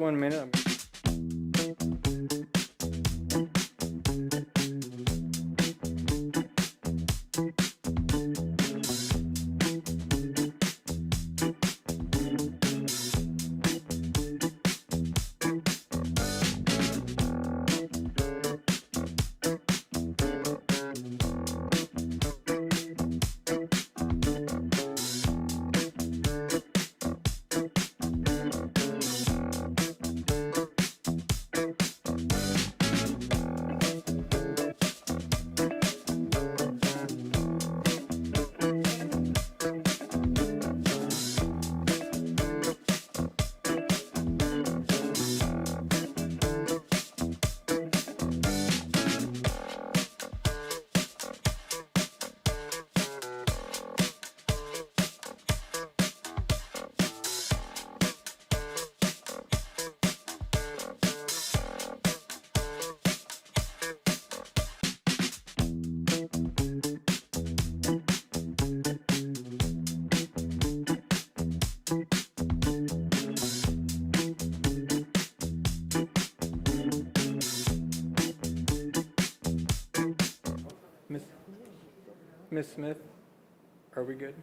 1 minute. Ms. Smith, are we good?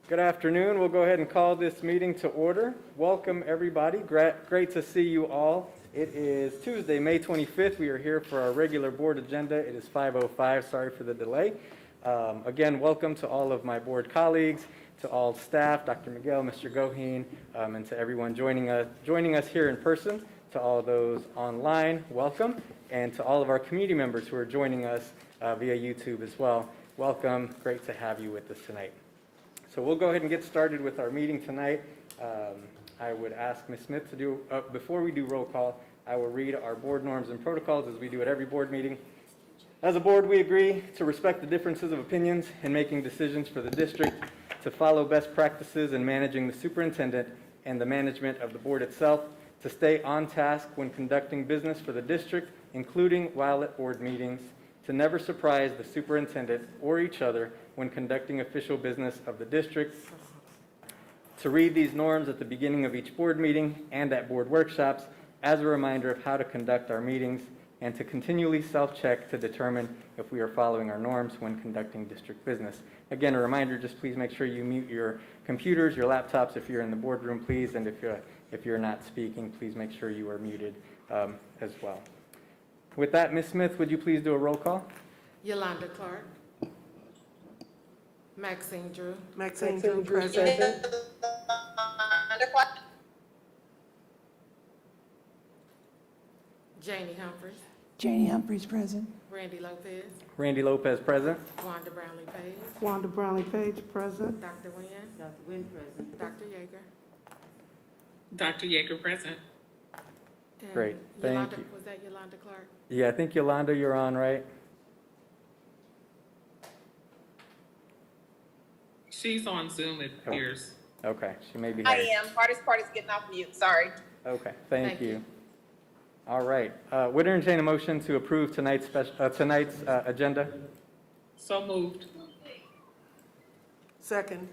Good afternoon. We'll go ahead and call this meeting to order. Welcome, everybody. Great to see you all. It is Tuesday, May 25th. We are here for our regular board agenda. It is 5:05. Sorry for the delay. Again, welcome to all of my board colleagues, to all staff, Dr. Miguel, Mr. Goheen, and to everyone joining us here in person. To all those online, welcome. And to all of our community members who are joining us via YouTube as well, welcome. Great to have you with us tonight. So we'll go ahead and get started with our meeting tonight. I would ask Ms. Smith to do, before we do roll call, I will read our board norms and protocols as we do at every board meeting. As a board, we agree to respect the differences of opinions in making decisions for the district, to follow best practices in managing the superintendent and the management of the board itself, to stay on task when conducting business for the district, including while at board meetings, to never surprise the superintendent or each other when conducting official business of the district, to read these norms at the beginning of each board meeting and at board workshops as a reminder of how to conduct our meetings, and to continually self-check to determine if we are following our norms when conducting district business. Again, a reminder, just please make sure you mute your computers, your laptops if you're in the boardroom, please, and if you're not speaking, please make sure you are muted as well. With that, Ms. Smith, would you please do a roll call? Yolanda Clark. Maxine Drew. Maxine Drew, present. Janie Humphries. Janie Humphries, present. Randy Lopez. Randy Lopez, present. Wanda Brownlee Page. Wanda Brownlee Page, present. Dr. Wynn. Dr. Wynn, present. Dr. Yeager. Dr. Yeager, present. And Great, thank Yolanda, you. was that Yolanda Clark? Yeah, I think Yolanda, you're on, right? She's on Zoom, it appears. Okay, she may be I having. am. Hardest part is getting off mute. Sorry. Okay, thank Thank you. you. All right, would entertain a motion to approve tonight's agenda? So moved. Second.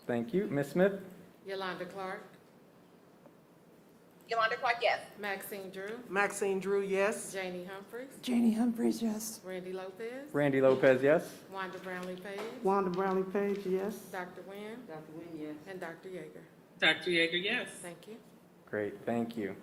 Thank you. Ms. Smith? Yolanda Clark. Yolanda Clark, yes. Maxine Drew. Maxine Drew, yes. Janie Humphries. Janie Humphries, yes. Randy Lopez. Randy Lopez, yes? Wanda Brownlee Page. Wanda Brownlee Page, yes. Dr. Wynn. Dr. Wynn, yes. And Dr. Yeager. Dr. Yeager, yes. Thank you. Great, thank you.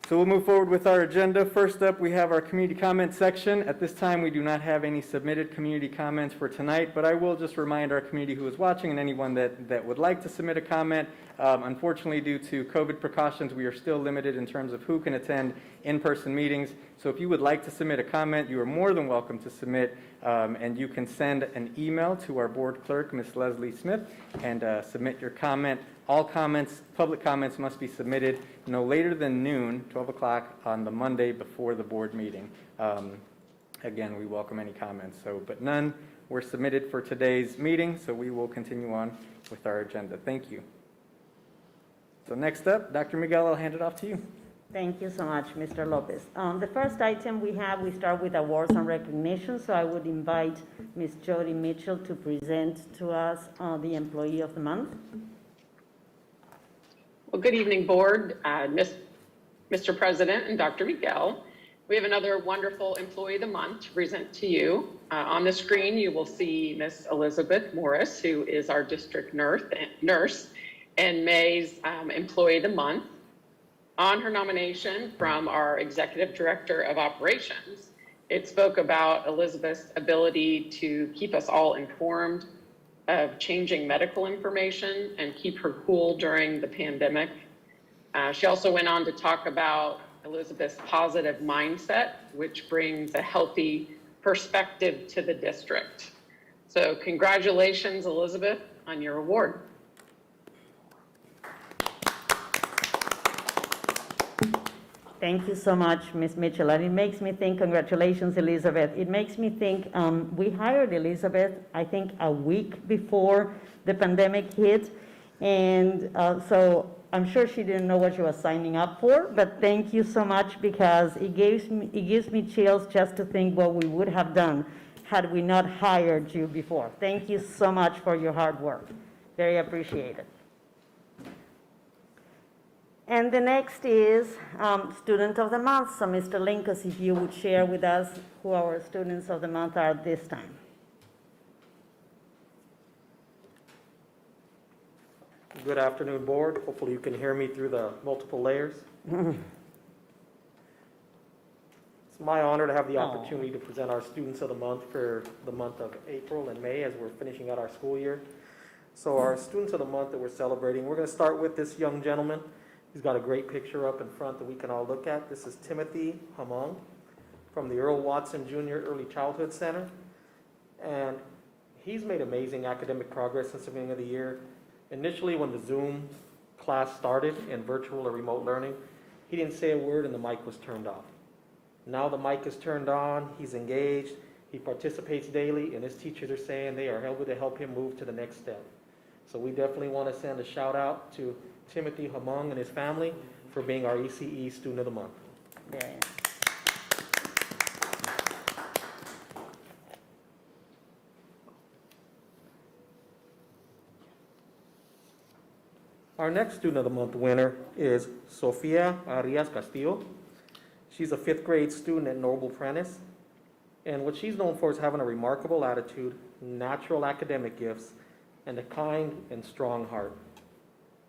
So we'll move forward with our agenda. First up, we have our community comment section. At this time, we do not have any submitted community comments for tonight, but I will just remind our community who is watching and anyone that would like to submit a comment, unfortunately, due to COVID precautions, we are still limited in terms of who can attend in-person meetings. So if you would like to submit a comment, you are more than welcome to submit, and you can send an email to our board clerk, Ms. Leslie Smith, and submit your comment. All comments, public comments must be submitted no later than noon, 12 o'clock on the Monday before the board meeting. Again, we welcome any comments, but none were submitted for today's meeting, so we will continue on with our agenda. Thank you. So next up, Dr. Miguel, I'll hand it off to you. Thank you so much, Mr. Lopez. The first item we start with awards and recognition, so I would invite Ms. Jody Mitchell to present to us the Employee of the Month. Well, good evening, Board, Mr. President and Dr. Miguel. We have another wonderful Employee of the Month to present to you. On the screen, you will see Miss Elizabeth Morris, who is our district nurse and May's Employee of the Month. On her nomination from our Executive Director of Operations, it spoke about Elizabeth's ability to keep us all informed of changing medical information and keep her cool during the pandemic. She also went on to talk about Elizabeth's positive mindset, which brings a healthy perspective to the district. So congratulations, Elizabeth, on your award. Thank you so much, Ms. Mitchell. And it makes me think, congratulations, Elizabeth. It makes me think, we hired Elizabeth, I think, a week before the pandemic hit. And so I'm sure she didn't know what she was signing up for, but thank you so much, because it gives me chills just to think what we would have done had we not hired you before. Thank you so much for your hard work. Very appreciated. And the next is Student of the Month. So Mr. Linkus, if you would share with us who our Students of the Month are this time. Good afternoon, Board. Hopefully you can hear me through the multiple layers. It's my honor to have the opportunity to present our Students of the Month for the month of April and May as we're finishing out our school year. So our Students of the Month that we're celebrating, we're going to start with this young gentleman. He's got a great picture up in front that we can all look at. This is Timothy Hamong from the Earl Watson Jr. Early Childhood Center. And he's made amazing academic progress since the beginning of the year. Initially, when the Zoom class started in virtual or remote learning, he didn't say a word and the mic was turned off. Now the mic is turned on, he's engaged, he participates daily, and his teachers are saying they are able to help him move to the next step. So we definitely want to send a shout out to Timothy Hamong and his family for being our ECE Student of the Month. Very nice. Our next Student of the Month winner is Sofia Arias Castillo. She's a 5th grade student at Noble Prentice. And what she's known for is having a remarkable attitude, natural academic gifts, and a kind and strong heart.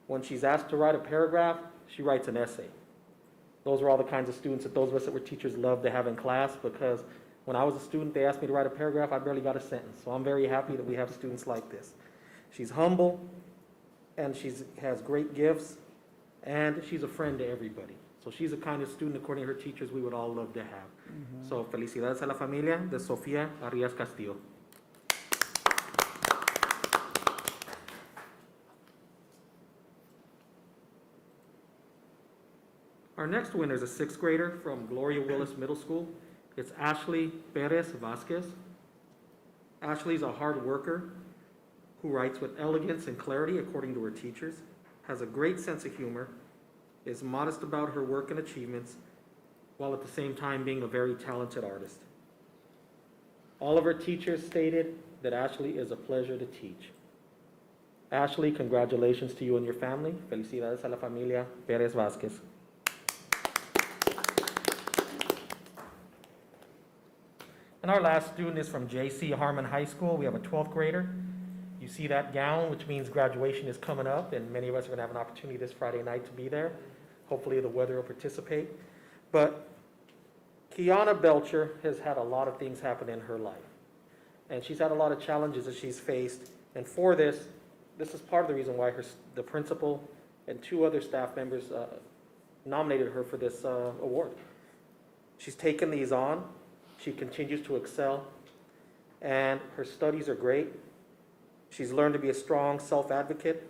When she's asked to write a paragraph, she writes an essay. Those are all the kinds of students that those of us that were teachers loved to have in class, because when I was a student, they asked me to write a paragraph, I barely got a sentence. So I'm very happy that we have students like this. She's humble, and she has great gifts, and she's a friend to everybody. So she's the kind of student, according to her teachers, we would all love to have. So felicidades a la familia de Sofía Arias Castillo. Our next winner is a 6th grader from Gloria Willis Middle School. It's Ashley Perez Vasquez. Ashley's a hard worker who writes with elegance and clarity according to her teachers, has a great sense of humor, is modest about her work and achievements, while at the same time being a very talented artist. All of her teachers stated that Ashley is a pleasure to teach. Ashley, congratulations to you and your family. Felicidades a la familia Perez Vasquez. And our last student is from J.C. Harmon High School. We have a 12th grader. You see that gown, which means graduation is coming up, and many of us are going to have an opportunity this Friday night to be there. Hopefully the weather will participate. But Kiana Belcher has had a lot of things happen in her life. And she's had a lot of challenges that she's faced. And for this is part of the reason why the principal and 2 other staff members nominated her for this award. She's taken these on. She continues to excel, and her studies are great. She's learned to be a strong self-advocate,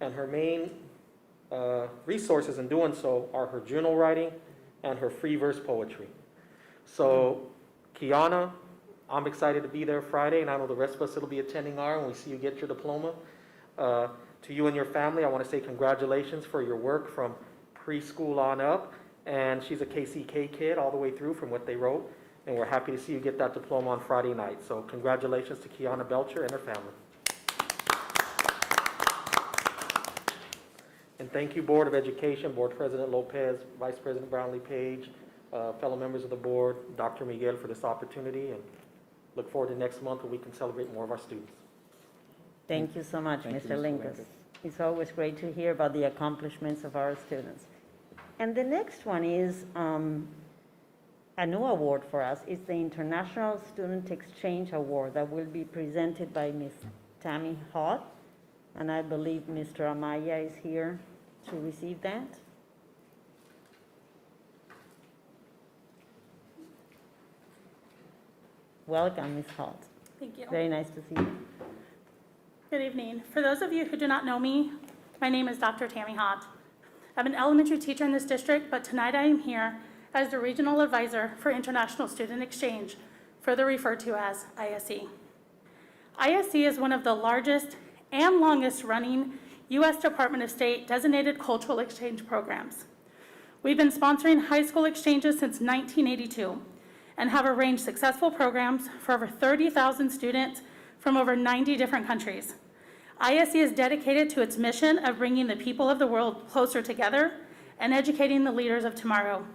and her main resources in doing so are her journal writing and her free verse poetry. So, Kiana, I'm excited to be there Friday, and I know the rest of us will be attending when we see you get your diploma. To you and your family, I want to say congratulations for your work from preschool on up, and she's a KCK kid all the way through from what they wrote, and we're happy to see you get that diploma on Friday night. So congratulations to Kiana Belcher and her family. And thank you, Board of Education, Board President Lopez, Vice President Brownlee Page, fellow members of the board, Dr. Miguel, for this opportunity, and look forward to next month when we can celebrate more of our students. Thank you so much, Thank you, Mr. Mr. Linkus. Linkus. It's always great to hear about the accomplishments of our students. And the next one is a new award for us. It's the International Student Exchange Award that will be presented by Ms. Tammy Hott. And I believe Mr. Amaya is here to receive that. Welcome, Ms. Hott. Thank you. Very nice to see you. Good evening. For those of you who do not know me, my name is Dr. Tammy Hott. I'm an elementary teacher in this district, but tonight I am here as the Regional Advisor for International Student Exchange, further referred to as ISE. ISE is one of the largest and longest running U.S. Department of State designated cultural exchange programs. We've been sponsoring high school exchanges since 1982 and have arranged successful programs for over 30,000 students from over 90 different countries. ISE is dedicated to its mission of bringing the people of the world closer together and educating the leaders of tomorrow.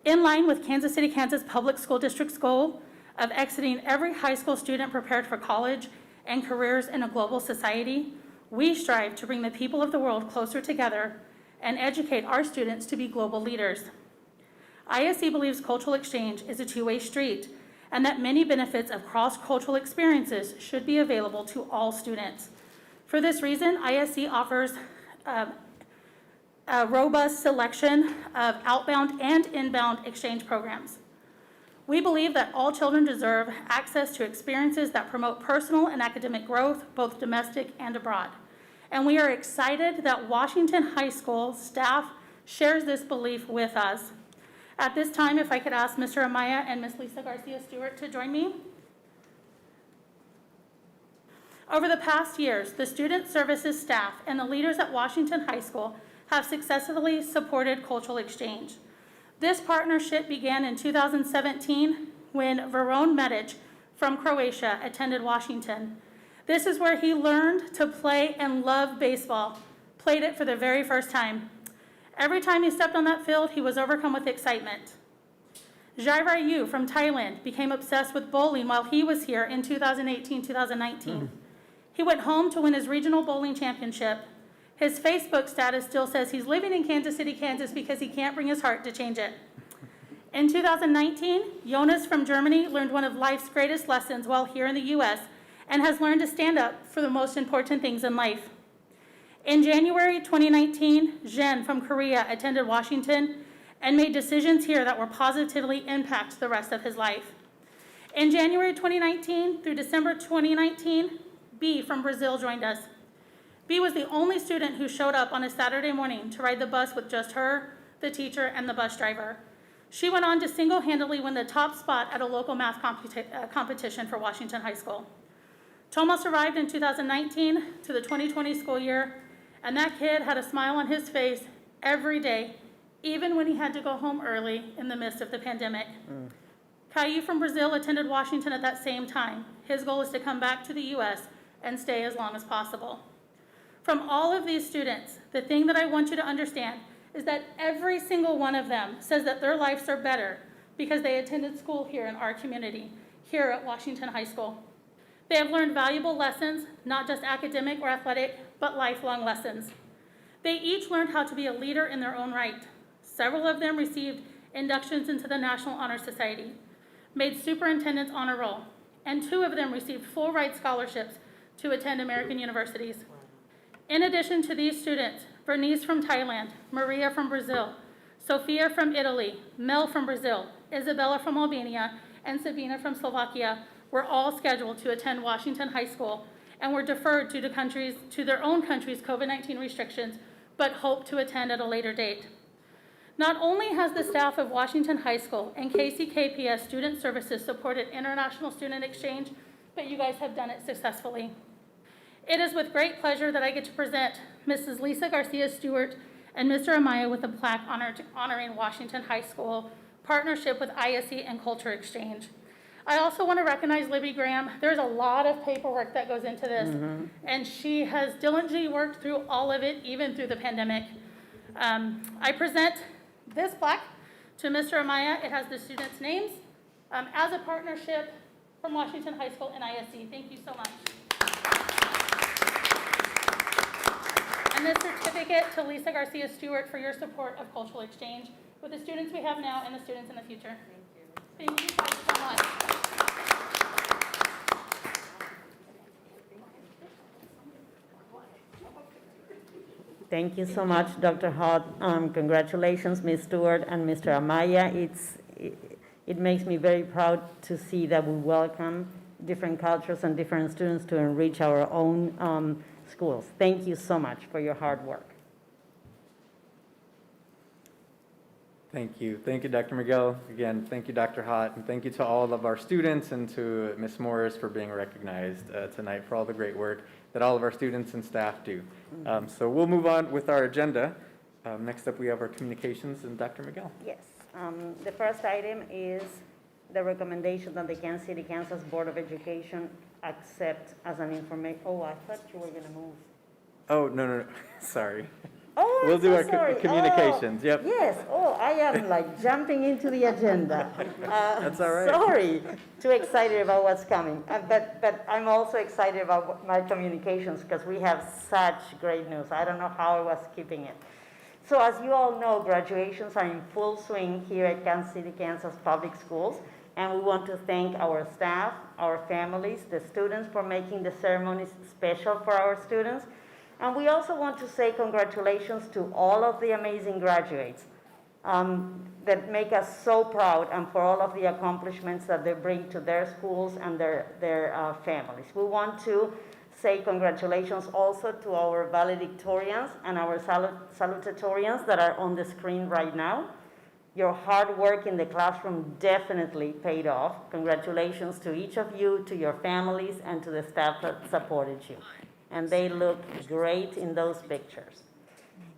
In line with Kansas City, Kansas Public School District's goal of exiting every high school student prepared for college and careers in a global society, we strive to bring the people of the world closer together and educate our students to be global leaders. ISE believes cultural exchange is a two-way street and that many benefits of cross-cultural experiences should be available to all students. For this reason, ISE offers a robust selection of outbound and inbound exchange programs. We believe that all children deserve access to experiences that promote personal and academic growth, both domestic and abroad. And we are excited that Washington High School staff shares this belief with us. At this time, if I could ask Mr. Amaya and Ms. Lisa Garcia-Stewart to join me. Over the past years, the Student Services staff and the leaders at Washington High School have successfully supported cultural exchange. This partnership began in 2017 when Veron Medic from Croatia attended Washington. This is where he learned to play and love baseball, played it for the very first time. Every time he stepped on that field, he was overcome with excitement. Jairai Yu from Thailand became obsessed with bowling while he was here in 2018-2019. He went home to win his regional bowling championship. His Facebook status still says he's living in Kansas City, Kansas because he can't bring his heart to change it. In 2019, Jonas from Germany learned one of life's greatest lessons while here in the U.S. and has learned to stand up for the most important things in life. In January 2019, Jen from Korea attended Washington and made decisions here that will positively impact the rest of his life. In January 2019 through December 2019, B from Brazil joined us. B was the only student who showed up on a Saturday morning to ride the bus with just her, the teacher, and the bus driver. She went on to single-handedly win the top spot at a local math competition for Washington High School. Tomas arrived in 2019 to the 2020 school year, and that kid had a smile on his face every day, even when he had to go home early in the midst of the pandemic. Caillou from Brazil attended Washington at that same time. His goal is to come back to the U.S. and stay as long as possible. From all of these students, the thing that I want you to understand is that every single one of them says that their lives are better because they attended school here in our community, here at Washington High School. They have learned valuable lessons, not just academic or athletic, but lifelong lessons. They each learned how to be a leader in their own right. Several of them received inductions into the National Honor Society, made Superintendent's honor roll, and 2 of them received full ride scholarships to attend American universities. In addition to these students, Bernice from Thailand, Maria from Brazil, Sophia from Italy, Mel from Brazil, Isabella from Albania, and Sabina from Slovakia were all scheduled to attend Washington High School and were deferred due to their own country's COVID-19 restrictions, but hope to attend at a later date. Not only has the staff of Washington High School and KCKPS Student Services supported international student exchange, but you guys have done it successfully. It is with great pleasure that I get to present Mrs. Lisa Garcia-Stewart and Mr. Amaya with a plaque honoring Washington High School partnership with ISE and Culture Exchange. I also want to recognize Libby Graham. There's a lot of paperwork that goes into this, and she has diligently worked through all of it, even through the pandemic. I present this plaque to Mr. Amaya. It has the students' names as a partnership from Washington High School and ISE. Thank you so much. And this certificate to Lisa Garcia Stewart for your support of Cultural Exchange with the students we have now and the students in the future. Thank you guys so much. Thank you so much, Dr. Hott. Congratulations, Ms. Stewart and Mr. Amaya. It makes me very proud to see that we welcome different cultures and different students to enrich our own schools. Thank you so much for your hard work. Thank you. Thank you, Dr. Miguel. Again, thank you, Dr. Hott, and thank you to all of our students and to Ms. Morris for being recognized tonight for all the great work that all of our students and staff do. So we'll move on with our agenda. Next up, we have our communications and Dr. Miguel. Yes. The first item is the recommendation that the Kansas City, Kansas Board of Education accept as an information. Oh, I thought you were going to move. Oh, no. Sorry. Oh, I'm We'll do so our sorry. communications. Oh, Yep. yes. Oh, I am like jumping into the agenda. That's all right. Sorry. Too excited about what's coming. But I'm also excited about my communications because we have such great news. I don't know how I was keeping it. So as you all know, graduations are in full swing here at Kansas City, Kansas Public Schools. And we want to thank our staff, our families, the students for making the ceremonies special for our students. And we also want to say congratulations to all of the amazing graduates that make us so proud and for all of the accomplishments that they bring to their schools and their families. We want to say congratulations also to our valedictorians and our salutatorians that are on the screen right now. Your hard work in the classroom definitely paid off. Congratulations to each of you, to your families, and to the staff that supported you. And they look great in those pictures.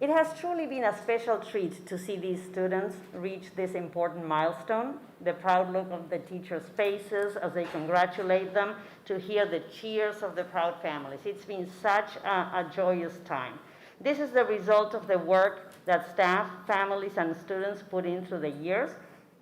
It has truly been a special treat to see these students reach this important milestone, the proud look of the teachers' faces as they congratulate them, to hear the cheers of the proud families. It's been such a joyous time. This is the result of the work that staff, families, and students put in through the years.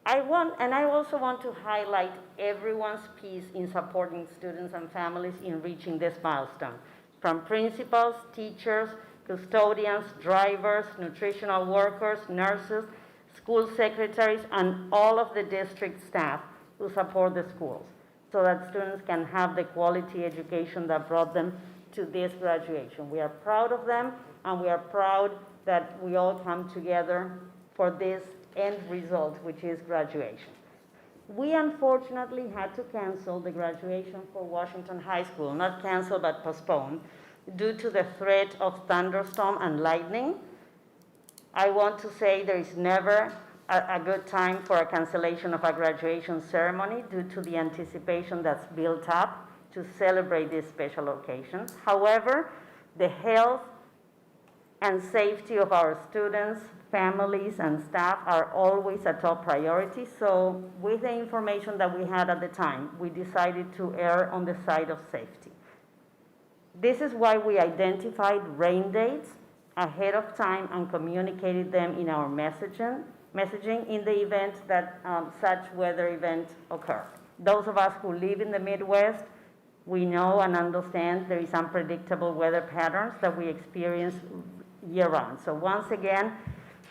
I also want to highlight everyone's piece in supporting students and families in reaching this milestone. From principals, teachers, custodians, drivers, nutritional workers, nurses, school secretaries, and all of the district staff who support the schools so that students can have the quality education that brought them to this graduation. We are proud of them, and we are proud that we all come together for this end result, which is graduation. We unfortunately had to cancel the graduation for Washington High School, not cancel, but postpone, due to the threat of thunderstorm and lightning. I want to say there is never a good time for a cancellation of a graduation ceremony due to the anticipation that's built up to celebrate this special occasion. However, the health and safety of our students, families, and staff are always a top priority. So with the information that we had at the time, we decided to err on the side of safety. This is why we identified rain dates ahead of time and communicated them in our messaging in the event that such weather event occur. Those of us who live in the Midwest, we know and understand there is unpredictable weather patterns that we experience year-round. So once again,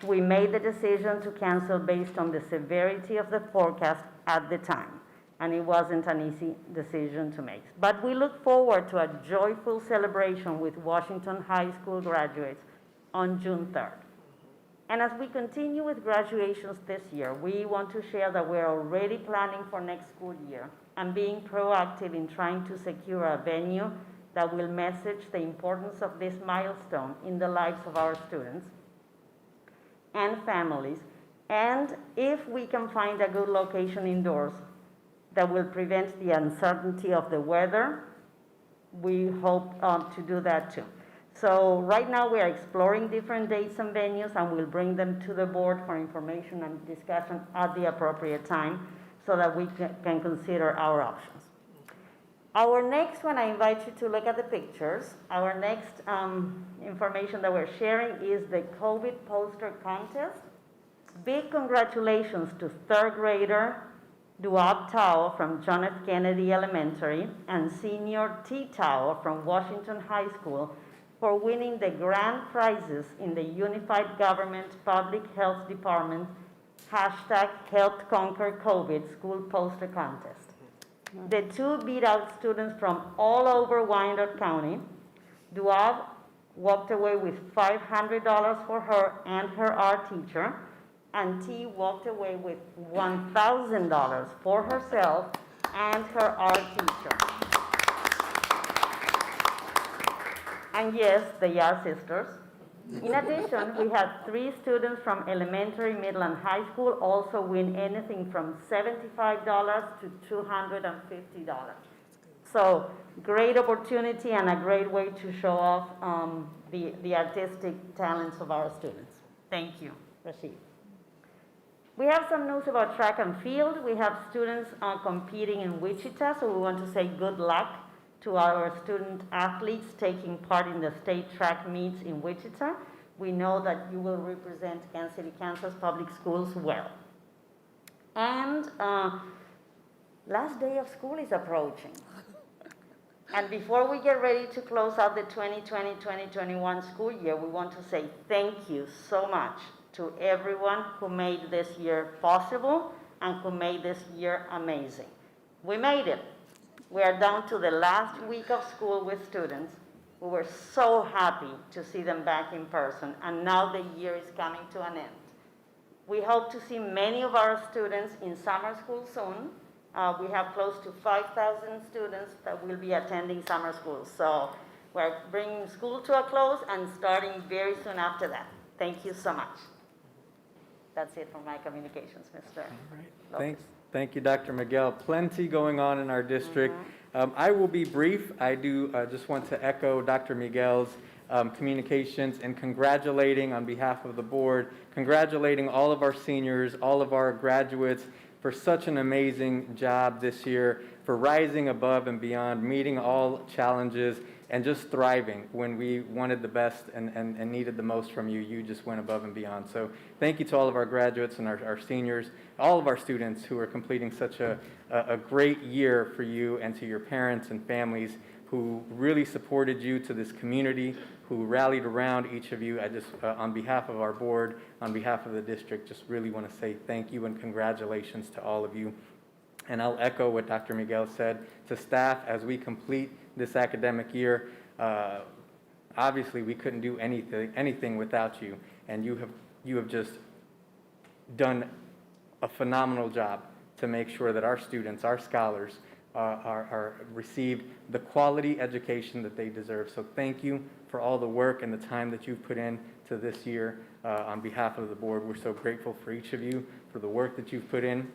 we made the decision to cancel based on the severity of the forecast at the time, and it wasn't an easy decision to make. But we look forward to a joyful celebration with Washington High School graduates on June 3rd. And as we continue with graduations this year, we want to share that we're already planning for next school year and being proactive in trying to secure a venue that will message the importance of this milestone in the lives of our students and families. And if we can find a good location indoors that will prevent the uncertainty of the weather, we hope to do that too. So right now, we are exploring different dates and venues, and we'll bring them to the board for information and discussion at the appropriate time so that we can consider our options. Our next one, I invite you to look at the pictures. Our next information that we're sharing is the COVID poster contest. Big congratulations to third grader Duab Tao from John F. Kennedy Elementary and senior T. Tao from Washington High School for winning the grand prizes in the Unified Government Public Health Department #HealthConquerCovid school poster contest. The two beat out students from all over Wyandotte County. Duab walked away with $500 for her and her art teacher, and T walked away with $1,000 for herself and her art teacher. And yes, they are sisters. In addition, we had 3 students from elementary, middle, and high school also win anything from $75 to $250. So great opportunity and a great way to show off the artistic talents of our students. Thank you, Rashid. We have some news about track and field. We have students competing in Wichita, so we want to say good luck to our student athletes taking part in the state track meets in Wichita. We know that you will represent Kansas City, Kansas Public Schools well. And last day of school is approaching. And before we get ready to close out the 2020-2021 school year, we want to say thank you so much to everyone who made this year possible and who made this year amazing. We made it. We are down to the last week of school with students. We were so happy to see them back in person, and now the year is coming to an end. We hope to see many of our students in summer school soon. We have close to 5,000 students that will be attending summer school. So we're bringing school to a close and starting very soon after that. Thank you so much. That's it for my communications, Mr. Lopez. Thank you, Dr. Miguel. Plenty going on in our district. I will be brief. I do just want to echo Dr. Miguel's communications and congratulating on behalf of the board, congratulating all of our seniors, all of our graduates for such an amazing job this year, for rising above and beyond, meeting all challenges, and just thriving. When we wanted the best and needed the most from you, you just went above and beyond. So thank you to all of our graduates and our seniors, all of our students who are completing such a great year for you, and to your parents and families who really supported you, to this community who rallied around each of you. I just, on behalf of our board, on behalf of the district, just really want to say thank you and congratulations to all of you. And I'll echo what Dr. Miguel said to staff as we complete this academic year. Obviously, we couldn't do anything without you, and you have just done a phenomenal job to make sure that our students, our scholars, are received the quality education that they deserve. So thank you for all the work and the time that you've put in to this year. On behalf of the board, we're so grateful for each of you, for the work that you've put in.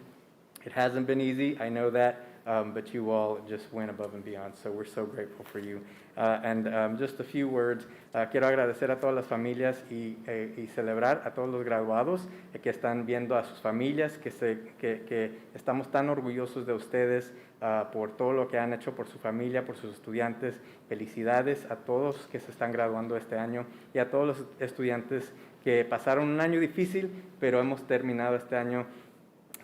It hasn't been easy, I know that, but you all just went above and beyond, so we're so grateful for you. And just a few words, quiero agradecer a todas las familias y celebrar a todos los graduados que están viendo a sus familias, que estamos tan orgullosos de ustedes por todo lo que han hecho por su familia, por sus estudiantes. Felicidades a todos que se están graduando este año y a todos los estudiantes que pasaron un año difícil, pero hemos terminado este año.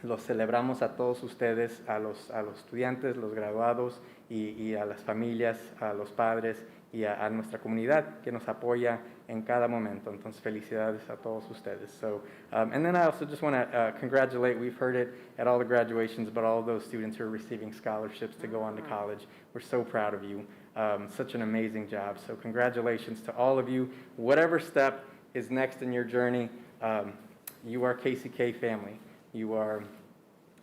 Los celebramos a todos ustedes, a los estudiantes, los graduados y a las familias, a los padres y a nuestra comunidad que nos apoya en cada momento. Entonces, felicidades a todos ustedes. So, and then I also just want to congratulate, we've heard it at all the graduations, but all of those students who are receiving scholarships to go on to college. We're so proud of you. Such an amazing job. So congratulations to all of you. Whatever step is next in your journey, you are KCK family. You are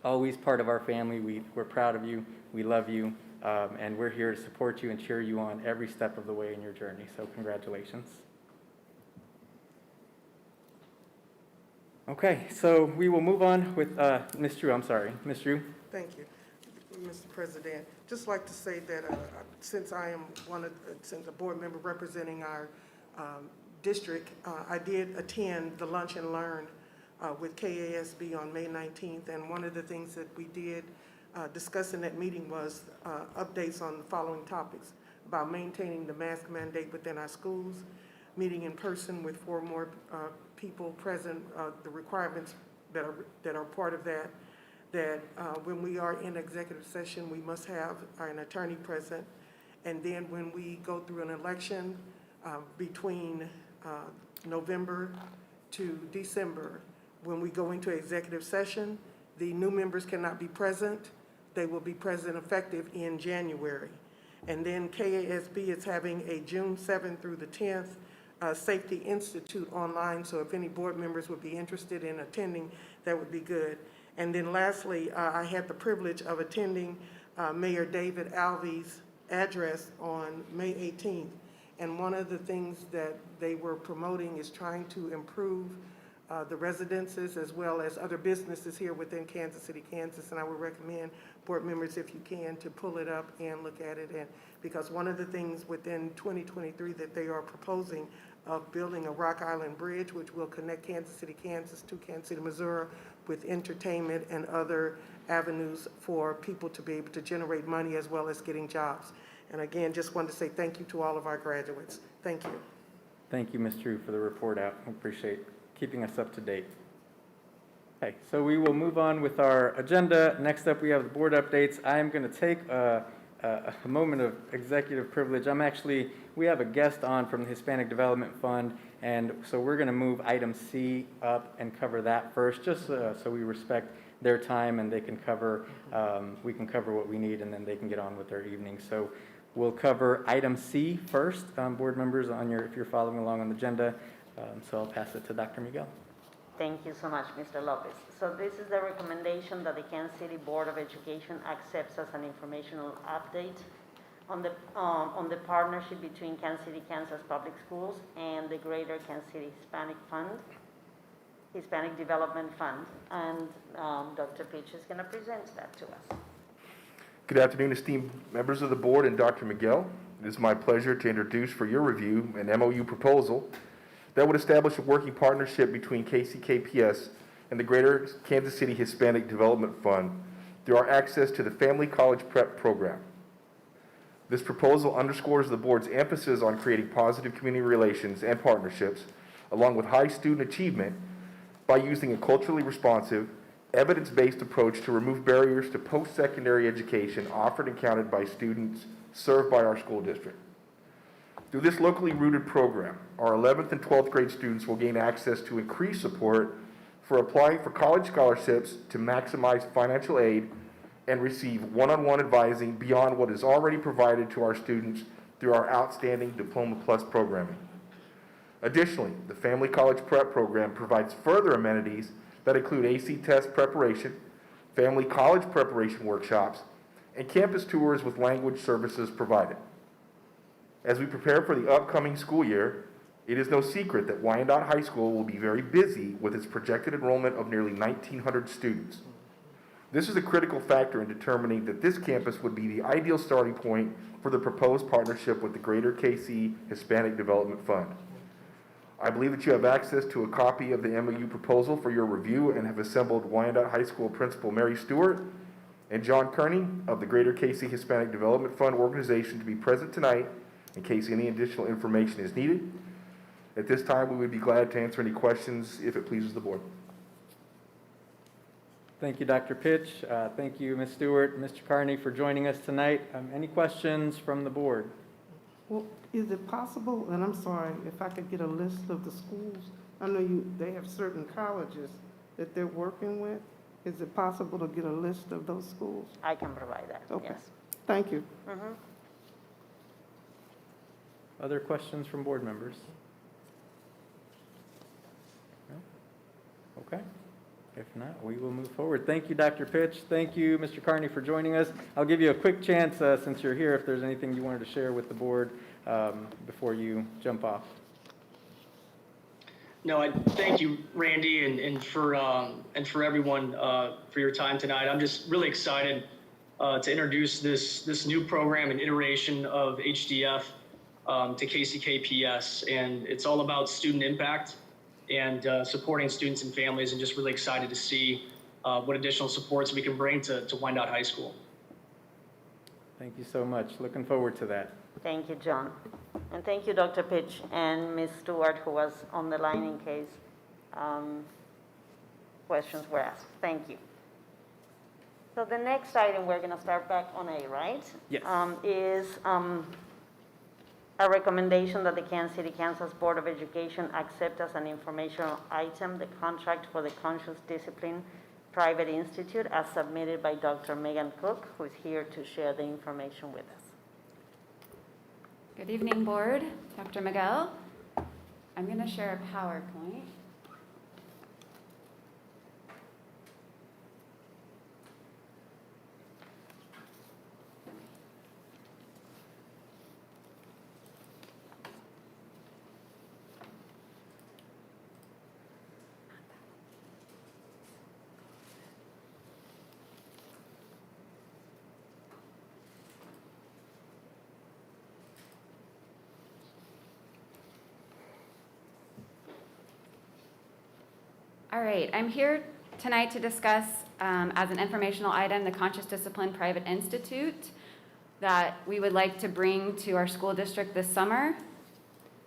always part of our family. We're proud of you. We love you. And we're here to support you and cheer you on every step of the way in your journey. So congratulations. Okay, so we will move on with Ms. Drew. I'm sorry. Ms. Drew? Thank you. Mr. President. Just like to say that since I am since a board member representing our district, I did attend the Lunch and Learn with KASB on May 19th, and one of the things that we did discuss in that meeting was updates on the following topics: about maintaining the mask mandate within our schools, meeting in person with 4 more people present, the requirements that are part of that, when we are in executive session, we must have an attorney present. And then when we go through an election between November to December, when we go into executive session, the new members cannot be present. They will be present effective in January. And then KASB is having a June 7th through the 10th Safety Institute online, so if any board members would be interested in attending, that would be good. And then lastly, I had the privilege of attending Mayor David Alvey's address on May 18th. And one of the things that they were promoting is trying to improve the residences as well as other businesses here within Kansas City, Kansas. And I would recommend board members, if you can, to pull it up and look at it. And because one of the things within 2023 that they are proposing of building a Rock Island Bridge, which will connect Kansas City, Kansas to Kansas City, Missouri, with entertainment and other avenues for people to be able to generate money as well as getting jobs. And again, just wanted to say thank you to all of our graduates. Thank you. Thank you, Ms. Drew, for the report out. I appreciate keeping us up to date. Okay, so we will move on with our agenda. Next up, we have the board updates. I am going to take a moment of executive privilege. We have a guest on from the Hispanic Development Fund, and so we're going to move item C up and cover that first, just so we respect their time and they can cover, we can cover what we need, and then they can get on with their evening. So we'll cover item C first, board members, if you're following along on the agenda. So I'll pass it to Dr. Miguel. Thank you so much, Mr. Lopez. So this is the recommendation that the Kansas City Board of Education accepts as an informational update on the partnership between Kansas City, Kansas Public Schools and the Greater Kansas City Hispanic Development Fund. And Dr. Pitch is going to present that to us. Good afternoon, esteemed members of the board and Dr. Miguel. It is my pleasure to introduce for your review an MOU proposal that would establish a working partnership between KCKPS and the Greater Kansas City Hispanic Development Fund through our access to the Family College Prep program. This proposal underscores the board's emphasis on creating positive community relations and partnerships, along with high student achievement, by using a culturally responsive, evidence-based approach to remove barriers to post-secondary education offered and counted by students served by our school district. Through this locally rooted program, our 11th and 12th grade students will gain access to increased support for applying for college scholarships to maximize financial aid and receive one-on-one advising beyond what is already provided to our students through our outstanding Diploma Plus programming. Additionally, the Family College Prep program provides further amenities that include AC test preparation, family college preparation workshops, and campus tours with language services provided. As we prepare for the upcoming school year, it is no secret that Wyandotte High School will be very busy with its projected enrollment of nearly 1,900 students. This is a critical factor in determining that this campus would be the ideal starting point for the proposed partnership with the Greater KC Hispanic Development Fund. I believe that you have access to a copy of the MOU proposal for your review and have assembled Wyandotte High School Principal Mary Stewart and John Kearney of the Greater KC Hispanic Development Fund organization to be present tonight in case any additional information is needed. At this time, we would be glad to answer any questions if it pleases the board. Thank you, Dr. Pitch. Thank you, Ms. Stewart, Mr. Carney, for joining us tonight. Any questions from the board? Well, is it possible, and I'm sorry, if I could get a list of the schools? I know they have certain colleges that they're working with. Is it possible to get a list of those schools? I can provide that, Okay. yes. Thank you. Other questions from board members? No? Okay. If not, we will move forward. Thank you, Dr. Pitch. Thank you, Mr. Carney, for joining us. I'll give you a quick chance, since you're here, if there's anything you wanted to share with the board before you jump off. No, I thank you, Randy, and for everyone for your time tonight. I'm just really excited to introduce this new program and iteration of HDF to KCKPS. And it's all about student impact and supporting students and families, and just really excited to see what additional supports we can bring to Wyandotte High School. Thank you so much. Looking forward to that. Thank you, John. And thank you, Dr. Pitch and Ms. Stewart, who was on the line in case questions were asked. Thank you. So the next item, we're going to start back on A, right? Yes. Is a recommendation that the Kansas City, Kansas Board of Education accept as an informational item the contract for the Conscious Discipline Private Institute as submitted by Dr. Megan Cook, who is here to share the information with us. Good evening, Board. Dr. Miguel. I'm going to share a PowerPoint. All right, I'm here tonight to discuss as an informational item the Conscious Discipline Private Institute that we would like to bring to our school district this summer.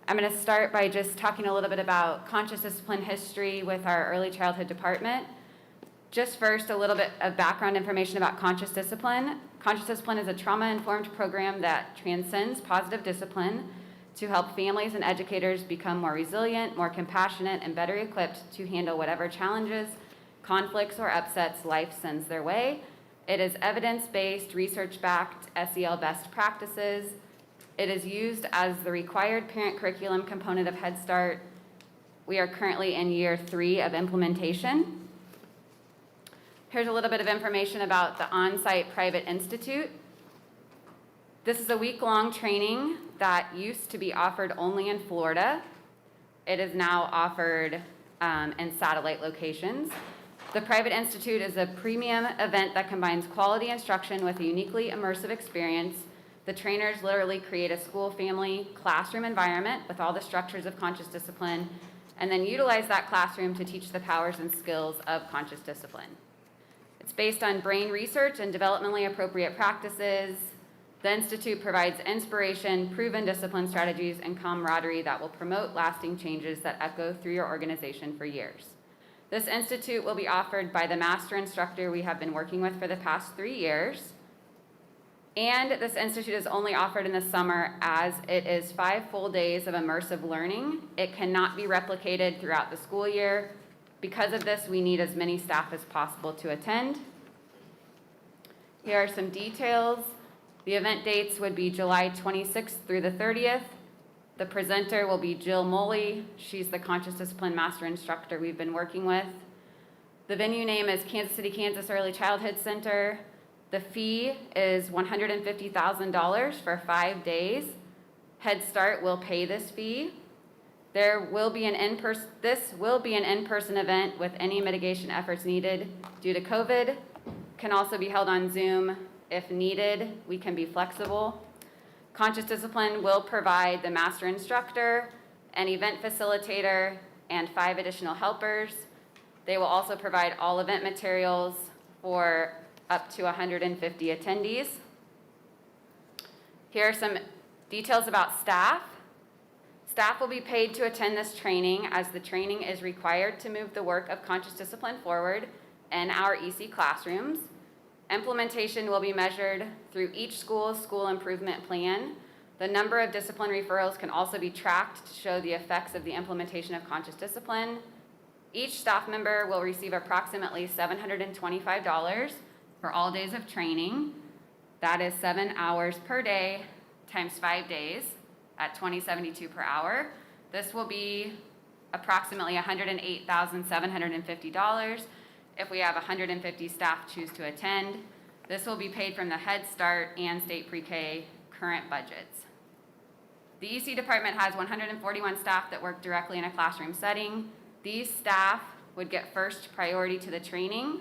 I'm going to start by just talking a little bit about conscious discipline history with our early childhood department. Just first, a little bit of background information about conscious discipline. Conscious discipline is a trauma-informed program that transcends positive discipline to help families and educators become more resilient, more compassionate, and better equipped to handle whatever challenges, conflicts, or upsets life sends their way. It is evidence-based, research-backed SEL best practices. It is used as the required parent curriculum component of Head Start. We are currently in year 3 of implementation. Here's a little bit of information about the on-site private institute. This is a week-long training that used to be offered only in Florida. It is now offered in satellite locations. The Private Institute is a premium event that combines quality instruction with a uniquely immersive experience. The trainers literally create a school, family, classroom environment with all the structures of conscious discipline, and then utilize that classroom to teach the powers and skills of conscious discipline. It's based on brain research and developmentally appropriate practices. The Institute provides inspiration, proven discipline strategies, and camaraderie that will promote lasting changes that echo through your organization for years. This Institute will be offered by the master instructor we have been working with for the past 3 years. And this Institute is only offered in the summer as it is 5 full days of immersive learning. It cannot be replicated throughout the school year. Because of this, we need as many staff as possible to attend. Here are some details. The event dates would be July 26th through the 30th. The presenter will be Jill Moley. She's the Conscious Discipline Master Instructor we've been working with. The venue name is Kansas City, Kansas Early Childhood Center. The fee is $150,000 for 5 days. Head Start will pay this fee. This will be an in-person event with any mitigation efforts needed due to COVID. Can also be held on Zoom. If needed, we can be flexible. Conscious Discipline will provide the master instructor, an event facilitator, and 5 additional helpers. They will also provide all event materials for up to 150 attendees. Here are some details about staff. Staff will be paid to attend this training as the training is required to move the work of conscious discipline forward in our EC classrooms. Implementation will be measured through each school's school improvement plan. The number of discipline referrals can also be tracked to show the effects of the implementation of conscious discipline. Each staff member will receive approximately $725 for all days of training. That is 7 hours per day times 5 days at $20.72 per hour. This will be approximately $108,750 if we have 150 staff choose to attend. This will be paid from the Head Start and State Pre-K current budgets. The EC department has 141 staff that work directly in a classroom setting. These staff would get first priority to the training.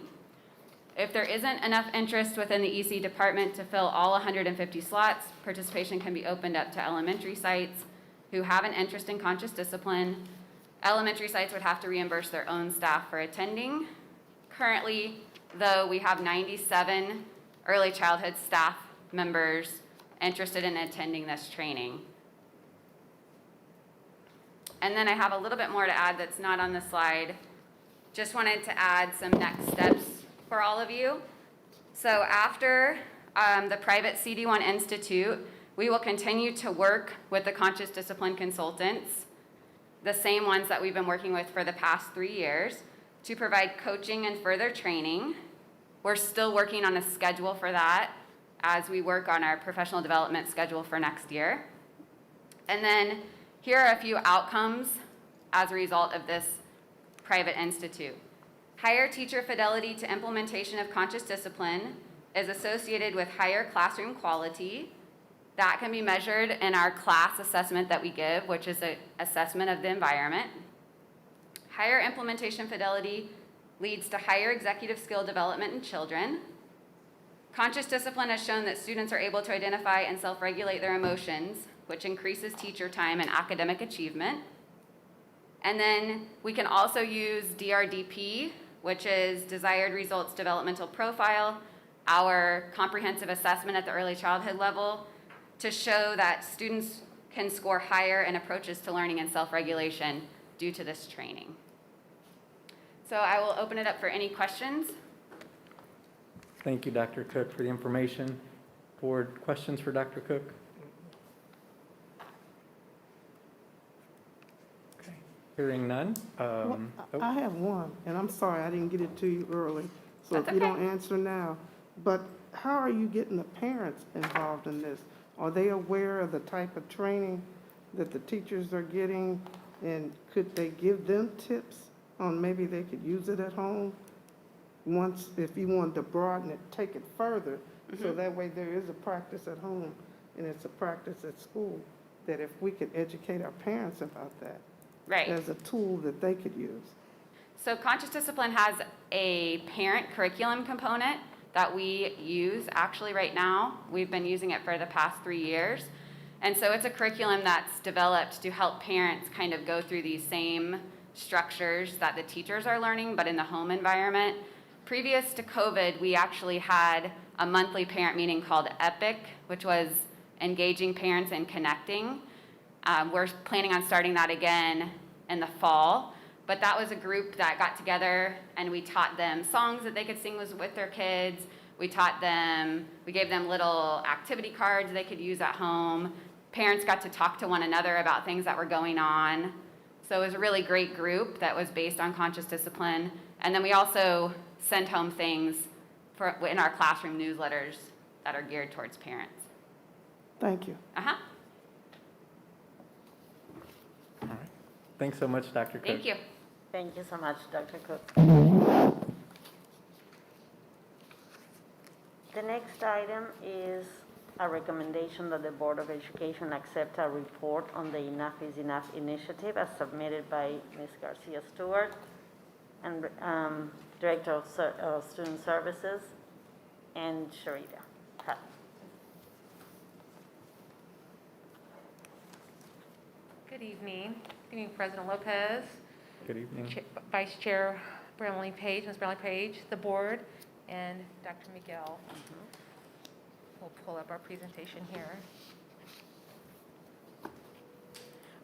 If there isn't enough interest within the EC department to fill all 150 slots, participation can be opened up to elementary sites who have an interest in conscious discipline. Elementary sites would have to reimburse their own staff for attending. Currently, though, we have 97 early childhood staff members interested in attending this training. And then I have a little bit more to add that's not on the slide. Just wanted to add some next steps for all of you. So after the private CD1 Institute, we will continue to work with the conscious discipline consultants, the same ones that we've been working with for the past 3 years, to provide coaching and further training. We're still working on a schedule for that as we work on our professional development schedule for next year. And then here are a few outcomes as a result of this private institute. Higher teacher fidelity to implementation of conscious discipline is associated with higher classroom quality. That can be measured in our class assessment that we give, which is an assessment of the environment. Higher implementation fidelity leads to higher executive skill development in children. Conscious discipline has shown that students are able to identify and self-regulate their emotions, which increases teacher time and academic achievement. And then we can also use DRDP, which is Desired Results Developmental Profile, our comprehensive assessment at the early childhood level, to show that students can score higher in approaches to learning and self-regulation due to this training. So I will open it up for any questions. Thank you, Dr. Cook, for the information. Board questions for Dr. Cook? Okay. Hearing none. I have one, and I'm sorry I didn't get it to you early. So That's if you okay. don't answer now, but how are you getting the parents involved in this? Are they aware of the type of training that the teachers are getting? And could they give them tips on maybe they could use it at home? Once, if you wanted to broaden it, take it further, so that way there is a practice at home and it's a practice at school, that if we could educate our parents about that Right. as a tool that they could use. So conscious discipline has a parent curriculum component that we use actually right now. We've been using it for the past 3 years. And so it's a curriculum that's developed to help parents kind of go through these same structures that the teachers are learning, but in the home environment. Previous to COVID, we actually had a monthly parent meeting called EPIC, which was engaging parents and connecting. We're planning on starting that again in the fall. But that was a group that got together and we taught them songs that they could sing with their kids. We gave them little activity cards they could use at home. Parents got to talk to one another about things that were going on. So it was a really great group that was based on conscious discipline. And then we also send home things in our classroom newsletters that are geared towards parents. Thank you. Uh-huh. All right. Thanks so much, Dr. Cook. Thank you. Thank you so much, Dr. Cook. The next item is a recommendation that the Board of Education accept a report on the Enough is Enough initiative as submitted by Ms. Garcia Stewart and Director of Student Services, and Sharita Patton. Good evening. Good evening, President Lopez, Good evening. Vice Chair Bramley Page, Ms. Bramley Page, the board, and Dr. Miguel. We'll pull up our presentation here.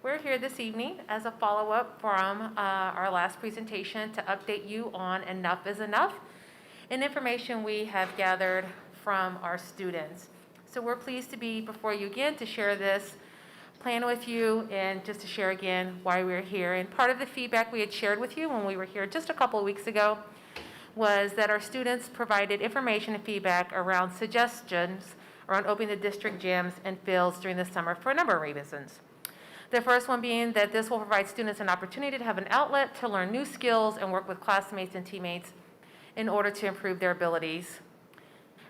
We're here this evening as a follow-up from our last presentation to update you on Enough is Enough and information we have gathered from our students. So we're pleased to be before you again to share this plan with you and just to share again why we're here. And part of the feedback we had shared with you when we were here just a couple of weeks ago was that our students provided information and feedback around suggestions around opening the district gyms and fields during the summer for a number of reasons. The first one being that this will provide students an opportunity to have an outlet to learn new skills and work with classmates and teammates in order to improve their abilities.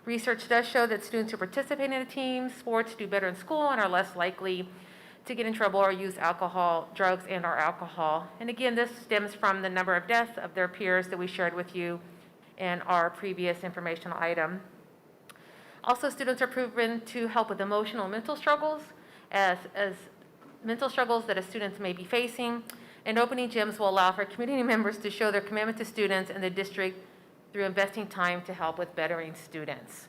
Research does show that students who participate in a team sports do better in school and are less likely to get in trouble or use alcohol, drugs, and/or alcohol. And again, this stems from the number of deaths of their peers that we shared with you in our previous informational item. Also, students are proven to help with emotional and mental struggles, as mental struggles that students may be facing. And opening gyms will allow for community members to show their commitment to students and the district through investing time to help with bettering students.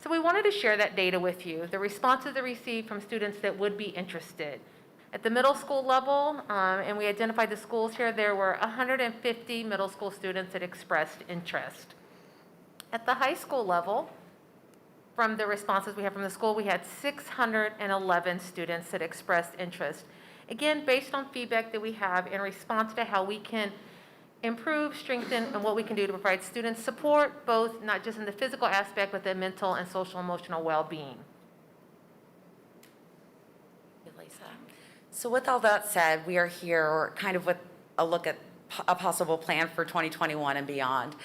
So we wanted to share that data with you, the responses they received from students that would be interested. At the middle school level, and we identified the schools here, there were 150 middle school students that expressed interest. At the high school level, from the responses we have from the school, we had 611 students that expressed interest. Again, based on feedback that we have in response to how we can improve, strengthen, and what we can do to provide students support, both not just in the physical aspect, but the mental and social emotional well-being. Lisa. So with all that said, we are here kind of with a look at a possible plan for 2021 and beyond.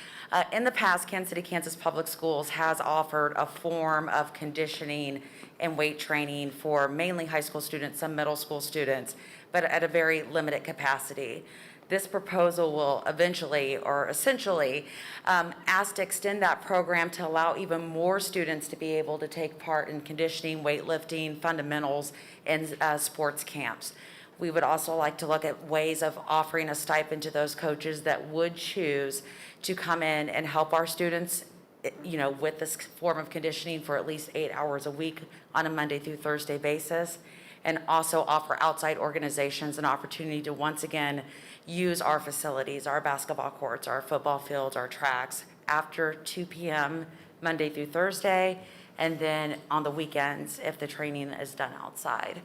In the past, Kansas City, Kansas Public Schools has offered a form of conditioning and weight training for mainly high school students, some middle school students, but at a very limited capacity. This proposal will eventually, or essentially, ask to extend that program to allow even more students to be able to take part in conditioning, weightlifting, fundamentals, and sports camps. We would also like to look at ways of offering a stipend to those coaches that would choose to come in and help our students, with this form of conditioning for at least 8 hours a week on a Monday through Thursday basis, and also offer outside organizations an opportunity to once again use our facilities, our basketball courts, our football fields, our tracks after 2 p.m. Monday through Thursday, and then on the weekends if the training is done outside.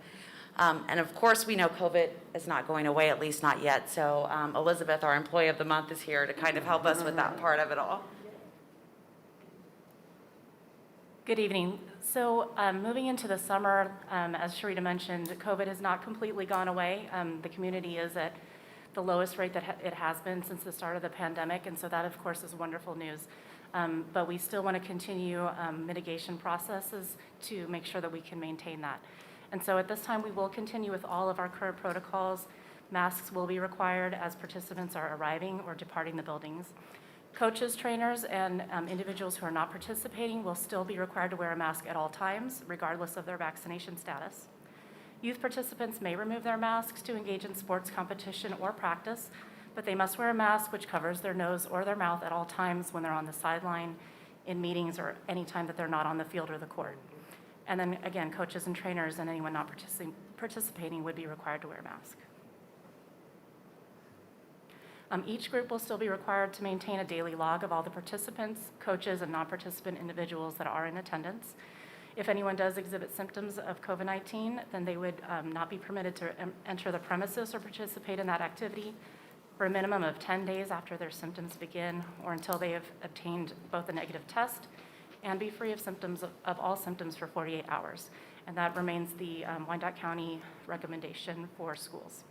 And of course, we know COVID is not going away, at least not yet. So Elizabeth, our Employee of the Month, is here to kind of help us with that part of it all. Good evening. So moving into the summer, as Sharita mentioned, COVID has not completely gone away. The community is at the lowest rate that it has been since the start of the pandemic, and so that, of course, is wonderful news. But we still want to continue mitigation processes to make sure that we can maintain that. And so at this time, we will continue with all of our current protocols. Masks will be required as participants are arriving or departing the buildings. Coaches, trainers, and individuals who are not participating will still be required to wear a mask at all times, regardless of their vaccination status. Youth participants may remove their masks to engage in sports competition or practice, but they must wear a mask which covers their nose or their mouth at all times when they're on the sideline, in meetings, or any time that they're not on the field or the court. And then again, coaches and trainers and anyone not participating would be required to wear a mask. Each group will still be required to maintain a daily log of all the participants, coaches, and non-participant individuals that are in attendance. If anyone does exhibit symptoms of COVID-19, then they would not be permitted to enter the premises or participate in that activity for a minimum of 10 days after their symptoms begin, or until they have obtained both a negative test and be free of symptoms of all symptoms for 48 hours. And that remains the Wyandotte County recommendation for schools.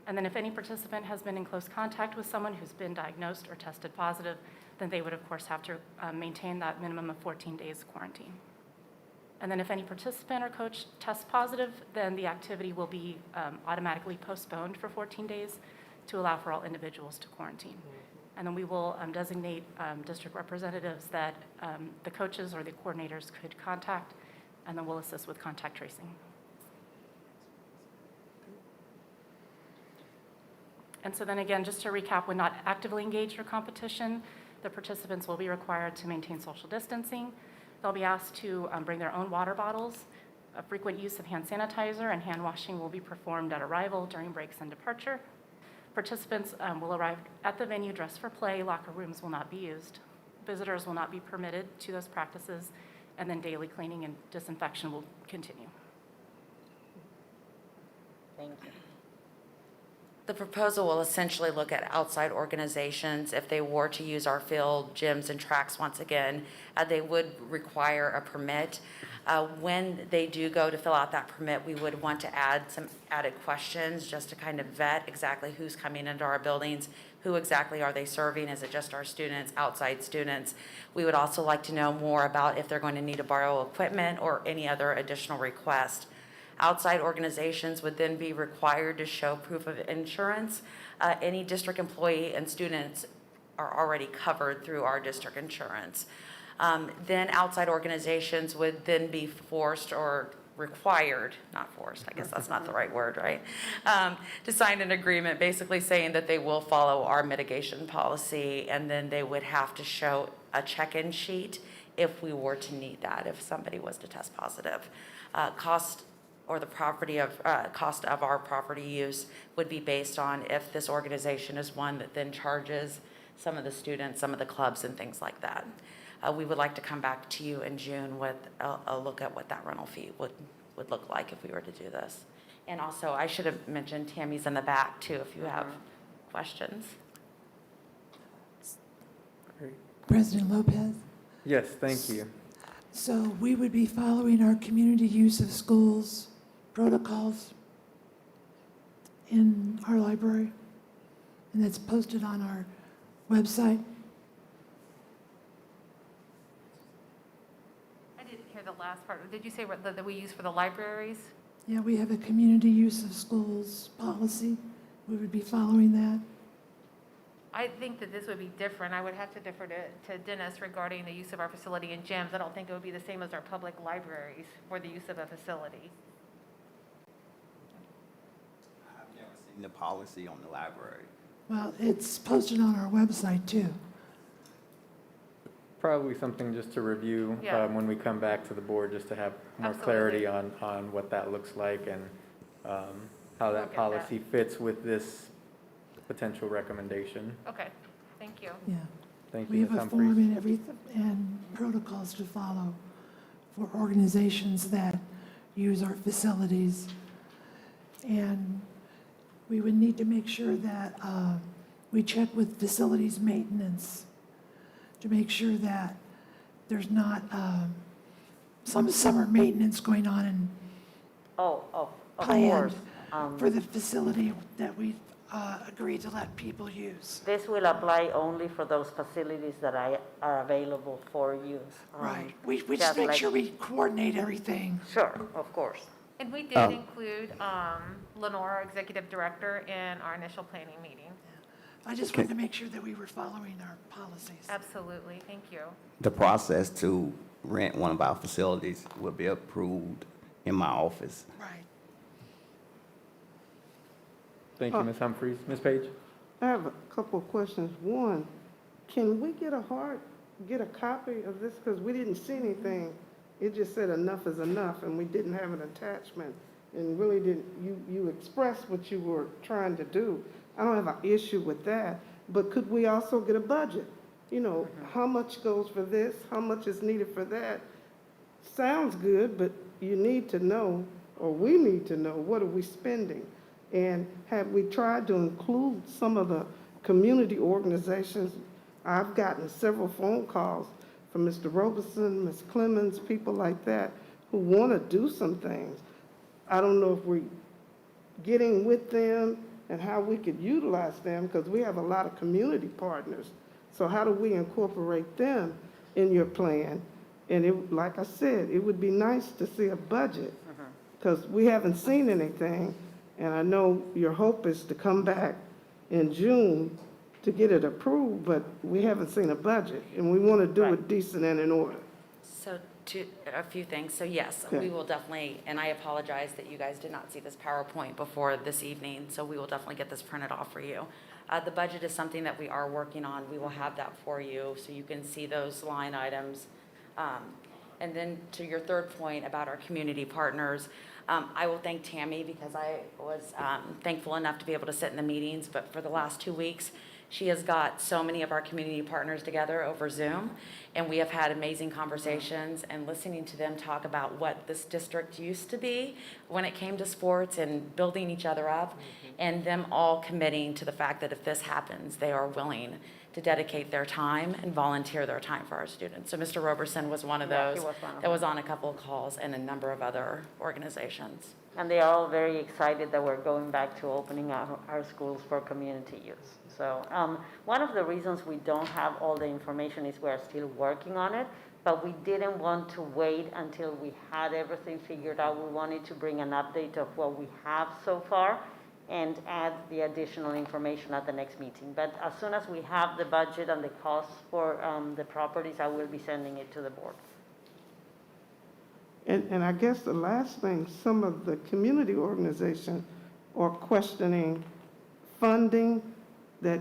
And then if any participant has been in close contact with someone who's been diagnosed or tested positive, then they would of course have to maintain that minimum of 14 days quarantine. And then if any participant or coach tests positive, then the activity will be automatically postponed for 14 days to allow for all individuals to quarantine. And then we will designate district representatives that the coaches or the coordinators could contact, and then we'll assist with contact tracing. And so then again, just to recap, when not actively engaged for competition, the participants will be required to maintain social distancing. They'll be asked to bring their own water bottles. A frequent use of hand sanitizer and hand washing will be performed at arrival, during breaks, and departure. Participants will arrive at the venue dressed for play. Locker rooms will not be used. Visitors will not be permitted to those practices, and then daily cleaning and disinfection will continue. Thank you. The proposal will essentially look at outside organizations. If they were to use our field, gyms, and tracks once again, they would require a permit. When they do go to fill out that permit, we would want to add some added questions just to kind of vet exactly who's coming into our buildings, who exactly are they serving, is it just our students, outside students. We would also like to know more about if they're going to need to borrow equipment or any other additional request. Outside organizations would then be required to show proof of insurance. Any district employee and students are already covered through our district insurance. Then outside organizations would then be forced or required, not forced, I guess that's not the right word, right? To sign an agreement basically saying that they will follow our mitigation policy, and then they would have to show a check-in sheet if we were to need that, if somebody was to test positive. Cost or the cost of our property use would be based on if this organization is one that then charges some of the students, some of the clubs and things like that. We would like to come back to you in June with a look at what that rental fee would look like if we were to do this. And also, I should have mentioned Tammy's in the back too, if you have questions. President Lopez. Yes, thank you. So we would be following our community use of schools protocols in our library, and that's posted on our website. I didn't hear the last part. Did you say that we use for the libraries? Yeah, we have a community use of schools policy. We would be following that. I think that this would be different. I would have to defer to Dennis regarding the use of our facility and gyms. I don't think it would be the same as our public libraries for the use of a facility. I've never seen the policy on the library. Well, it's posted on our website too. Probably something just to review Yeah. when we come back to the board, just to have more clarity on what that looks like and how that policy fits with this potential recommendation. Okay, thank you. Yeah. Thank We you, have Ms. a Humphries. form and everything, and protocols to follow for organizations that use our facilities. And we would need to make sure that we check with facilities maintenance to make sure that there's not some summer maintenance going on and Of planned course. for the facility that we agreed to let people use. This will apply only for those facilities that are available for use. Right. We just make sure we coordinate everything. Sure, of course. And we did include Lenore, our executive director, in our initial planning meeting. I just wanted to make sure that we were following our policies. Absolutely, thank you. The process to rent one of our facilities will be approved in my office. Right. Thank you, Ms. Humphries. Ms. Page? I have a couple of questions. One, can we get a copy of this? Because we didn't see anything. It just said enough is enough, and we didn't have an attachment. And really didn't, you expressed what you were trying to do. I don't have an issue with that, but could we also get a budget? You know, how much goes for this, how much is needed for that? Sounds good, but you need to know, or we need to know, what are we spending? And have we tried to include some of the community organizations? I've gotten several phone calls from Mr. Robeson, Ms. Clemens, people like that, who want to do some things. I don't know if we're getting with them and how we could utilize them, because we have a lot of community partners. So how do we incorporate them in your plan? And it, like I said, it would be nice to see a budget, because we haven't seen anything. And I know your hope is to come back in June to get it approved, but we haven't seen a budget, and we want to do it decent and in order. So a few things. So yes, Okay. we will definitely, and I apologize that you guys did not see this PowerPoint before this evening, so we will definitely get this printed off for you. The budget is something that we are working on. We will have that for you so you can see those line items. And then to your third point about our community partners, I will thank Tammy because I was thankful enough to be able to sit in the meetings, but for the last 2 weeks, she has got so many of our community partners together over Zoom, and we have had amazing conversations and listening to them talk about what this district used to be when it came to sports and building each other up, and them all committing to the fact that if this happens, they are willing to dedicate their time and volunteer their time for our students. So Mr. Roberson was one of Yeah, he those was one of that was them. on a couple of calls and a number of other organizations. And they are all very excited that we're going back to opening our schools for community use. So one of the reasons we don't have all the information is we're still working on it, but we didn't want to wait until we had everything figured out. We wanted to bring an update of what we have so far, and add the additional information at the next meeting. But as soon as we have the budget and the costs for the properties, I will be sending it to the board. And I guess the last thing, some of the community organizations are questioning funding, that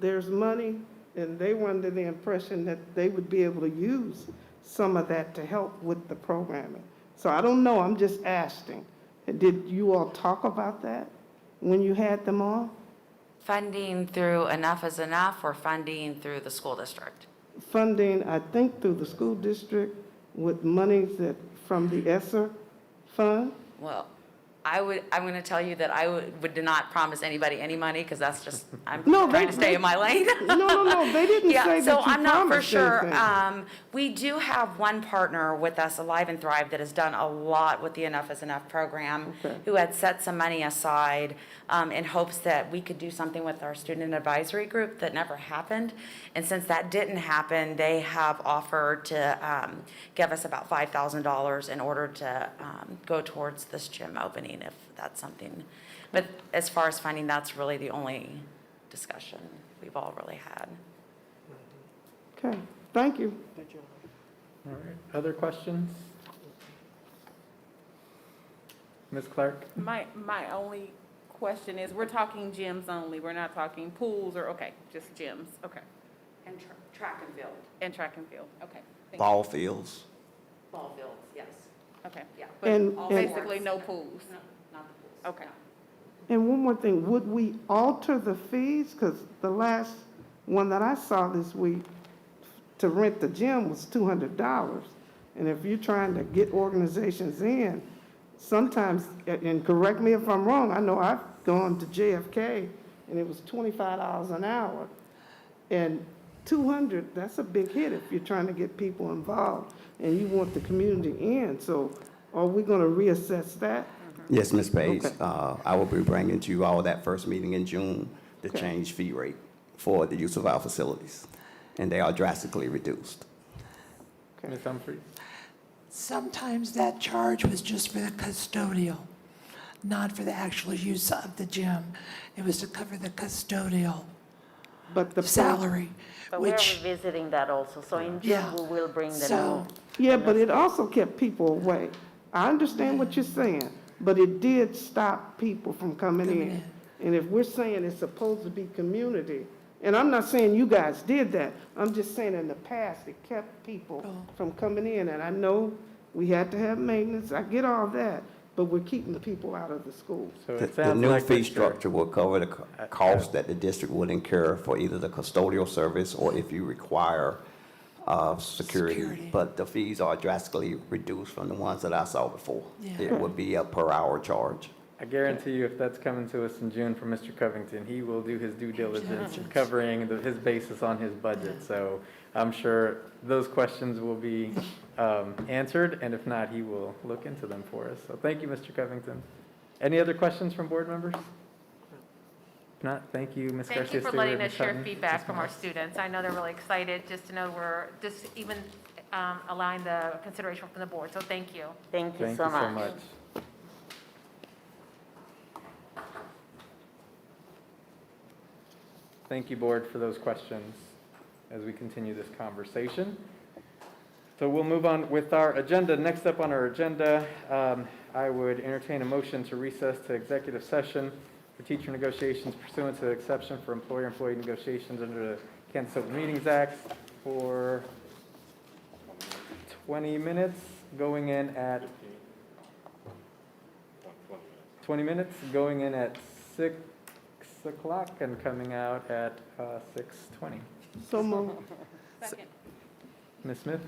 there's money, and they were under the impression that they would be able to use some of that to help with the programming. So I don't know, I'm just asking. Did you all talk about that when you had them on? Funding through Enough is Enough or funding through the school district? Funding, I think, through the school district with monies that, from the ESSER fund? Well, I'm going to tell you that I would not promise anybody any money because that's just, I'm trying to stay in my lane. No, they didn't Yeah, say so that you I'm not for promised sure. anything. We do have one partner with us, Alive and Thrive, that has done a lot with the Enough is Enough program, Okay. who had set some money aside in hopes that we could do something with our student advisory group that never happened. And since that didn't happen, they have offered to give us about $5,000 in order to go towards this gym opening, if that's something. But as far as funding, that's really the only discussion we've all really had. Okay, thank you. All right, other questions? Ms. Clark? My only question is, we're talking gyms only, we're not talking pools or, okay, just gyms, okay. And track and field. And track and field, okay. Thank you. Ball fields. Ball fields, yes. Okay. Yeah. And- But basically no pools. No, not the pools. Okay. And one more thing, would we alter the fees? Because the last one that I saw this week to rent the gym was $200. And if you're trying to get organizations in, sometimes, and correct me if I'm wrong, I know I've gone to JFK and it was $25 an hour. And 200, that's a big hit if you're trying to get people involved and you want the community in. So are we going to reassess that? Yes, Ms. Page. Okay. I will be bringing to you all that first meeting in June, the Okay. change fee rate for the use of our facilities, and they are drastically reduced. Ms. Humphries? Sometimes that charge was just for the custodial, not for the actual use of the gym. It was to cover the custodial But the salary, But we're which, revisiting that also, so in June, Yeah. we will bring the So- new. Yeah, but it also kept people away. I understand what you're saying, but it did stop people from coming in. And if we're saying it's supposed to be community, and I'm not saying you guys did that, I'm just saying in the past, it kept people from coming in. And I know we had to have maintenance, I get all that, but we're keeping people out of the schools. So The it sounds new like fee Mr. structure will cover the cost that the district would incur for either the custodial service or if you require security. But the fees are drastically reduced from the ones that I saw before. Yeah. It would be a per hour charge. I guarantee you, if that's coming to us in June from Mr. Covington, he will do his due diligence in covering his basis on his budget. So I'm sure those questions will be answered, and if not, he will look into them for us. So thank you, Mr. Covington. Any other questions from board members? If not, thank you, Ms. Garcia. Thank you for Stewart, letting Ms. us share Hutton, feedback Ms. from our Morris. students. I know they're really excited just to know we're just even allowing the consideration from the board, so thank you. Thank you Thank so you so much. much. Thank you, board, for those questions as we continue this conversation. So we'll move on with our agenda. Next up on our agenda, I would entertain a motion to recess to executive session for teacher negotiations pursuant to the exception for employer-employee negotiations under the Kansas Open Meetings Act for 20 minutes, going in at 20 minutes, going in at 6 o'clock and coming out at 6:20. So moved. Second. Ms. Smith?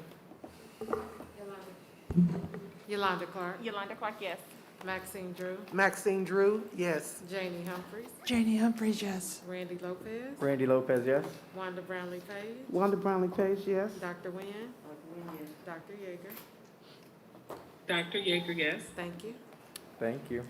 Yolanda Clark, Yolanda Clark, yes. Maxine Drew, Maxine Drew, yes. Janie Humphries, Janie Humphries, yes. Randy Lopez, Randy Lopez, yes? Wanda Brownlee Page, Wanda Brownlee Page, yes. Dr. Nguyen, Dr. Yeager. Dr. Yeager, yes. Thank you. Thank you.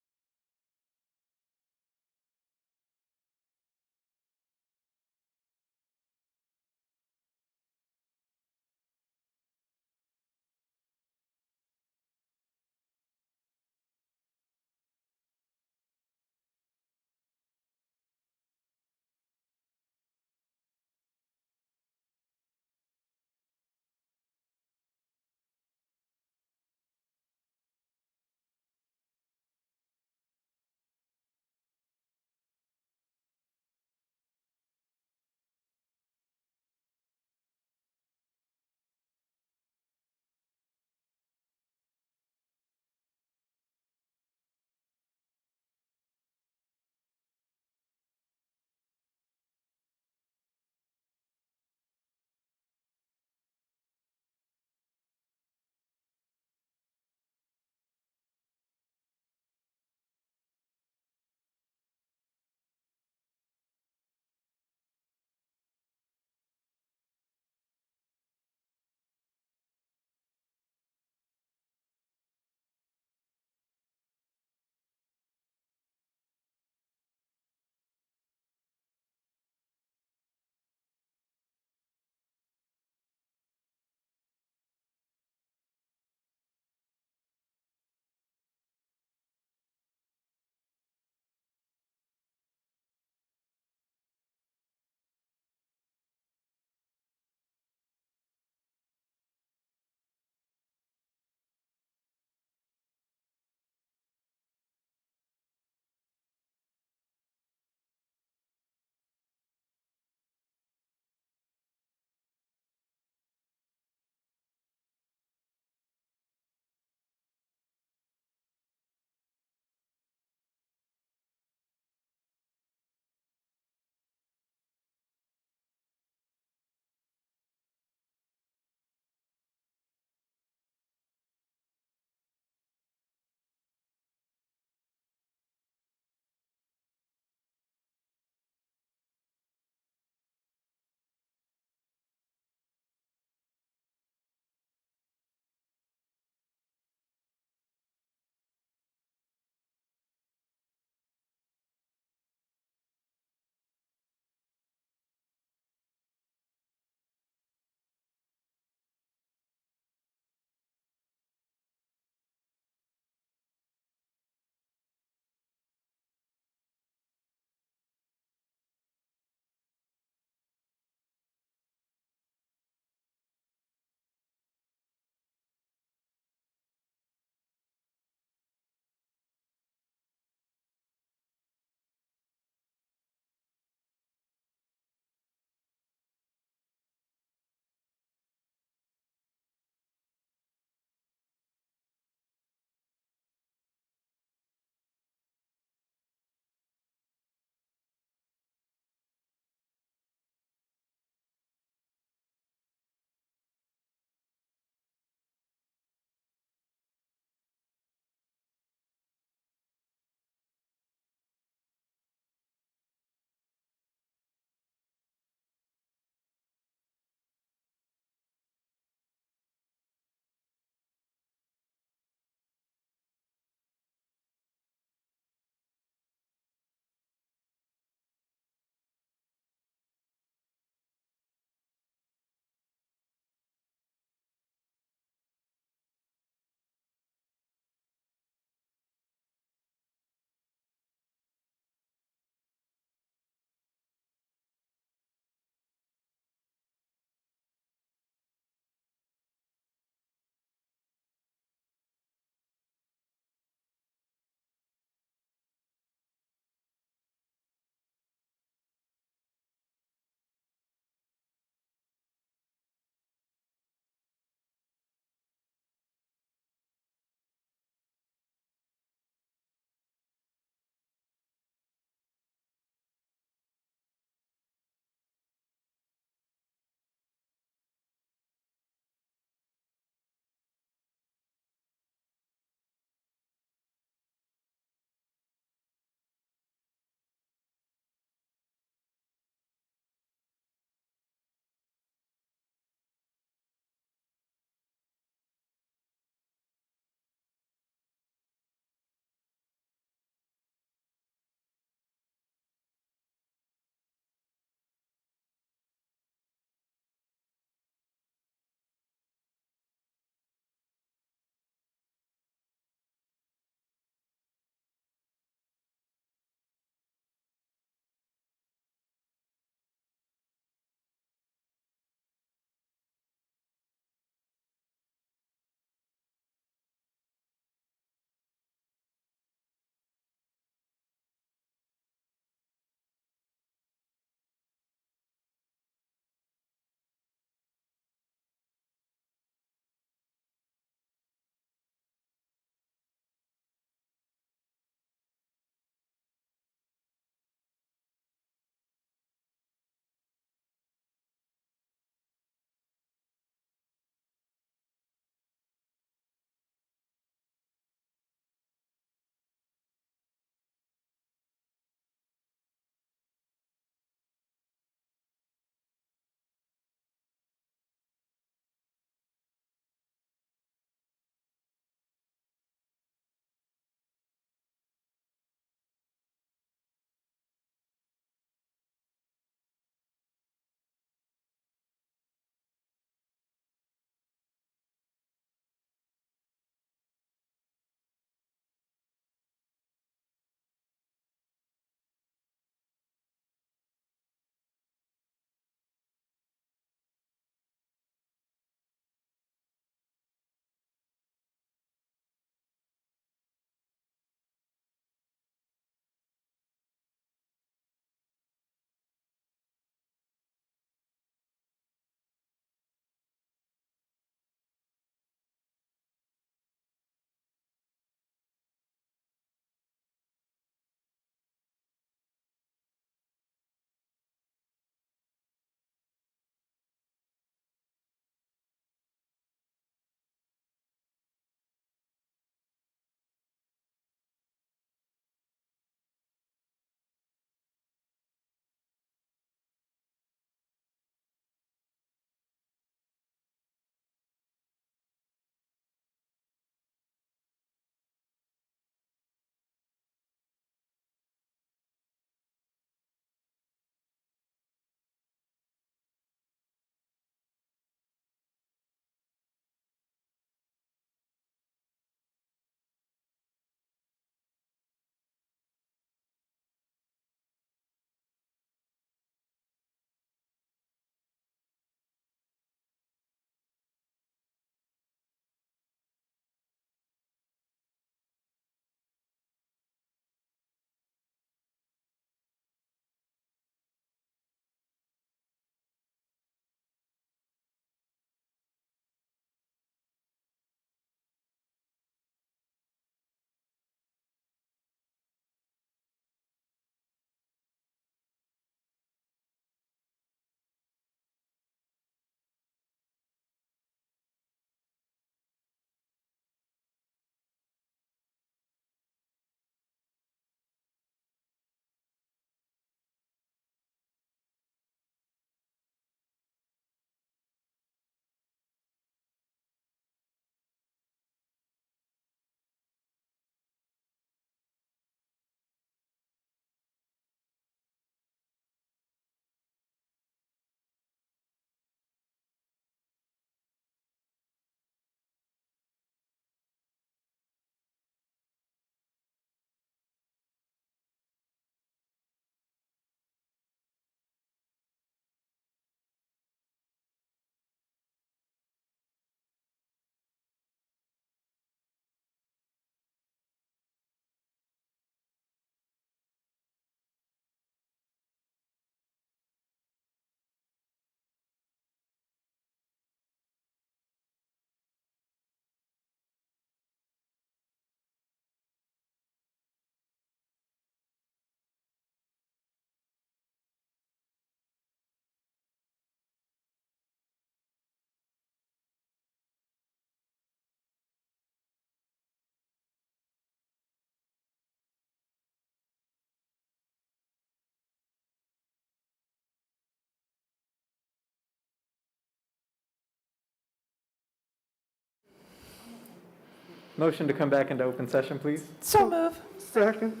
Motion to come back into open session, please. So move. Second.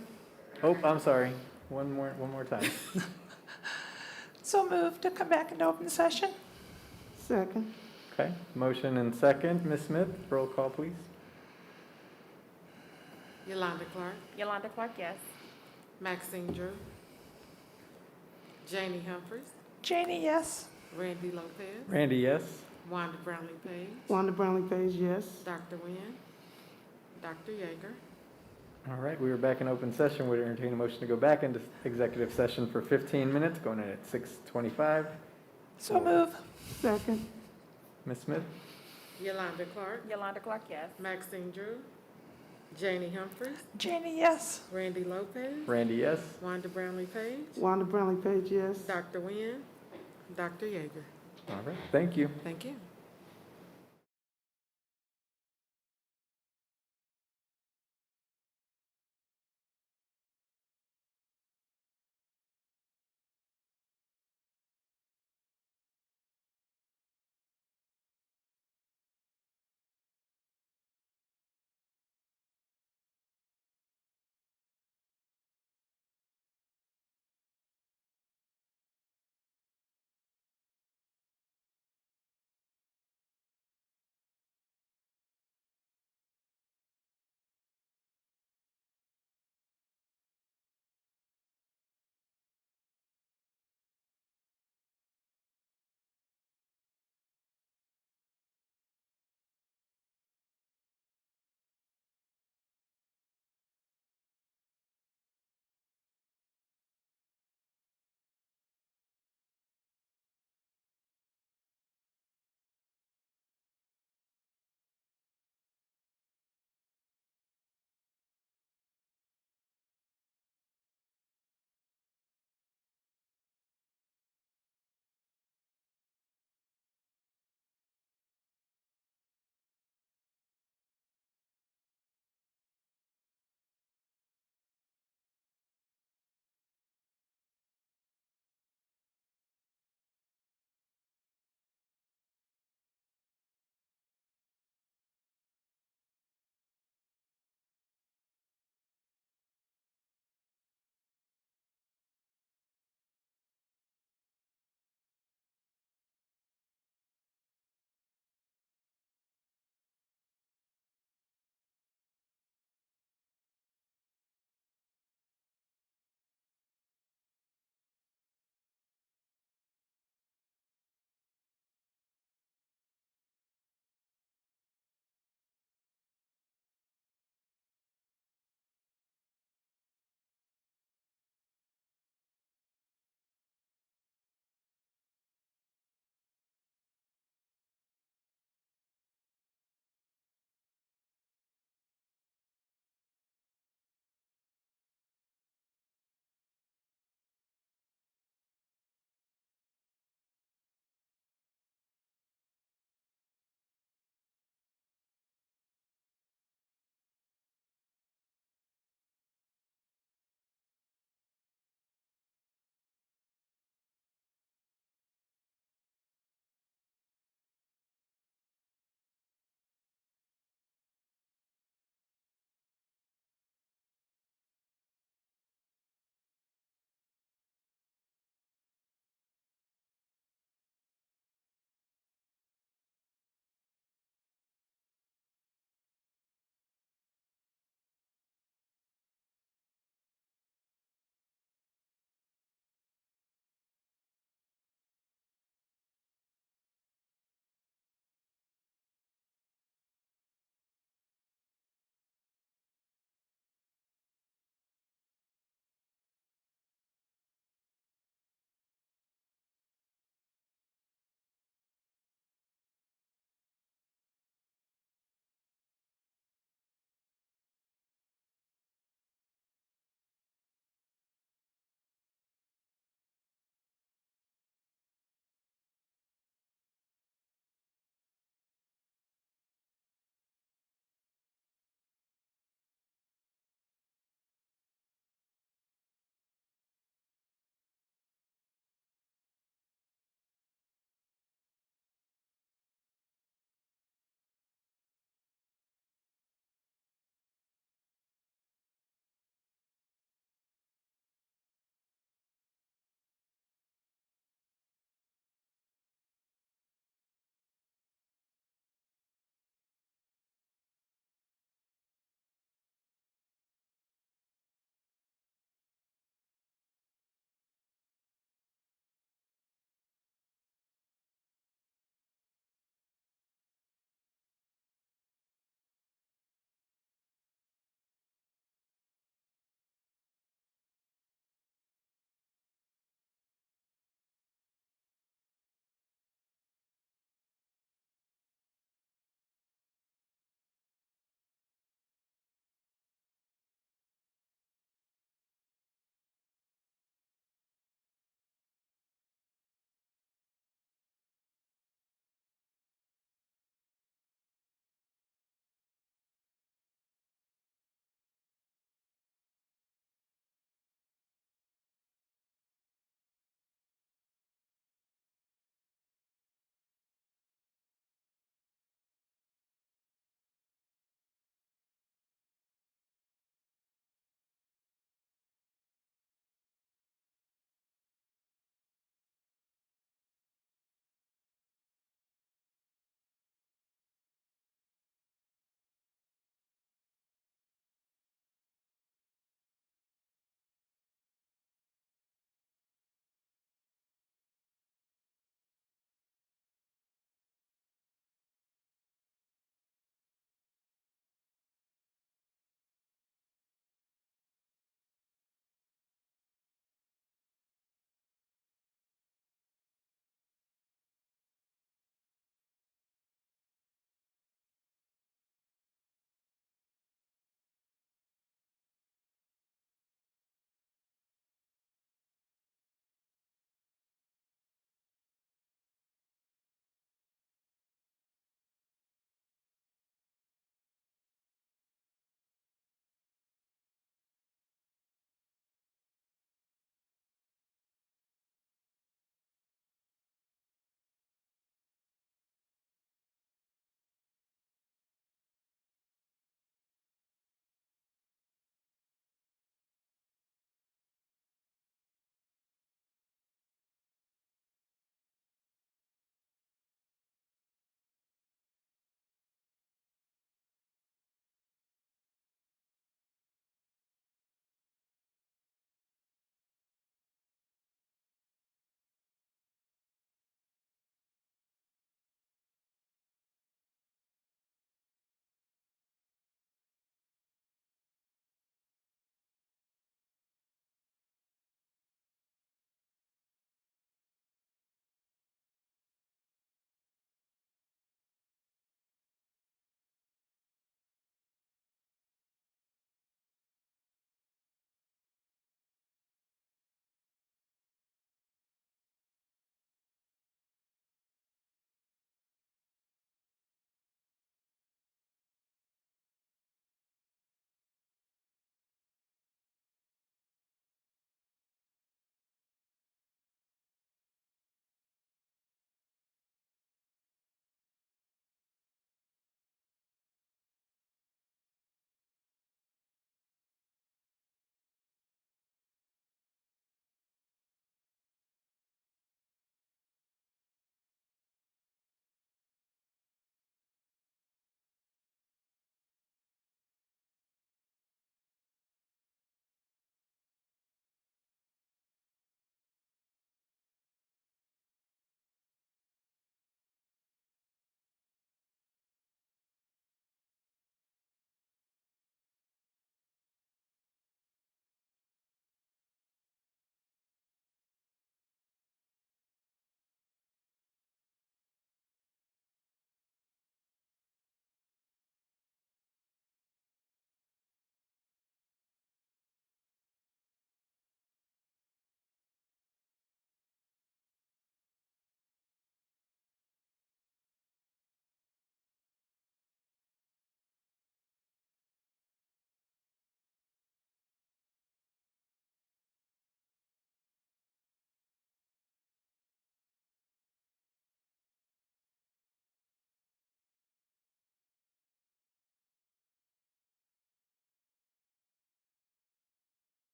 Oh, I'm sorry. One more time. So move to come back into open session. Second. Okay, motion and second. Ms. Smith, roll call, please. Yolanda Clark, Yolanda Clark, yes. Maxine Drew, Janie Humphries, Janie, yes. Randy Lopez, Randy, yes. Wanda Brownlee Page, Wanda Brownlee Page, yes. Dr. Nguyen, Dr. Yeager. All right, we are back in open session. We'd entertain a motion to go back into executive session for 15 minutes, going in at 6:25. So move. Second. Ms. Smith? Yolanda Clark, Yolanda Clark, yes. Maxine Drew, Janie Humphries, Janie, yes. Randy Lopez, Randy, yes. Wanda Brownlee Page, Wanda Brownlee Page, yes. Dr. Nguyen, Dr. Yeager. All right, thank you. Thank you.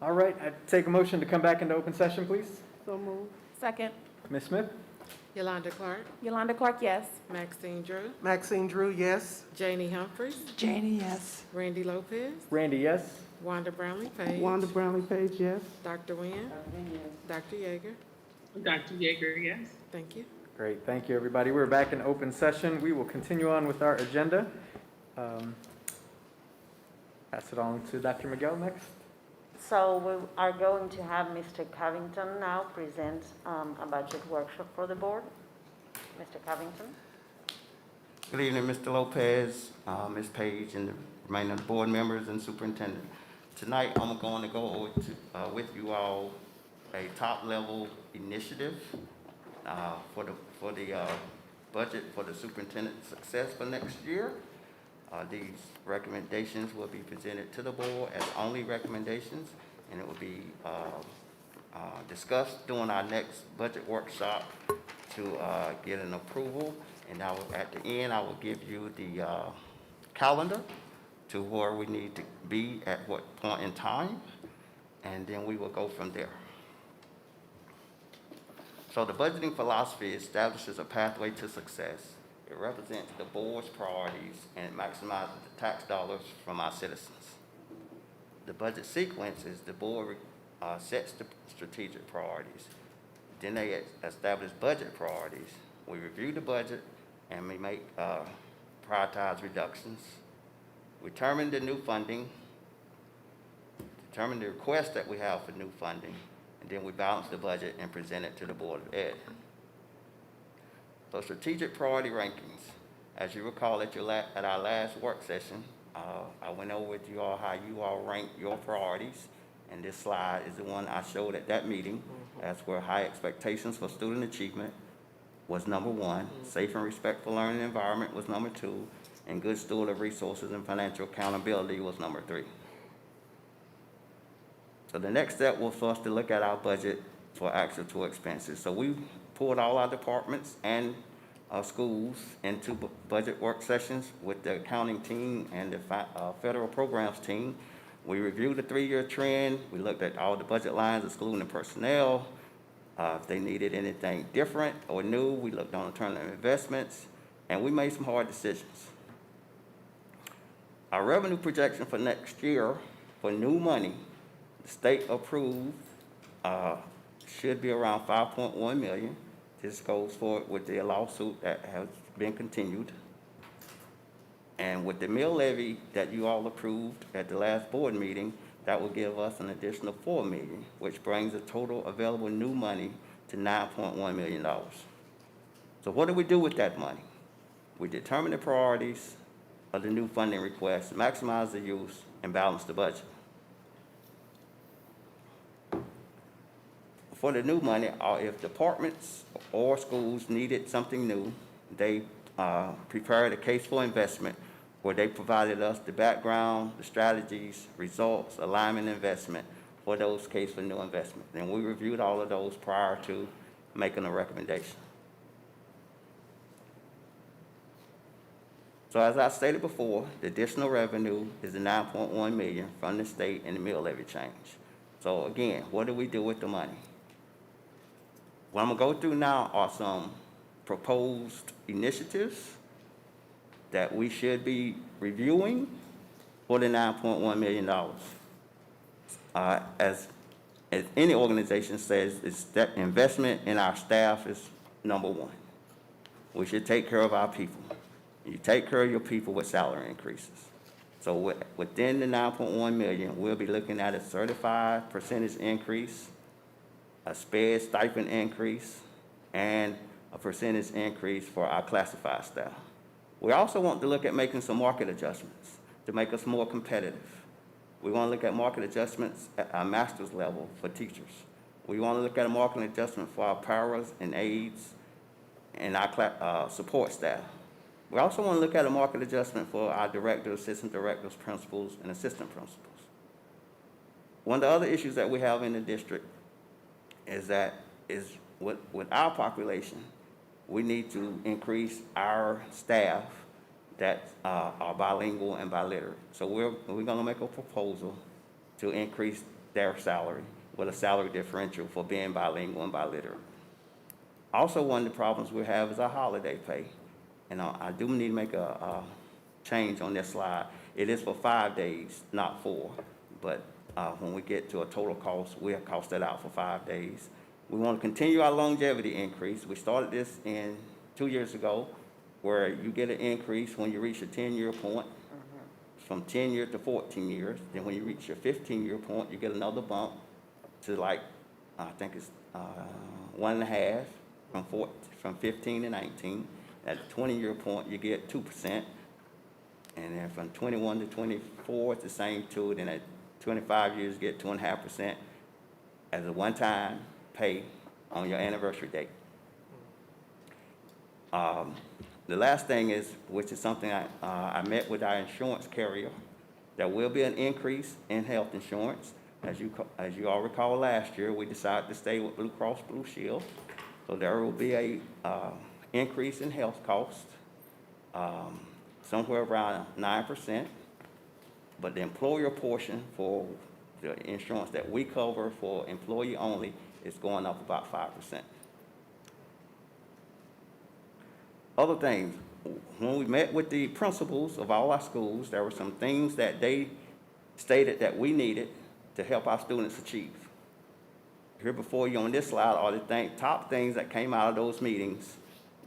All right, I take a motion to come back into open session, please. So moved. Second. Ms. Smith? Yolanda Clark, Yolanda Clark, yes. Maxine Drew, Maxine Drew, yes. Janie Humphries, Janie, yes. Randy Lopez, Randy, yes? Wanda Brownlee Page, Wanda Brownlee Page, yes. Dr. Nguyen, Dr. Yeager. Dr. Yeager, yes. Thank you. Great, thank you, everybody. We're back in open session. We will continue on with our agenda. Pass it on to Dr. Miguel next. So we are going to have Mr. Covington now present a budget workshop for the board. Mr. Covington? Good evening, Mr. Lopez, Ms. Page, and the remaining board members and superintendent. Tonight, I'm going to go over with you all a top-level initiative for the budget for the superintendent's success for next year. These recommendations will be presented to the board as only recommendations, and it will be discussed during our next budget workshop to get an approval. And at the end, I will give you the calendar to where we need to be at what point in time, and then we will go from there. So the budgeting philosophy establishes a pathway to success. It represents the board's priorities and it maximizes the tax dollars from our citizens. The budget sequence is the board sets the strategic priorities. Then they establish budget priorities. We review the budget and we make prioritize reductions. We determine the new funding, determine the request that we have for new funding, and then we balance the budget and present it to the Board of Ed. So strategic priority rankings. As you recall at our last work session, I went over with you all how you all rank your priorities, and this slide is the one I showed at that meeting. That's where high expectations for student achievement was number one, safe and respectful learning environment was number two, and good steward of resources and financial accountability was number three. So the next step was for us to look at our budget for actual to expenses. So we pulled all our departments and schools into budget work sessions with the accounting team and the federal programs team. We reviewed the 3-year trend. We looked at all the budget lines, excluding the personnel. If they needed anything different or new, we looked on alternative investments, and we made some hard decisions. Our revenue projection for next year for new money, the state approved, should be around $5.1 million. This goes forward with the lawsuit that has been continued. And with the mill levy that you all approved at the last board meeting, that will give us an additional $4 million, which brings the total available new money to $9.1 million. So what do we do with that money? We determine the priorities of the new funding request, maximize the use, and balance the budget. For the new money, if departments or schools needed something new, they prepared a case for investment where they provided us the background, the strategies, results, alignment, investment for those case for new investment. And we reviewed all of those prior to making a recommendation. So as I stated before, the additional revenue is the $9.1 million from the state and the mill levy change. So again, what do we do with the money? What I'm gonna go through now are some proposed initiatives that we should be reviewing for the $9.1 million. As any organization says, it's that investment in our staff is number one. We should take care of our people. You take care of your people with salary increases. So within the $9.1 million, we'll be looking at a certified percentage increase, a SPED stipend increase, and a percentage increase for our classified staff. We also want to look at making some market adjustments to make us more competitive. We want to look at market adjustments at our master's level for teachers. We want to look at a market adjustment for our paras and aides and our support staff. We also want to look at a market adjustment for our directors, assistant directors, principals, and assistant principals. One of the other issues that we have in the district is with our population, we need to increase our staff that are bilingual and biliterate. So we're going to make a proposal to increase their salary with a salary differential for being bilingual and biliterate. Also, one of the problems we have is our holiday pay. And I do need to make a change on this slide. It is for 5 days, not 4. But when we get to a total cost, we'll cost that out for 5 days. We want to continue our longevity increase. We started this 2 years ago, where you get an increase when you reach a 10-year point, from 10 years to 14 years. Then when you reach your 15-year point, you get another bump to I think it's 1.5 from 15 to 19. At the 20-year point, you get 2%. And then from 21 to 24, it's the same 2. Then at 25 years, you get 2.5% as a one-time pay on your anniversary date. The last thing is, which is something I met with our insurance carrier, there will be an increase in health insurance. As you all recall, last year, we decided to stay with Blue Cross Blue Shield. So there will be a increase in health costs, somewhere around 9%. But the employer portion for the insurance that we cover for employee only is going up about 5%. Other things, when we met with the principals of all our schools, there were some things that they stated that we needed to help our students achieve. Here before you on this slide are the top things that came out of those meetings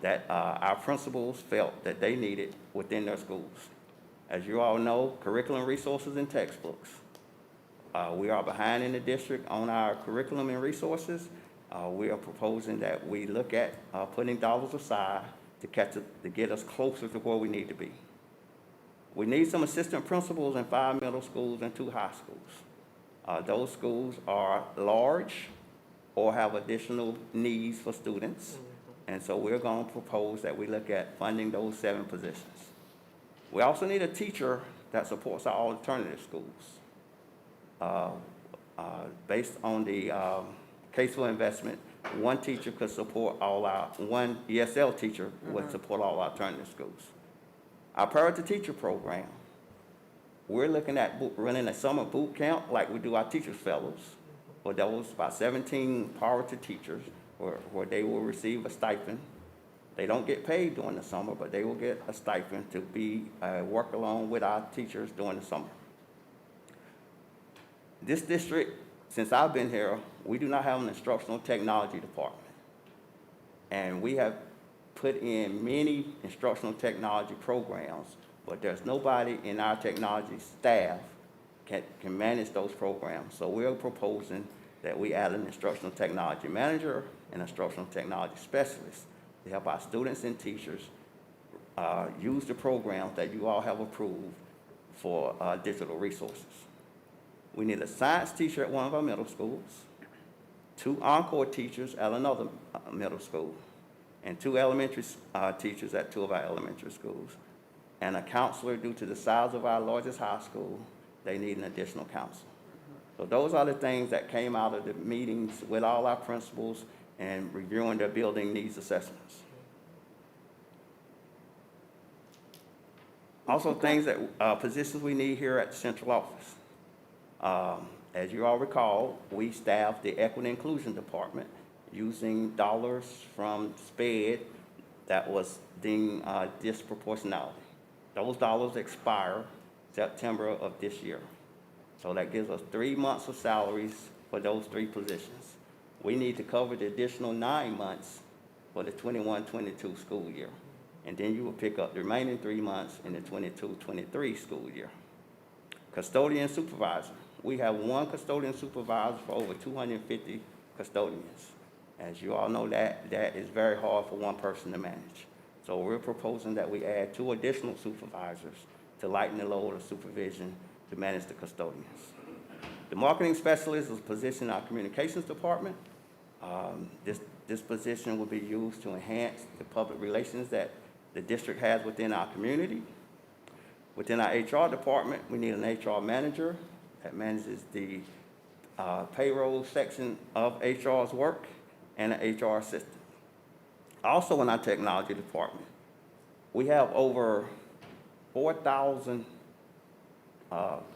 that our principals felt that they needed within their schools. As you all know, curriculum resources and textbooks. We are behind in the district on our curriculum and resources. We are proposing that we look at putting dollars aside to get us closer to where we need to be. We need some assistant principals in 5 middle schools and 2 high schools. Those schools are large or have additional needs for students. And so we're going to propose that we look at funding those 7 positions. We also need a teacher that supports our alternative schools. Based on the Caseville investment, one teacher could support one ESL teacher would support all our alternative schools. Our priority teacher program, we're looking at running a summer boot camp like we do our teachers fellows for those about 17 priority teachers where they will receive a stipend. They don't get paid during the summer, but they will get a stipend to work along with our teachers during the summer. This district, since I've been here, we do not have an instructional technology department. And we have put in many instructional technology programs, but there's nobody in our technology staff can manage those programs. So we're proposing that we add an instructional technology manager and instructional technology specialist to help our students and teachers use the programs that you all have approved for digital resources. We need a science teacher at one of our middle schools, 2 encore teachers at another middle school, and 2 elementary teachers at 2 of our elementary schools, and a counselor. Due to the size of our largest high school, they need an additional counselor. So those are the things that came out of the meetings with all our principals and reviewing their building needs assessments. Also things that, positions we need here at the central office. As you all recall, we staffed the Equity and Inclusion Department using dollars from SPED that was deemed disproportionality. Those dollars expire September of this year. So that gives us 3 months of salaries for those 3 positions. We need to cover the additional 9 months for the 21-22 school year. And then you will pick up the remaining 3 months in the 22-23 school year. Custodian supervisor. We have 1 custodian supervisor for over 250 custodians. As you all know, that is very hard for one person to manage. So we're proposing that we add 2 additional supervisors to lighten the load of supervision to manage the custodians. The marketing specialist is a position in our communications department. This position will be used to enhance the public relations that the district has within our community. Within our HR department, we need an HR manager that manages the payroll section of HR's work and an HR assistant. Also in our technology department, we have over 4,000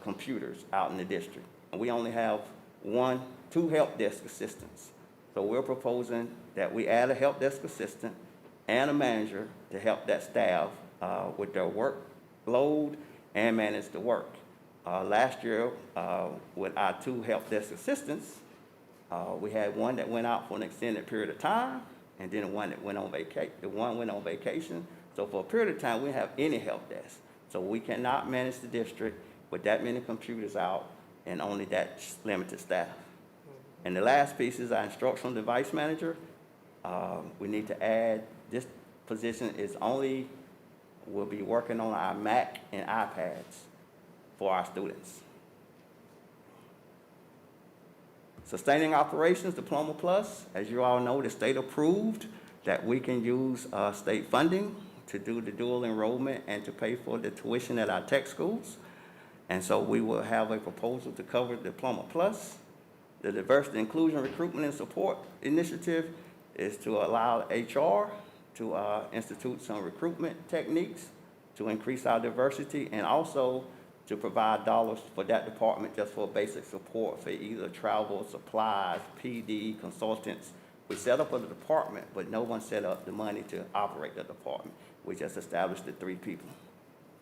computers out in the district. And we only have two help desk assistants. So we're proposing that we add a help desk assistant and a manager to help that staff with their workload and manage the work. Last year, with our two help desk assistants, we had one that went out for an extended period of time, and then one that went on vacation. So for a period of time, we didn't have any help desk. So we cannot manage the district with that many computers out and only that limited staff. And the last piece is our instructional device manager. We need to add, this position will be working on our Mac and iPads for our students. Sustaining Operations Diploma Plus, as you all know, the state approved that we can use state funding to do the dual enrollment and to pay for the tuition at our tech schools. And so we will have a proposal to cover Diploma Plus. The Diversity, Inclusion, Recruitment, and Support Initiative is to allow HR to institute some recruitment techniques to increase our diversity, and also to provide dollars for that department just for basic support for either travel, supplies, PD, consultants. We set up a department, but no one set up the money to operate the department. We just established the 3 people.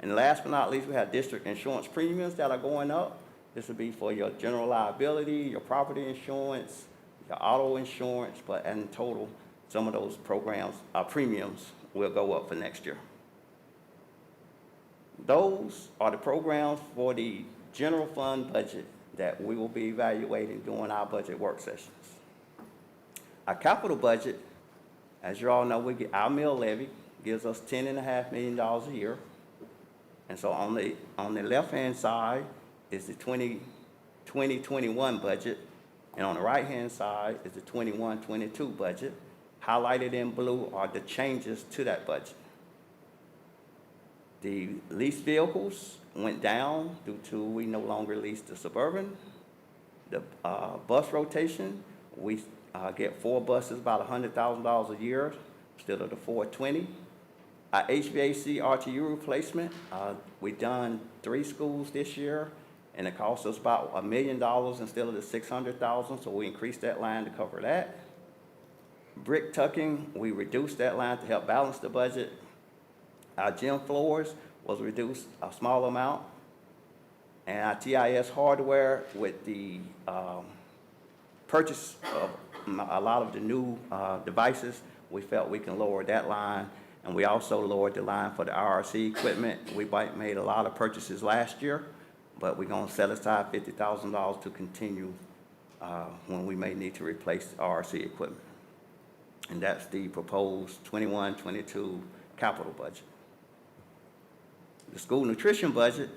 And last but not least, we have district insurance premiums that are going up. This will be for your general liability, your property insurance, your auto insurance, but in total, some of those programs, premiums will go up for next year. Those are the programs for the general fund budget that we will be evaluating during our budget work sessions. Our capital budget, as you all know, our mill levy gives us $10.5 million a year. And so on the left-hand side is the 2020-21 budget, and on the right-hand side is the 21-22 budget. Highlighted in blue are the changes to that budget. The leased vehicles went down due to we no longer lease the Suburban. The bus rotation, we get 4 buses, about $100,000 a year, instead of the 420. Our HVAC RTU replacement, we done 3 schools this year, and it cost us about $1 million instead of the $600,000, so we increased that line to cover that. Brick tucking, we reduced that line to help balance the budget. Our gym floors was reduced a small amount, and our TIS hardware with the purchase of a lot of the new devices, we felt we can lower that line, and we also lowered the line for the RRC equipment. We made a lot of purchases last year, but we're going to set aside $50,000 to continue when we may need to replace the RRC equipment. And that's the proposed 21-22 capital budget. The school nutrition budget,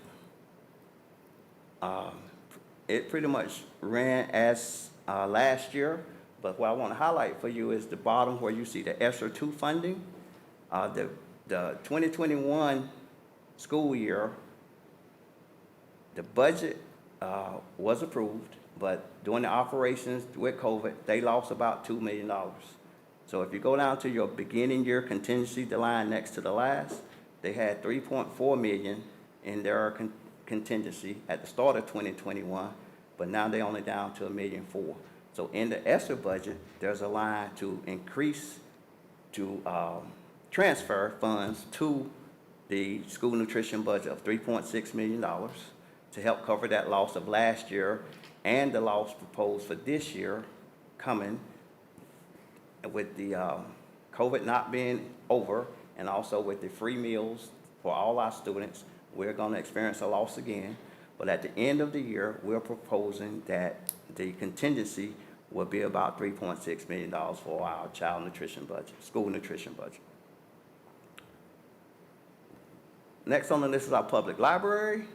it pretty much ran as last year, but what I want to highlight for you is the bottom where you see the ESSER 2 funding. The 2021 school year, the budget was approved, but during the operations with COVID, they lost about $2 million. So if you go down to your beginning year contingency, the line next to the last, they had $3.4 million in their contingency at the start of 2021, but now they're only down to $1.4 million. So in the ESSER budget, there's a line to increase, to transfer funds to the school nutrition budget of $3.6 million to help cover that loss of last year and the loss proposed for this year coming with the COVID not being over, and also with the free meals for all our students. We're going to experience a loss again, but at the end of the year, we're proposing that the contingency will be about $3.6 million for our child nutrition budget, school nutrition budget. Next on the list is our public library.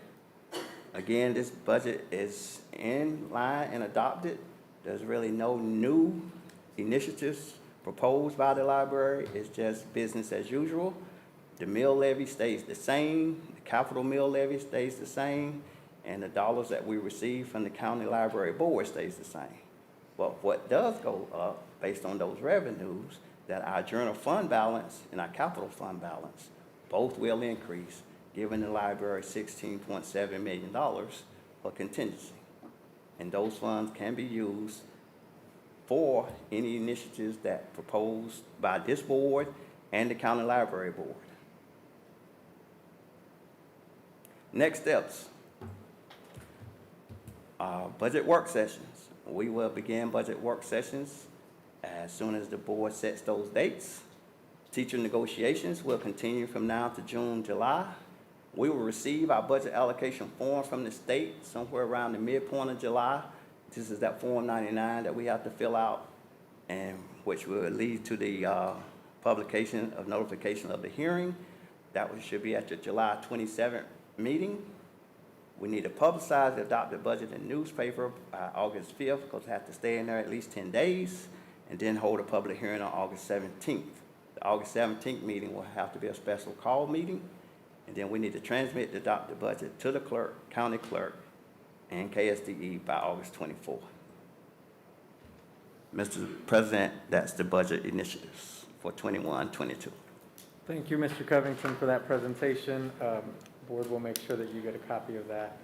Again, this budget is in line and adopted. There's really no new initiatives proposed by the library. It's just business as usual. The mill levy stays the same, the capital mill levy stays the same, and the dollars that we receive from the county library board stays the same. But what does go up based on those revenues, that our general fund balance and our capital fund balance both will increase, giving the library $16.7 million for contingency. and those funds can be used for any initiatives that proposed by this board and the county library board. Next steps. Budget work sessions. We will begin budget work sessions as soon as the board sets those dates. Teacher negotiations will continue from now to June, July. We will receive our budget allocation form from the state somewhere around the midpoint of July. This is that Form 99 that we have to fill out, and which will lead to the publication of notification of the hearing. That should be at the July 27th meeting. We need to publicize the adopted budget in the newspaper by August 5th, because it has to stay in there at least 10 days, and then hold a public hearing on August 17th. The August 17th meeting will have to be a special call meeting, and then we need to transmit the adopted budget to the clerk, county clerk, and KSDE by August 24th. Mr. President, that's the budget initiatives for 21-22. Thank you, Mr. Covington, for that presentation. Board will make sure that you get a copy of that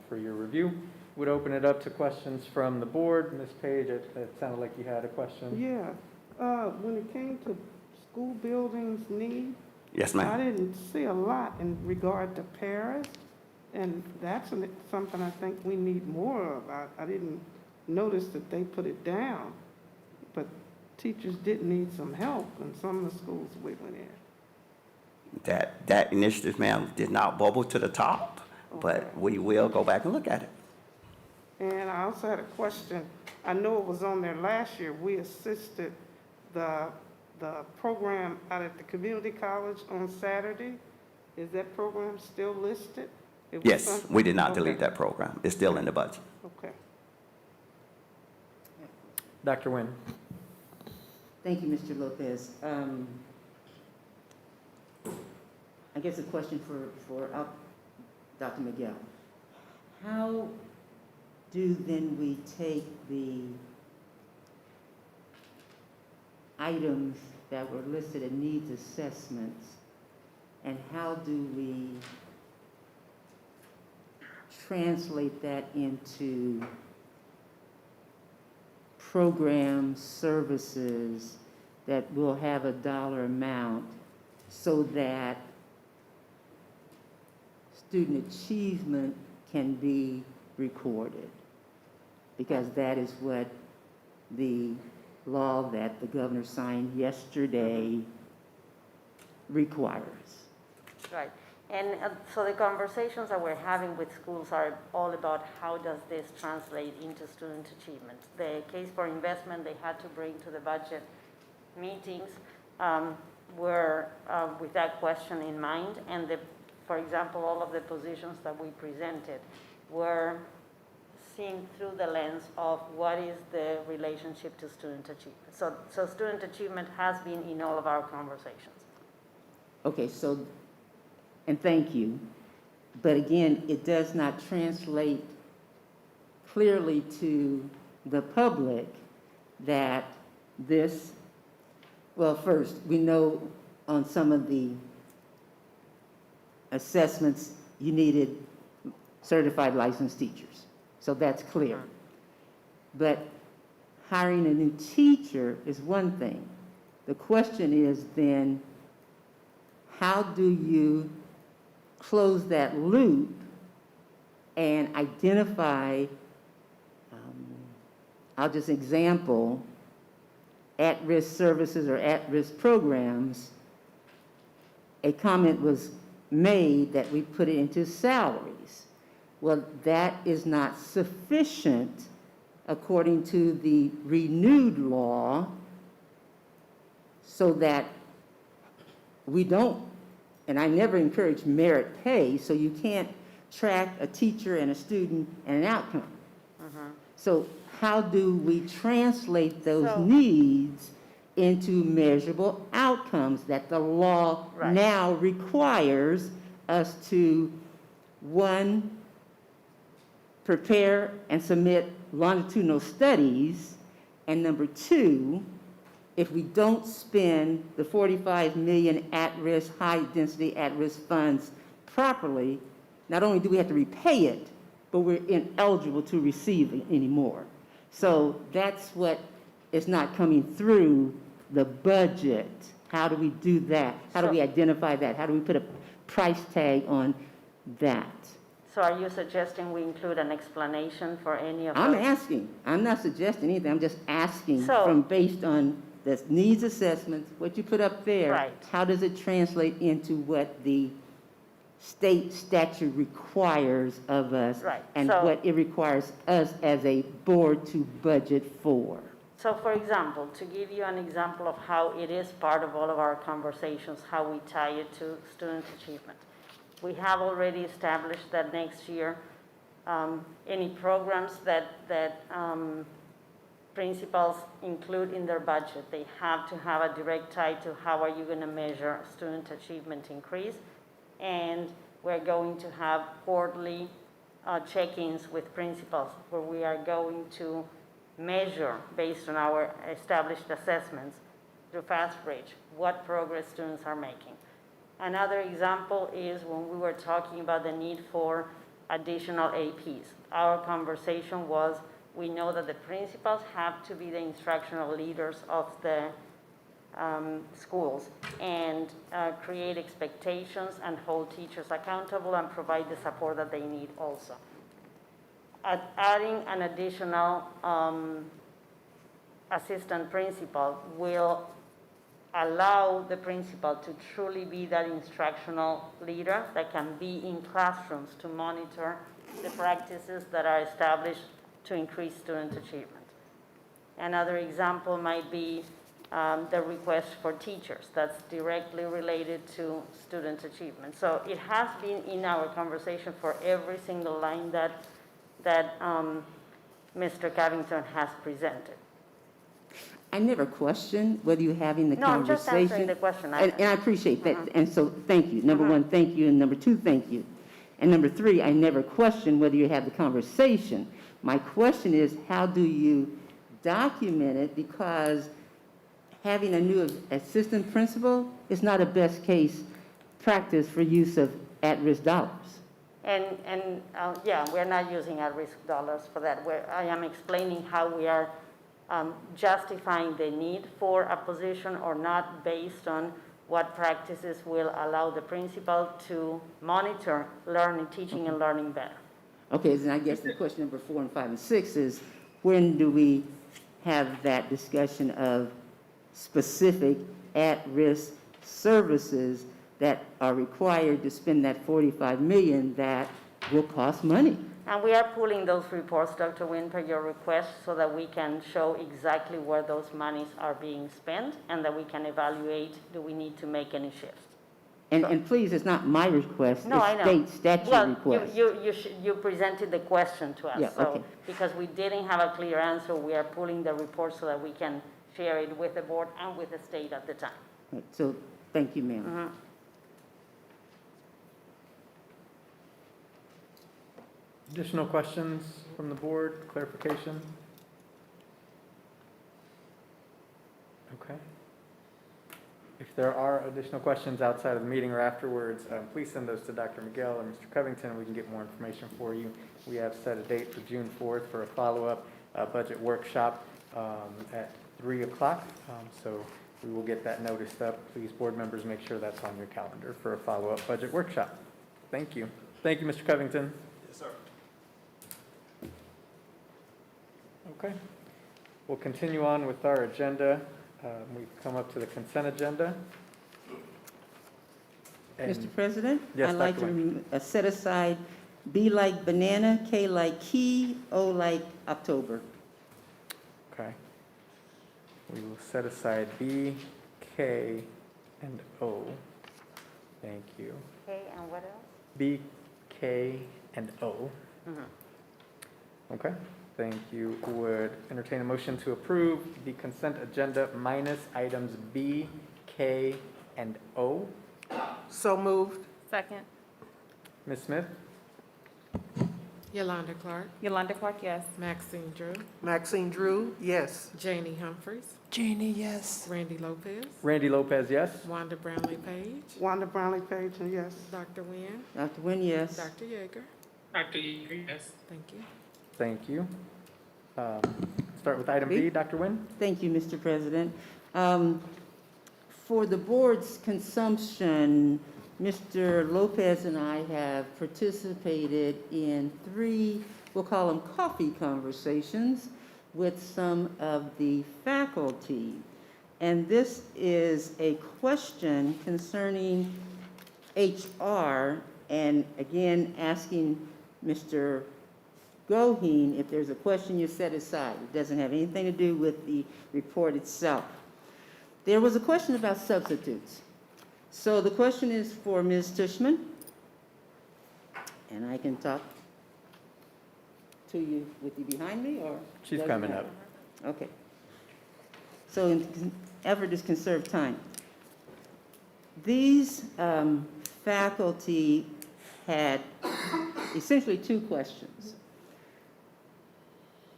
for your review. Would open it up to questions from the board. Ms. Page, it sounded like you had a question. Yeah, when it came to school buildings need, Yes, ma'am. I didn't see a lot in regard to Paris, and that's something I think we need more of. I didn't notice that they put it down, but teachers did need some help in some of the schools we went in. That initiative, ma'am, did not bubble to the top, but we will go back and look at it. And I also had a question. I know it was on there last year. We assisted the program out at the community college on Saturday. Is that program still listed? Yes, we did not delete that program. It's still in the budget. Okay. Dr. Nguyen. Thank you, Mr. Lopez. I guess a question for Dr. Miguel. How do then we take the items that were listed in needs assessments, and how do we translate that into programs, services that will have a dollar amount so that student achievement can be recorded? Because that is what the law that the governor signed yesterday requires. Right. And so the conversations that we're having with schools are all about how does this translate into student achievement. The case for investment they had to bring to the budget meetings were with that question in mind. And for example, all of the positions that we presented were seen through the lens of what is the relationship to student achievement. So student achievement has been in all of our conversations. Okay, so, and thank you. But again, it does not translate clearly to the public that this, well, first, we know on some of the assessments you needed certified licensed teachers. So that's clear. But hiring a new teacher is one thing. The question is then, how do you close that loop and identify, I'll just example, at-risk services or at-risk programs? A comment was made that we put it into salaries. Well, that is not sufficient according to the renewed law, so that we don't, and I never encourage merit pay, so you can't track a teacher and a student and an outcome. So how do we translate those needs into measurable outcomes that the law now requires us to, one, prepare and submit longitudinal studies, and number two, if we don't spend the 45 million at-risk, high-density at-risk funds properly, not only do we have to repay it, but we're ineligible to receive it anymore. So that's what is not coming through the budget. How do we do that? How do we identify that? How do we put a price tag on that? So are you suggesting we include an explanation for any of those? I'm asking. I'm not suggesting anything. I'm just asking So- from based on the needs assessments, what you put up there. Right. How does it translate into what the state statute requires of us? Right. And So- what it requires us as a board to budget for? So for example, to give you an example of how it is part of all of our conversations, how we tie it to student achievement. We have already established that next year, any programs that principals include in their budget, they have to have a direct tie to how are you going to measure student achievement increase. And we're going to have quarterly check-ins with principals where we are going to measure based on our established assessments through FastBridge what progress students are making. Another example is when we were talking about the need for additional APs. Our conversation was, we know that the principals have to be the instructional leaders of the schools and create expectations and hold teachers accountable and provide the support that they need also. Adding an additional assistant principal will allow the principal to truly be that instructional leader that can be in classrooms to monitor the practices that are established to increase student achievement. Another example might be the request for teachers that's directly related to student achievement. So it has been in our conversation for every single line that Mr. Covington has presented. I never questioned whether you're having the No, I'm conversation. just answering the question. And I appreciate that. And so, thank you. Number one, thank you. And number two, thank you. And number three, I never questioned whether you have the conversation. My question is, how do you document it? Because having a new assistant principal is not a best case practice for use of at-risk dollars. And yeah, we're not using at-risk dollars for that. I am explaining how we are justifying the need for a position or not based on what practices will allow the principal to monitor learning, teaching and learning better. Okay, then I guess the question number 4 and 5 and 6 is, when do we have that discussion of specific at-risk services that are required to spend that $45 million that will cost money? And we are pulling those reports, Dr. Wynn, per your request, so that we can show exactly where those monies are being spent and that we can evaluate, do we need to make any shifts? And please, it's not my request, No, I it's know. state statute Well, request. you presented the question to us. Yeah, So okay. because we didn't have a clear answer, we are pulling the report so that we can share it with the board and with the state at the time. Right, so, thank you, ma'am. Additional questions from the board, clarification? Okay. If there are additional questions outside of the meeting or afterwards, please send those to Dr. Miguel or Mr. Covington, and we can get more information for you. We have set a date for June 4th for a follow-up budget workshop at 3 o'clock. So we will get that noticed up. Please, board members, make sure that's on your calendar for a follow-up budget workshop. Thank you. Thank you, Mr. Covington. Yes, sir. Okay. We'll continue on with our agenda. We've come up to the consent agenda. And- Mr. President? Yes, I'd like Dr. to set aside B like banana, K like key, O like October. Okay. We will set aside B, K, and O. Thank you. Okay, and what else? B, K, and O. Okay, thank you. Would entertain a motion to approve the consent agenda minus items B, K, and O. So moved. Second. Ms. Smith? Yolanda Clark, Yolanda Clark, yes. Maxine Drew, Maxine Drew, yes. Janie Humphries, Janie, yes. Randy Lopez, Randy Lopez, yes. Wanda Brownlee Page, Wanda Brownlee Page, and yes. Dr. Wynn, Dr. Nguyen, yes. Dr. Yeager. Dr. Yeager, yes. Thank you. Thank you. Start with item B, Dr. Nguyen. Thank you, Mr. President. For the board's consumption, Mr. Lopez and I have participated in 3, we'll call them coffee conversations with some of the faculty. And this is a question concerning HR, and again, asking Mr. Goheen if there's a question you set aside. It doesn't have anything to do with the report itself. There was a question about substitutes. So the question is for Ms. Tushman, and I can talk to you with you behind me, or? She's doesn't coming matter? up. Okay. So in effort to conserve time, these faculty had essentially 2 questions.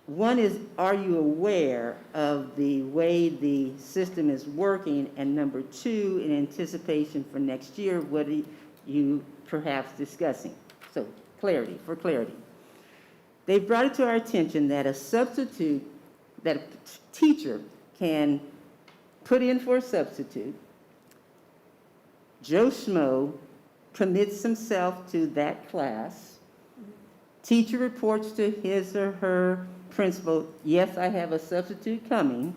One is, are you aware of the way the system is working? And number 2, in anticipation for next year, what are you perhaps discussing? So clarity, for clarity. They brought it to our attention that a substitute, that a teacher can put in for a substitute. Joe Schmo commits himself to that class. Teacher reports to his or her principal, yes, I have a substitute coming.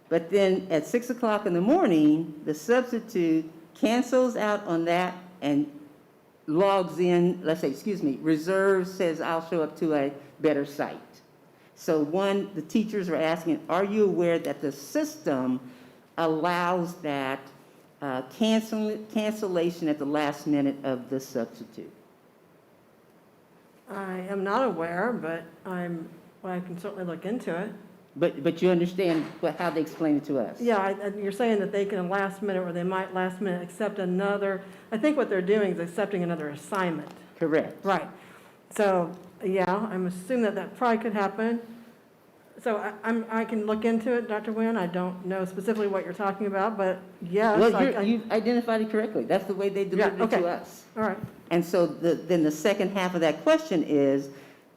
But then at 6 o'clock in the morning, the substitute cancels out on that and logs in, let's say, reserves, says I'll show up to a better site. So one, the teachers are asking, are you aware that the system allows that cancellation at the last minute of the substitute? I am not aware, but I can certainly look into it. But you understand how they explain it to us? Yeah, you're saying that they can last minute, or they might last minute accept another, I think what they're doing is accepting another assignment. Correct. Right. So, yeah, I'm assuming that that probably could happen. So I can look into it, Dr. Nguyen. I don't know specifically what you're talking about, but yes. Well, you identified it correctly. That's the way they delivered it to us. All right. And so then the second half of that question is,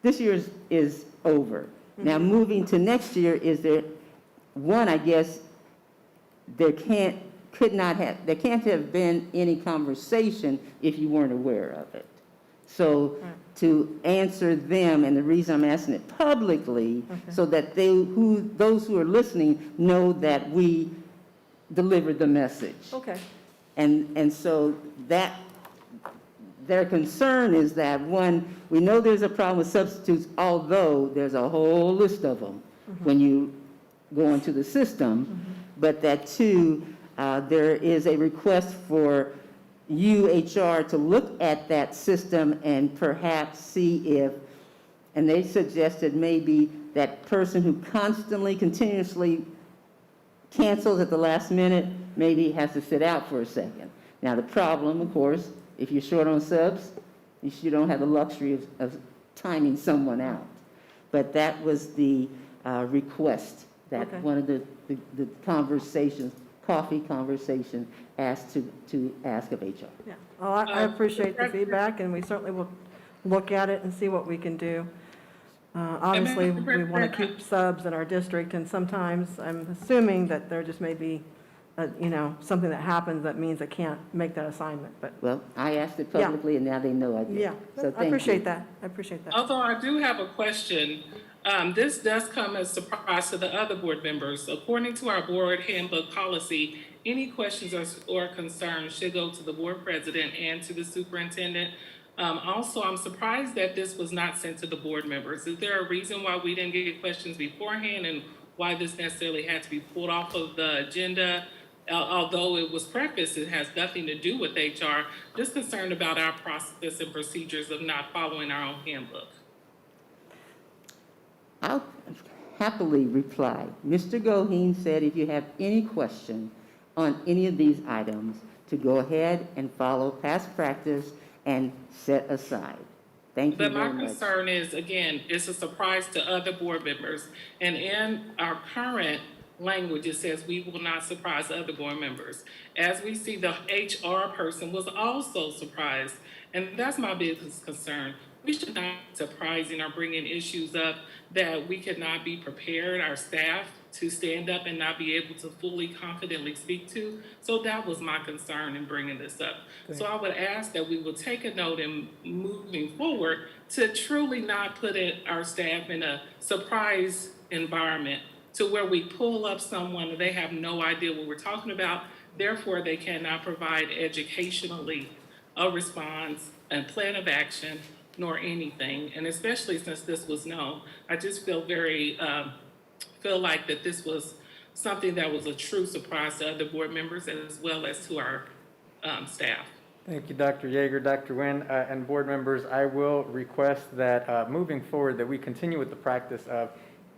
this year is over. Now, moving to next year, is there, one, I guess, there can't have been any conversation if you weren't aware of it. So to answer them, and the reason I'm asking it publicly, so that those who are listening know that we delivered the message. Okay. And so that, their concern is that, one, we know there's a problem with substitutes, although there's a whole list of them when you go into the system, but that 2, there is a request for HR to look at that system and perhaps see if, and they suggested maybe that person who continuously cancels at the last minute, maybe has to sit out for a second. Now, the problem, of course, if you're short on subs, you don't have the luxury of timing someone out. But that was the request that one of the conversations, coffee conversation, asked to ask of HR. Yeah. Well, I appreciate the feedback, and we certainly will look at it and see what we can do. Obviously, we want to keep subs in our district, and sometimes I'm assuming that there just may be something that happens that means I can't make that assignment, but. Well, I asked it publicly, and now they know I did. Yeah, So I appreciate that. I appreciate that. Although I do have a question, this does come as a surprise to the other board members. According to our board handbook policy, any questions or concerns should go to the board president and to the superintendent. Also, I'm surprised that this was not sent to the board members. Is there a reason why we didn't get questions beforehand, and why this necessarily had to be pulled off of the agenda? Although it was prefaced, it has nothing to do with HR. Just concerned about our process and procedures of not following our own handbook. I'll happily reply. Mr. Goheen said if you have any question on any of these items, to go ahead and follow past practice and set aside. Thank you very much. But my concern is, again, it's a surprise to other board members. And in our current language, it says we will not surprise other board members. As we see, the HR person was also surprised. And that's my biggest concern. we should not be surprising or bringing issues up that we could not be prepared, our staff, to stand up and not be able to fully confidently speak to. So that was my concern in bringing this up. So I would ask that we will take a note in moving forward to truly not put our staff in a surprise environment to where we pull up someone and they have no idea what we're talking about. Therefore, they cannot provide educationally a response, a plan of action, nor anything. And especially since this was known, I just feel feel like that this was something that was a true surprise to other board members as well as to our staff. Thank you, Dr. Yeager, Dr. Nguyen, and board members. I will request that moving forward that we continue with the practice of,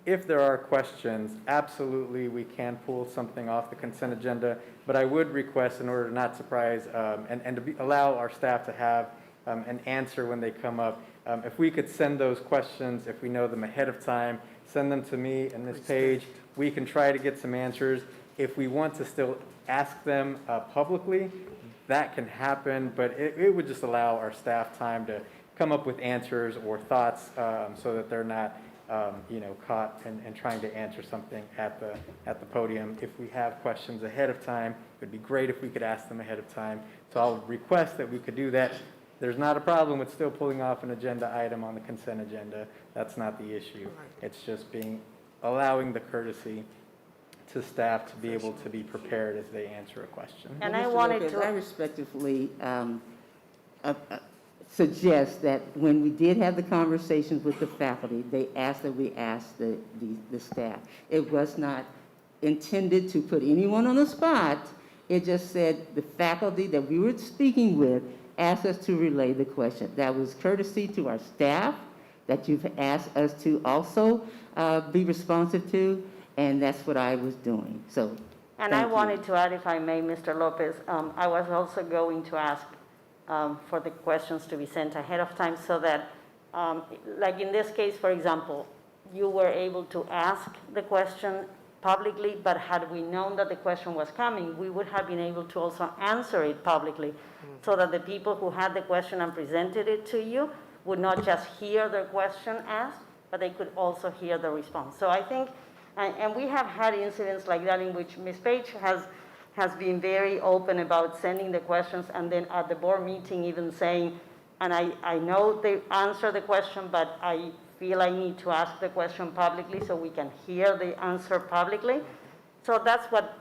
if there are questions, absolutely we can pull something off the consent agenda, but I would request, in order to not surprise and to allow our staff to have an answer when they come up, if we could send those questions, if we know them ahead of time, send them to me and Ms. Page. We can try to get some answers. If we want to still ask them publicly, that can happen, but it would just allow our staff time to come up with answers or thoughts so that they're not caught and trying to answer something at the podium. If we have questions ahead of time, it would be great if we could ask them ahead of time. So I'll request that we could do that. There's not a problem with still pulling off an agenda item on the consent agenda. That's not the issue. It's just allowing the courtesy to staff to be able to be prepared as they answer a question. And Mr. I wanted Lopez, to- I respectfully suggest that when we did have the conversations with the faculty, they asked that we ask the staff. It was not intended to put anyone on the spot. It just said the faculty that we were speaking with asked us to relay the question. That was courtesy to our staff that you've asked us to also be responsive to, and that's what I was doing. So, And I thank you. wanted to add, if I may, Mr. Lopez, I was also going to ask for the questions to be sent ahead of time so that, like in this case, for example, you were able to ask the question publicly, but had we known that the question was coming, we would have been able to also answer it publicly so that the people who had the question and presented it to you would not just hear their question asked, but they could also hear the response. So I think, and we have had incidents like that in which Ms. Page has been very open about sending the questions and then at the board meeting even saying, and I know they answer the question, but I feel I need to ask the question publicly so we can hear the answer publicly. So that's what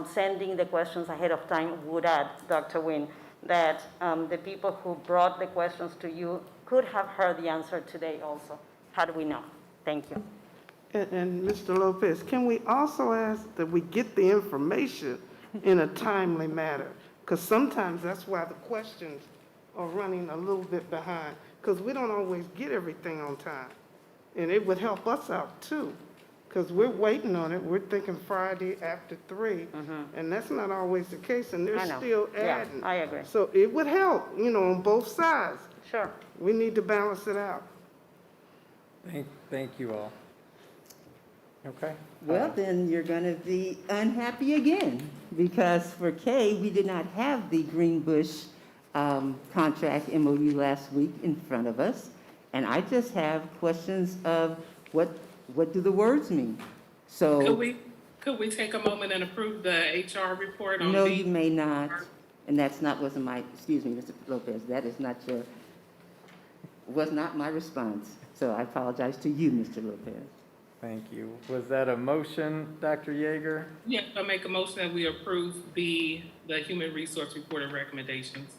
sending the questions ahead of time would add, Dr. Nguyen, that the people who brought the questions to you could have heard the answer today also, had we known. Thank you. And Mr. Lopez, can we also ask that we get the information in a timely manner? Because sometimes that's why the questions are running a little bit behind, because we don't always get everything on time. And it would help us out too, because we're waiting on it. We're thinking Friday after 3, and that's not always the case, and I they're know. still Yeah, adding. I agree. So it would help, on both sides. Sure. We need to balance it out. Thank you all. Okay. Well, then you're going to be unhappy again, because for K, we did not have the Greenbush contract MOU last week in front of us, and I just have questions of what do the words mean? So Could we take a moment and approve the HR report on no, B? you may not, and that's not excuse me, Mr. Lopez, that is not was not my response. So I apologize to you, Mr. Lopez. Thank you. Was that a motion, Dr. Yeager? Yes, I make a motion that we approve the human resource report and recommendations.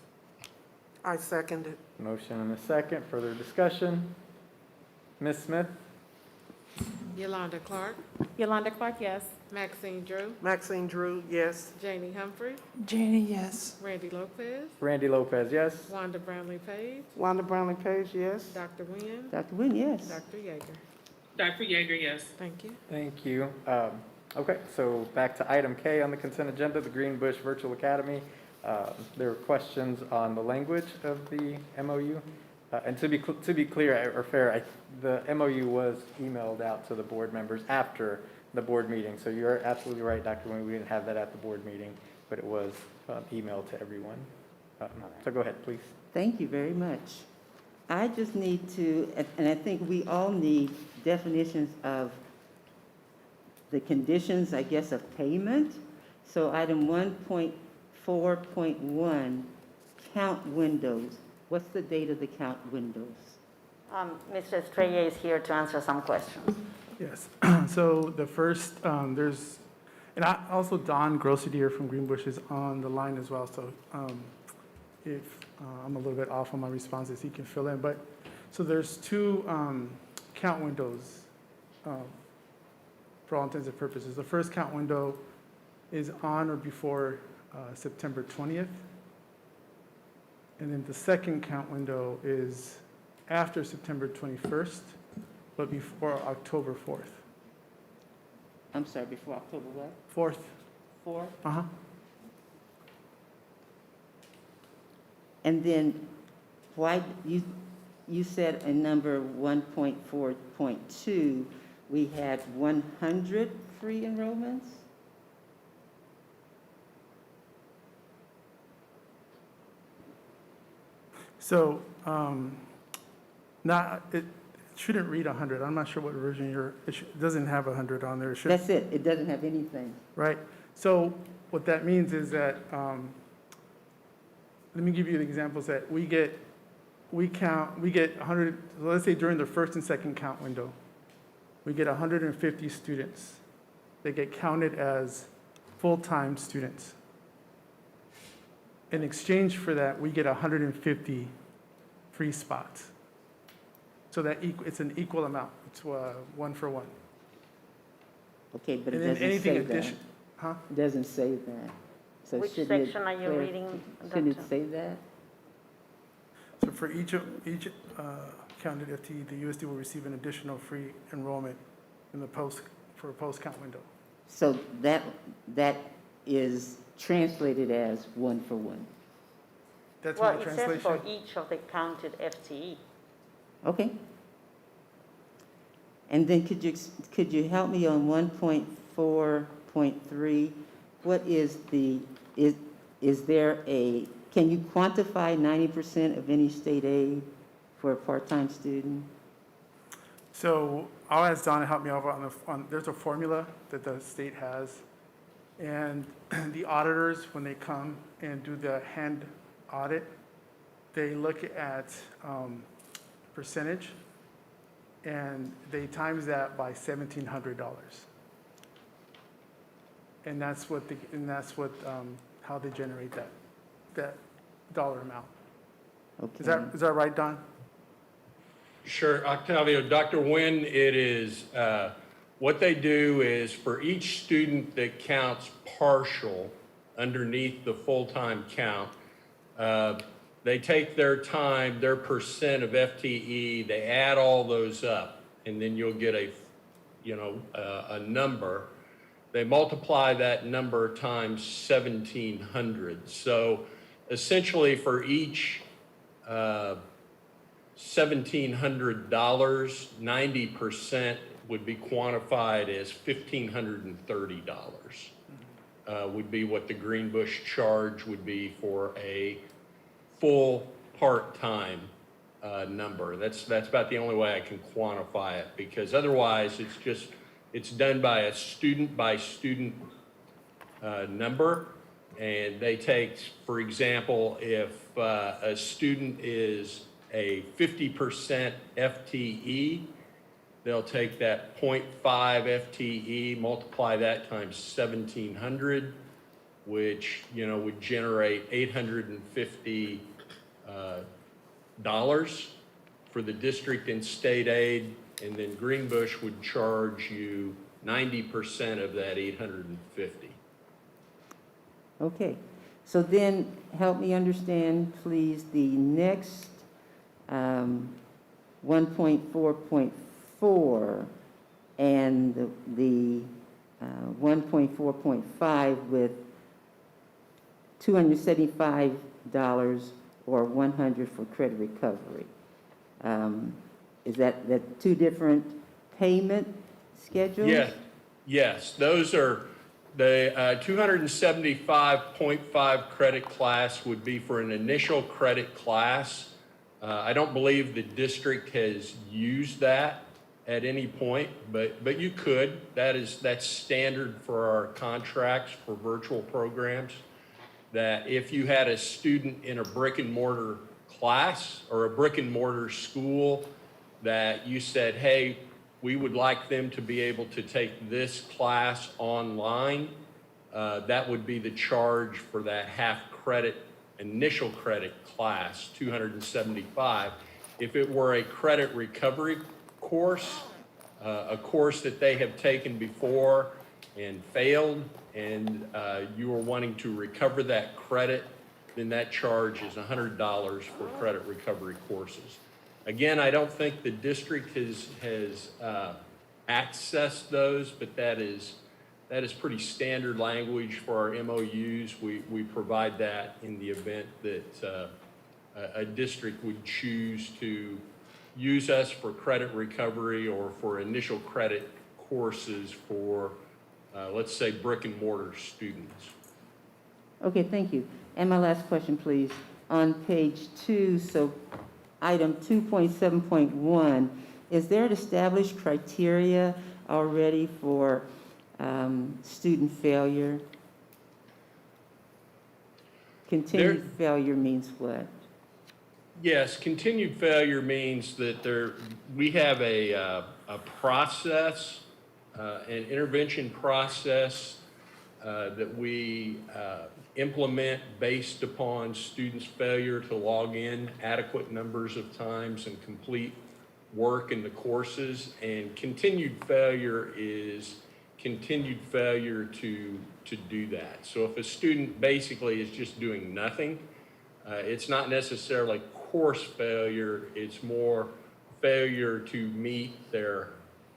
I second it. Motion and a second. Further discussion? Ms. Smith? Yolanda Clark, Yolanda Clark, yes. Maxine Drew, Maxine Drew, yes. Janie Humphrey, Janie, yes. Randy Lopez, Randy Lopez, yes. Wanda Brownlee Page, Wanda Brownlee Page, yes. Dr. Nguyen, Dr. Nguyen, yes. Dr. Yeager. Dr. Yeager, yes. Thank you. Thank you. Okay, so back to item K on the consent agenda, the Greenbush Virtual Academy. There were questions on the language of the MOU. And to be clear or fair, the MOU was emailed out to the board members after the board meeting. So you're absolutely right, Dr. Nguyen, we didn't have that at the board meeting, but it was emailed to everyone. So go ahead, please. Thank you very much. I just need to, and I think we all need definitions of the conditions, I guess, of payment. So item 1.4.1, count windows. What's the date of the count windows? Mr. Estrella is here to answer some questions. Yes, so the first, there's, and also Don Grossidier from Greenbush is on the line as well, so if I'm a little bit off on my responses, he can fill in. But, so there's two count windows for all intents and purposes. The first count window is on or before September 20th. And then the second count window is after September 21st, but before October 4th. I'm sorry, before October what? 4th. 4th? Uh-huh. And then why, you said in number 1.4.2, we had 100 free enrollments? So, it shouldn't read 100. I'm not sure what version it doesn't have 100 on there. It should, That's it, it doesn't have anything. right? So what that means is that, let me give you the examples that we get 100, let's say during the first and second count window, we get 150 students. They get counted as full-time students. In exchange for that, we get 150 free spots. So that it's an equal amount. It's 1 for 1. Okay, but it And then doesn't anything say that. addition, huh? It doesn't say that. So Which shouldn't it section are you clar- reading, Shouldn't it Dr.? say that? So for each counted FTE, the USD will receive an additional free enrollment in the post-count window. So that is translated as 1 for 1. That's my Well, it says translation. for each of the counted FTE. Okay. And then could you help me on 1.4.3? What is is there can you quantify 90% of any state aid for a part-time student? So I'll ask Don to help me over on there's a formula that the state has. And the auditors, when they come and do the hand audit, they look at percentage, and they times that by $1,700. And that's what how they generate that dollar amount. Okay. Is that right, Don? Sure, Octavio. Dr. Nguyen, it is, what they do is for each student that counts partial underneath the full-time count, they take their time, their percent of FTE, they add all those up, and then you'll get a number. They multiply that number times 1,700. So essentially for each $1,700, 90% would be quantified as $1,530. Would be what the Greenbush charge would be for a full part-time number. That's about the only way I can quantify it, because otherwise it's done by a student number, and they take, for example, if a student is a 50% FTE, they'll take that 0.5 FTE, multiply that times 1,700, which, would generate $850 for the district and state aid, and then Greenbush would charge you 90% of that 850. Okay. So then help me understand, please, the next 1.4.4 and the 1.4.5 with $275 or 100 for credit recovery. Is that two different payment schedules? Yes, those are the 275.5 credit class would be for an initial credit class. I don't believe the district has used that at any point, but you could. That's standard for our contracts for virtual programs, that if you had a student in a brick and mortar class or a brick and mortar school that you said, hey, we would like them to be able to take this class online, that would be the charge for that half credit, initial credit class, $275. If it were a credit recovery course, a course that they have taken before and failed, and you are wanting to recover that credit, then that charge is $100 for credit recovery courses. Again, I don't think the district has accessed those, but that is pretty standard language for our MOUs. We provide that in the event that a district would choose to use us for credit recovery or for initial credit courses for, let's say, brick and mortar students. Okay, thank you. And my last question, please. On page 2, so item 2.7.1, is there an established criteria already for student failure? Continued failure means what? Yes, continued failure means that we have a process, an intervention process that we implement based upon students' failure to log in adequate numbers of times and complete work in the courses. And continued failure is continued failure to do that. So if a student basically is just doing nothing, it's not necessarily course failure, it's more failure to meet their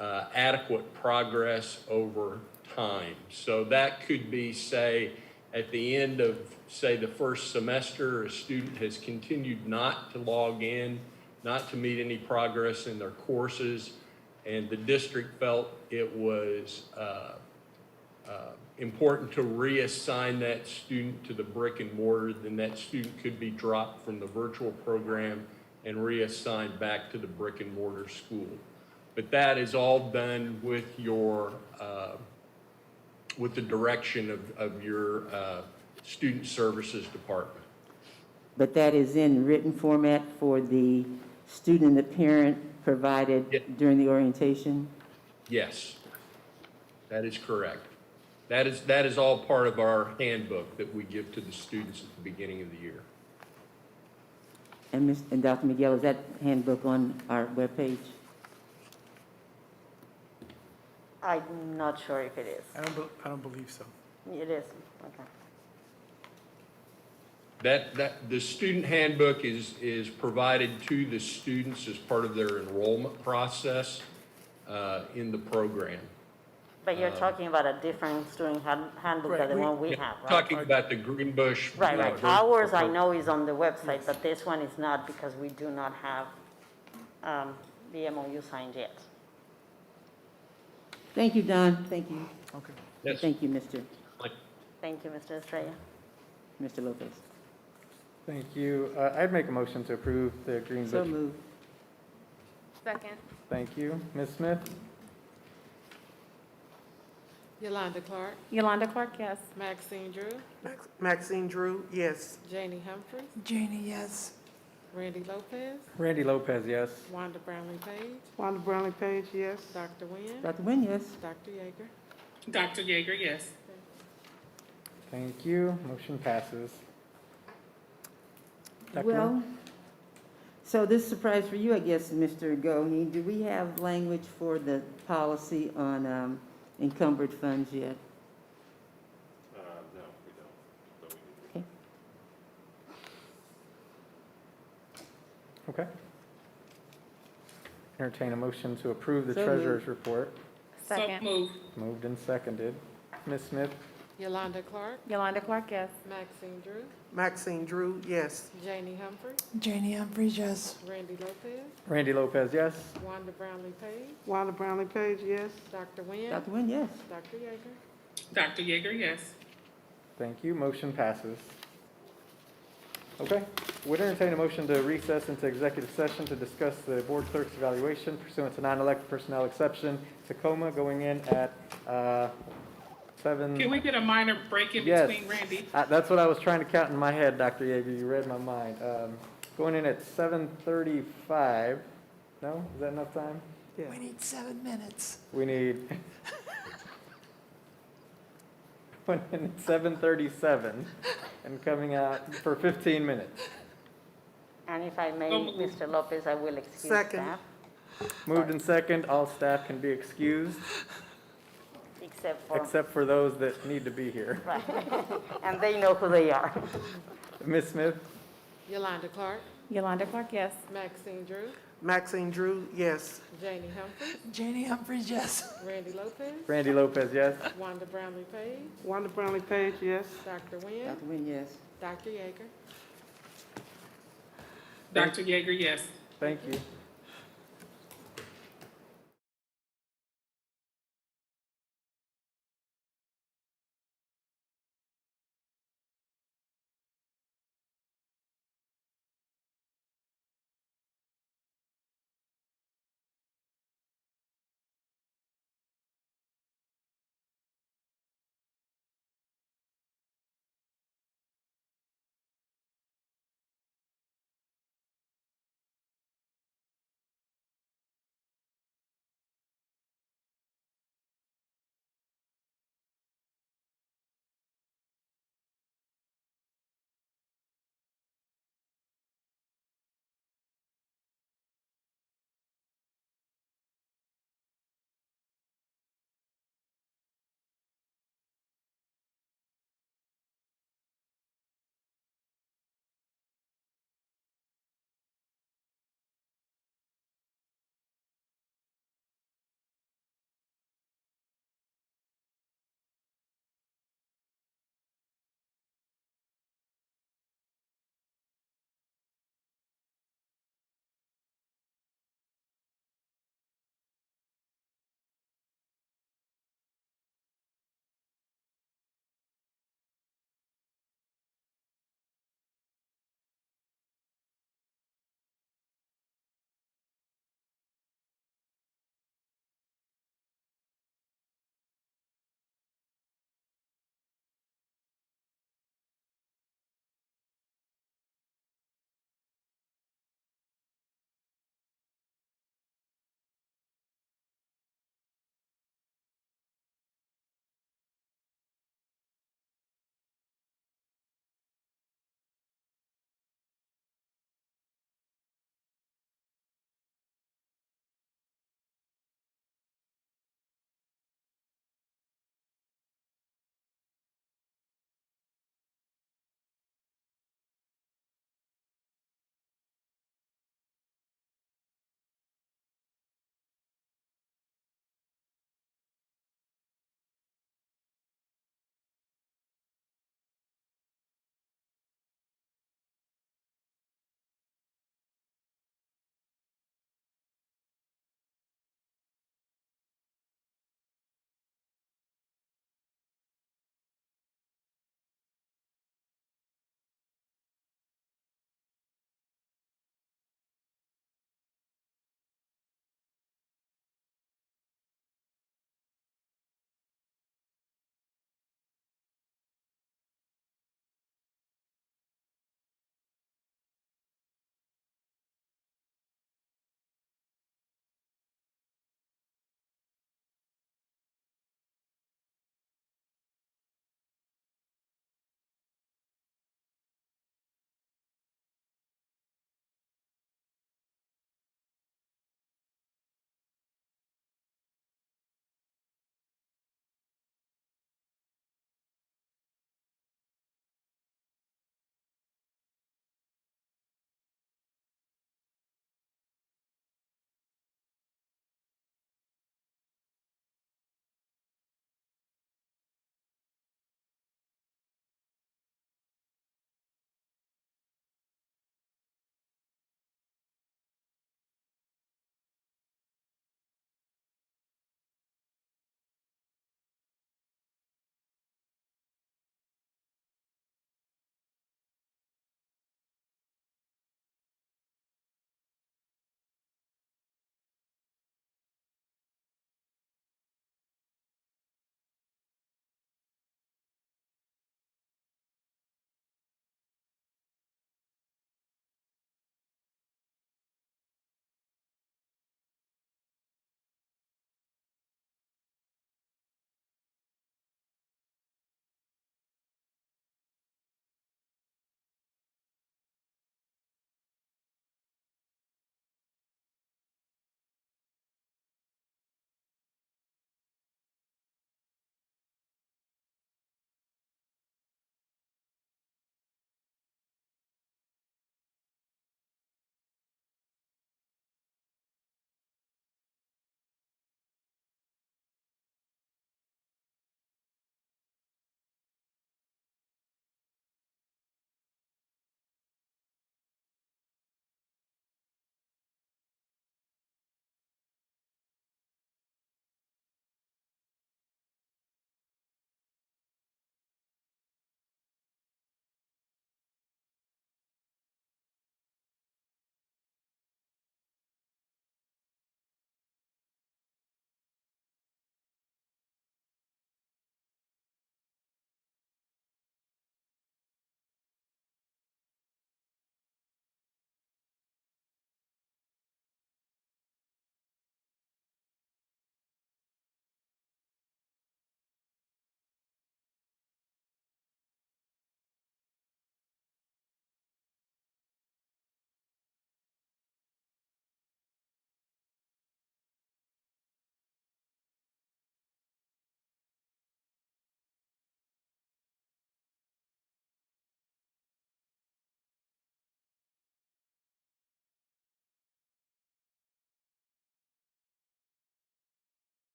adequate progress over time. So that could be, say, at the end of, say, the first semester, a student has continued not to log in, not to meet any progress in their courses, and the district felt it was important to reassign that student to the brick and mortar, then that student could be dropped from the virtual program and reassigned back to the brick and mortar school. But that is all done with your, with the direction of your student services department. But that is in written format for the student and the parent provided during the orientation? Yes, that is correct. That is all part of our handbook that we give to the students at the beginning of the year. And Dr. Miguel, is that handbook on our webpage? I'm not sure if it is. I don't believe so. It is, okay. The student handbook is provided to the students as part of their enrollment process in the program. But you're talking about a different student handbook than the one we have, right? Talking about the Greenbush. Right, right. Ours, I know, is on the website, but this one is not because we do not have the MOU signed yet. Thank you, Don. Thank you. Okay. Yes. Thank you, Mr. Thank you, Mr. Estrella. Mr. Lopez. Thank you. I'd make a motion to approve the Greenbush. So moved. Second. Thank you. Ms. Smith? Yolanda Clark, Yolanda Clark, yes. Maxine Drew, Maxine Drew, yes. Janie Humphries, Janie, yes. Randy Lopez, Randy Lopez, yes. Wanda Brownlee Page, Wanda Brownlee Page, yes. Dr. Nguyen, Dr. Nguyen, yes. Dr. Yeager. Dr. Yeager, yes. Thank you. Motion passes. Dr. Well, Moore? so this is a surprise for you, I guess, Mr. Gohey. Do we have language for the policy on encumbered funds yet? No, we don't. But we do. Okay. Okay. Entertain a motion to approve the So treasurer's report. Second. So moved. Moved and seconded. Ms. Smith? Yolanda Clark, Yolanda Clark, yes. Maxine Drew, Maxine Drew, yes. Janie Humphries, Janie Humphries, yes. Randy Lopez, Randy Lopez, yes. Wanda Brownlee Page, Wanda Brownlee Page, yes. Dr. Nguyen, Dr. Nguyen, yes. Dr. Yeager. Dr. Yeager, yes. Thank you. Motion passes. Okay, would entertain a motion to recess into executive session to discuss the board clerk's evaluation pursuant to non-elected personnel exception, Tacoma, going in at 7. Can we get a minor break in Yes. between, Randy? That's what I was trying to count in my head, Dr. Yeager, you read my mind. Going in at 7:35. No, is that enough time? We need 7 minutes. We need. Going in at 7:37 and coming out for 15 minutes. And if I may, Mr. Lopez, I will excuse Second. staff, Moved in second, all staff can be excused, except for those that need to be here. Right. And they know who they are. Ms. Smith? Yolanda Clark, Yolanda Clark, yes. Maxine Drew, Maxine Drew, yes. Janie Humphries, Janie Humphries, yes. Randy Lopez, Randy Lopez, yes? Wanda Brownlee Page, Wanda Brownlee Page, yes. Dr. Nguyen, Dr. Nguyen, yes. Dr. Yeager. Dr. Yeager, yes. Thank you.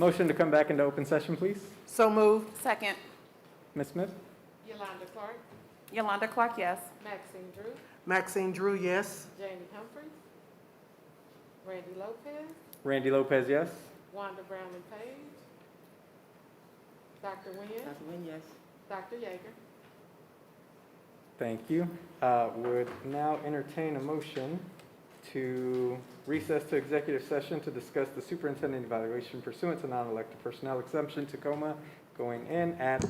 Motion to come back into open session, please. So moved. Second. Ms. Smith? Yolanda Clark, Yolanda Clark, yes. Maxine Drew, Maxine Drew, yes. Jamie Humphries, Randy Lopez, Randy Lopez, yes. Wanda Brownlee Page, Dr. Nguyen, Dr. Nguyen, yes. Dr. Yeager. Thank you. Would now entertain a motion to recess to executive session to discuss the superintendent evaluation pursuant to non-elected personnel exemption Tacoma, going in at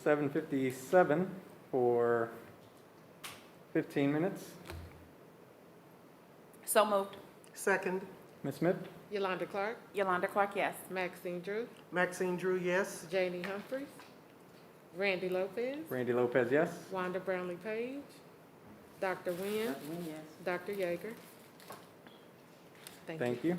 7:57 for 15 minutes. So moved. Second. Ms. Smith? Yolanda Clark, Yolanda Clark, yes. Maxine Drew, Maxine Drew, yes. Jamie Humphries, Randy Lopez, Randy Lopez, yes. Wanda Brownlee Page, Dr. Nguyen, Dr. Nguyen, yes. Dr. Yeager. Thank you.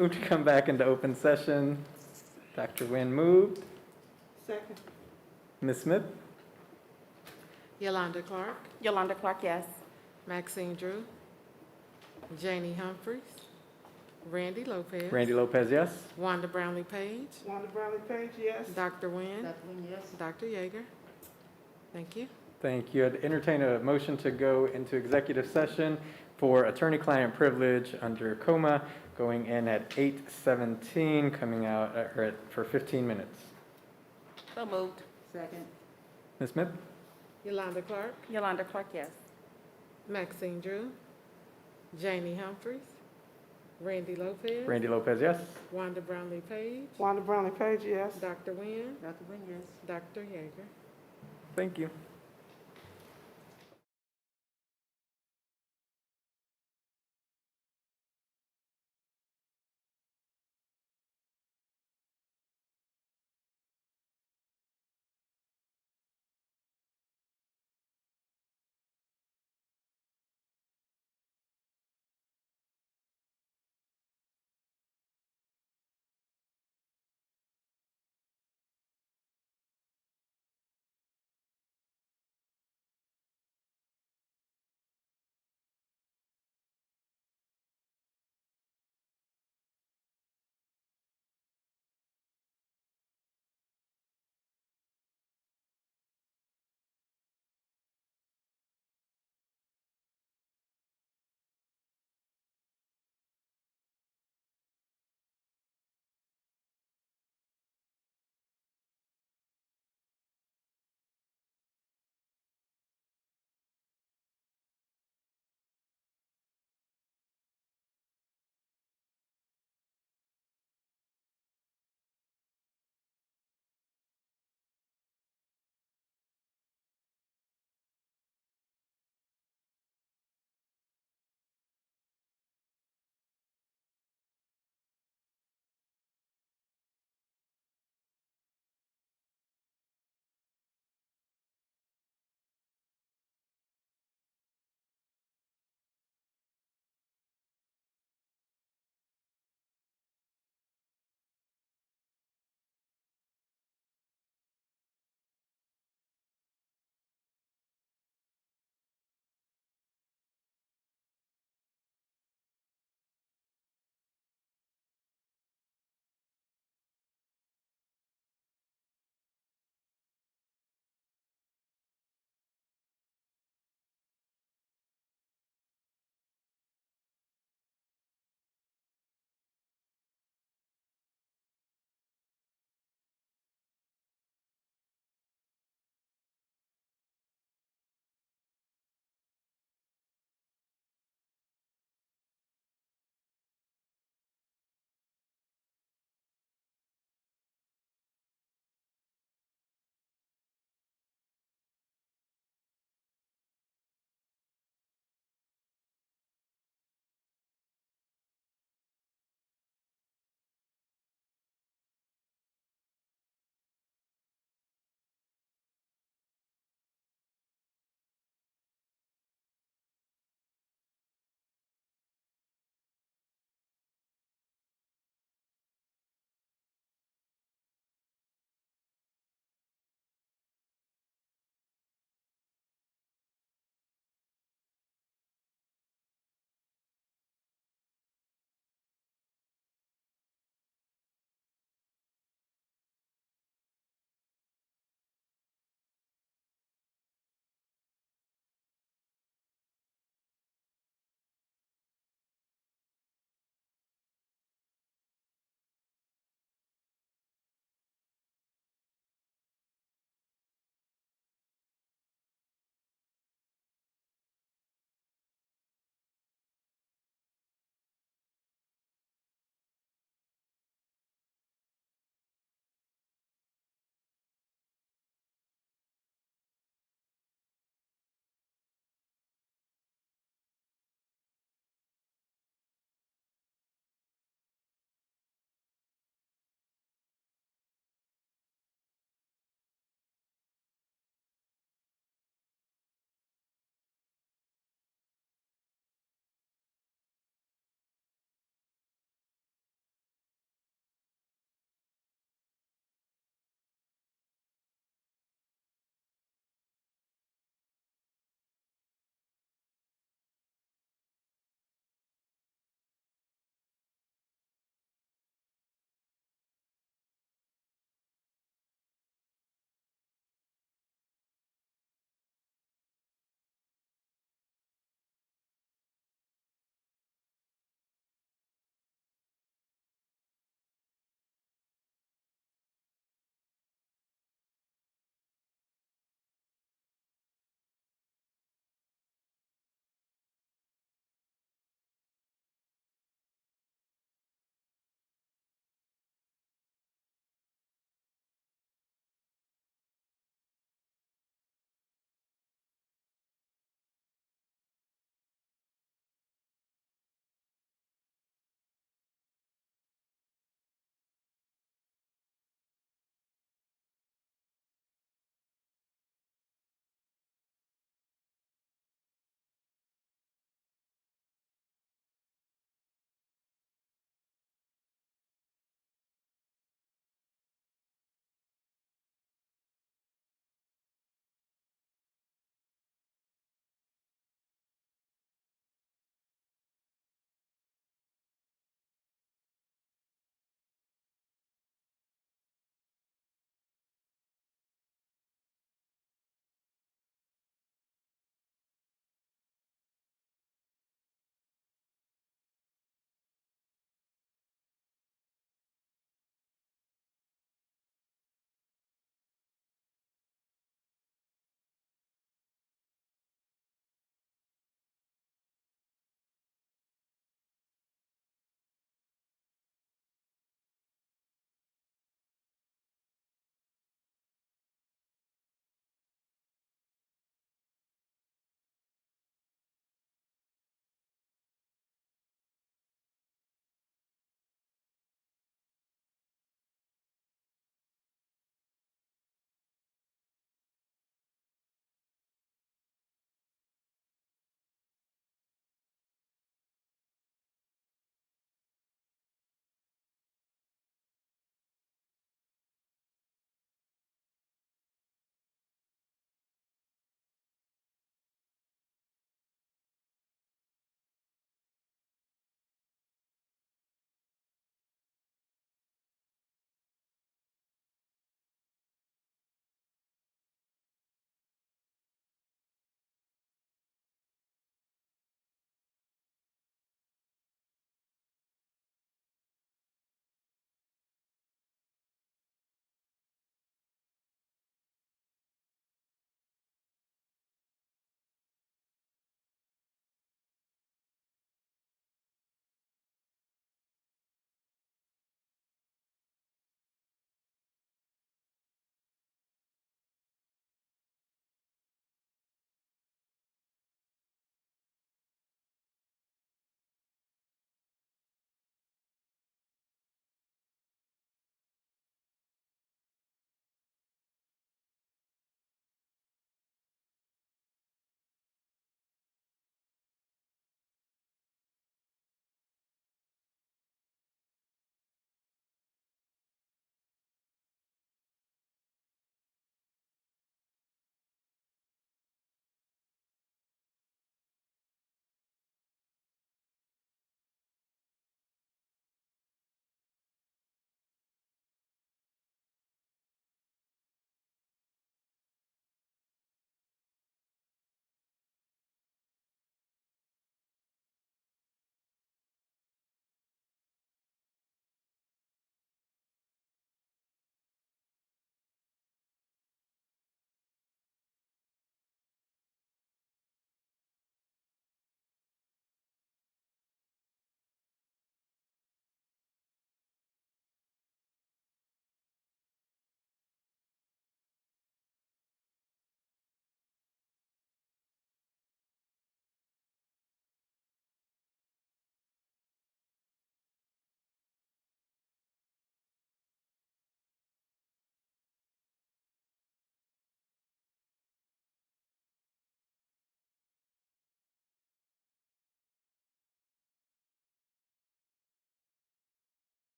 Move to come back into open session. Dr. Nguyen moved. Second. Ms. Smith? Yolanda Clark, Yolanda Clark, yes. Maxine Drew, Janie Humphries, Randy Lopez. Randy Lopez, yes. Wanda Brownlee Page, Wanda Brownlee Page, yes. Dr. Nguyen, Dr. Nguyen, yes. Dr. Yeager. Thank you. Thank you. I'd entertain a motion to go into executive session for attorney-client privilege under COMA, going in at 8:17, coming out for 15 minutes. So moved. Second. Ms. Smith? Yolanda Clark, Yolanda Clark, yes. Maxine Drew, Janie Humphries, Randy Lopez. Randy Lopez, yes. Wanda Brownlee Page, Wanda Brownlee Page, yes. Dr. Nguyen, Dr. Nguyen, yes. Dr. Yeager. Thank you.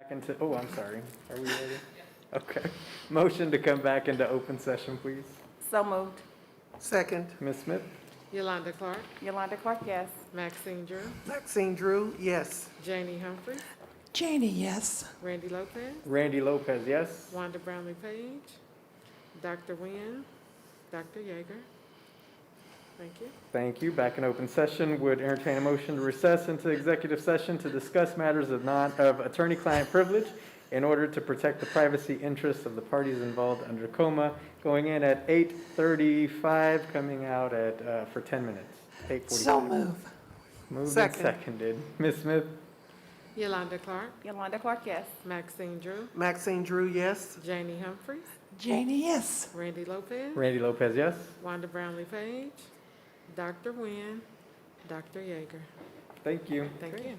Into, oh, I'm sorry. Are we ready? Okay. Motion to come back into open session, please. So moved. Second. Ms. Smith? Yolanda Clark, Yolanda Clark, yes. Maxine Drew, Maxine Drew, yes. Janie Humphries, Janie, yes. Randy Lopez, Randy Lopez, yes? Wanda Brownlee Page, Dr. Nguyen, Dr. Yeager. Thank you. Thank you. Back in open session, would entertain a motion to recess into executive session to discuss matters of attorney-client privilege in order to protect the privacy interests of the parties involved under coma, going in at 8:35, coming out at, for 10 minutes. 8:45. So move. Moved and Second. seconded. Ms. Smith? Yolanda Clark, Yolanda Clark, yes. Maxine Drew, Maxine Drew, yes. Janie Humphries, Janie, yes. Randy Lopez, Randy Lopez, yes? Wanda Brownlee Page, Dr. Nguyen, Dr. Yeager. Thank you. Thank you.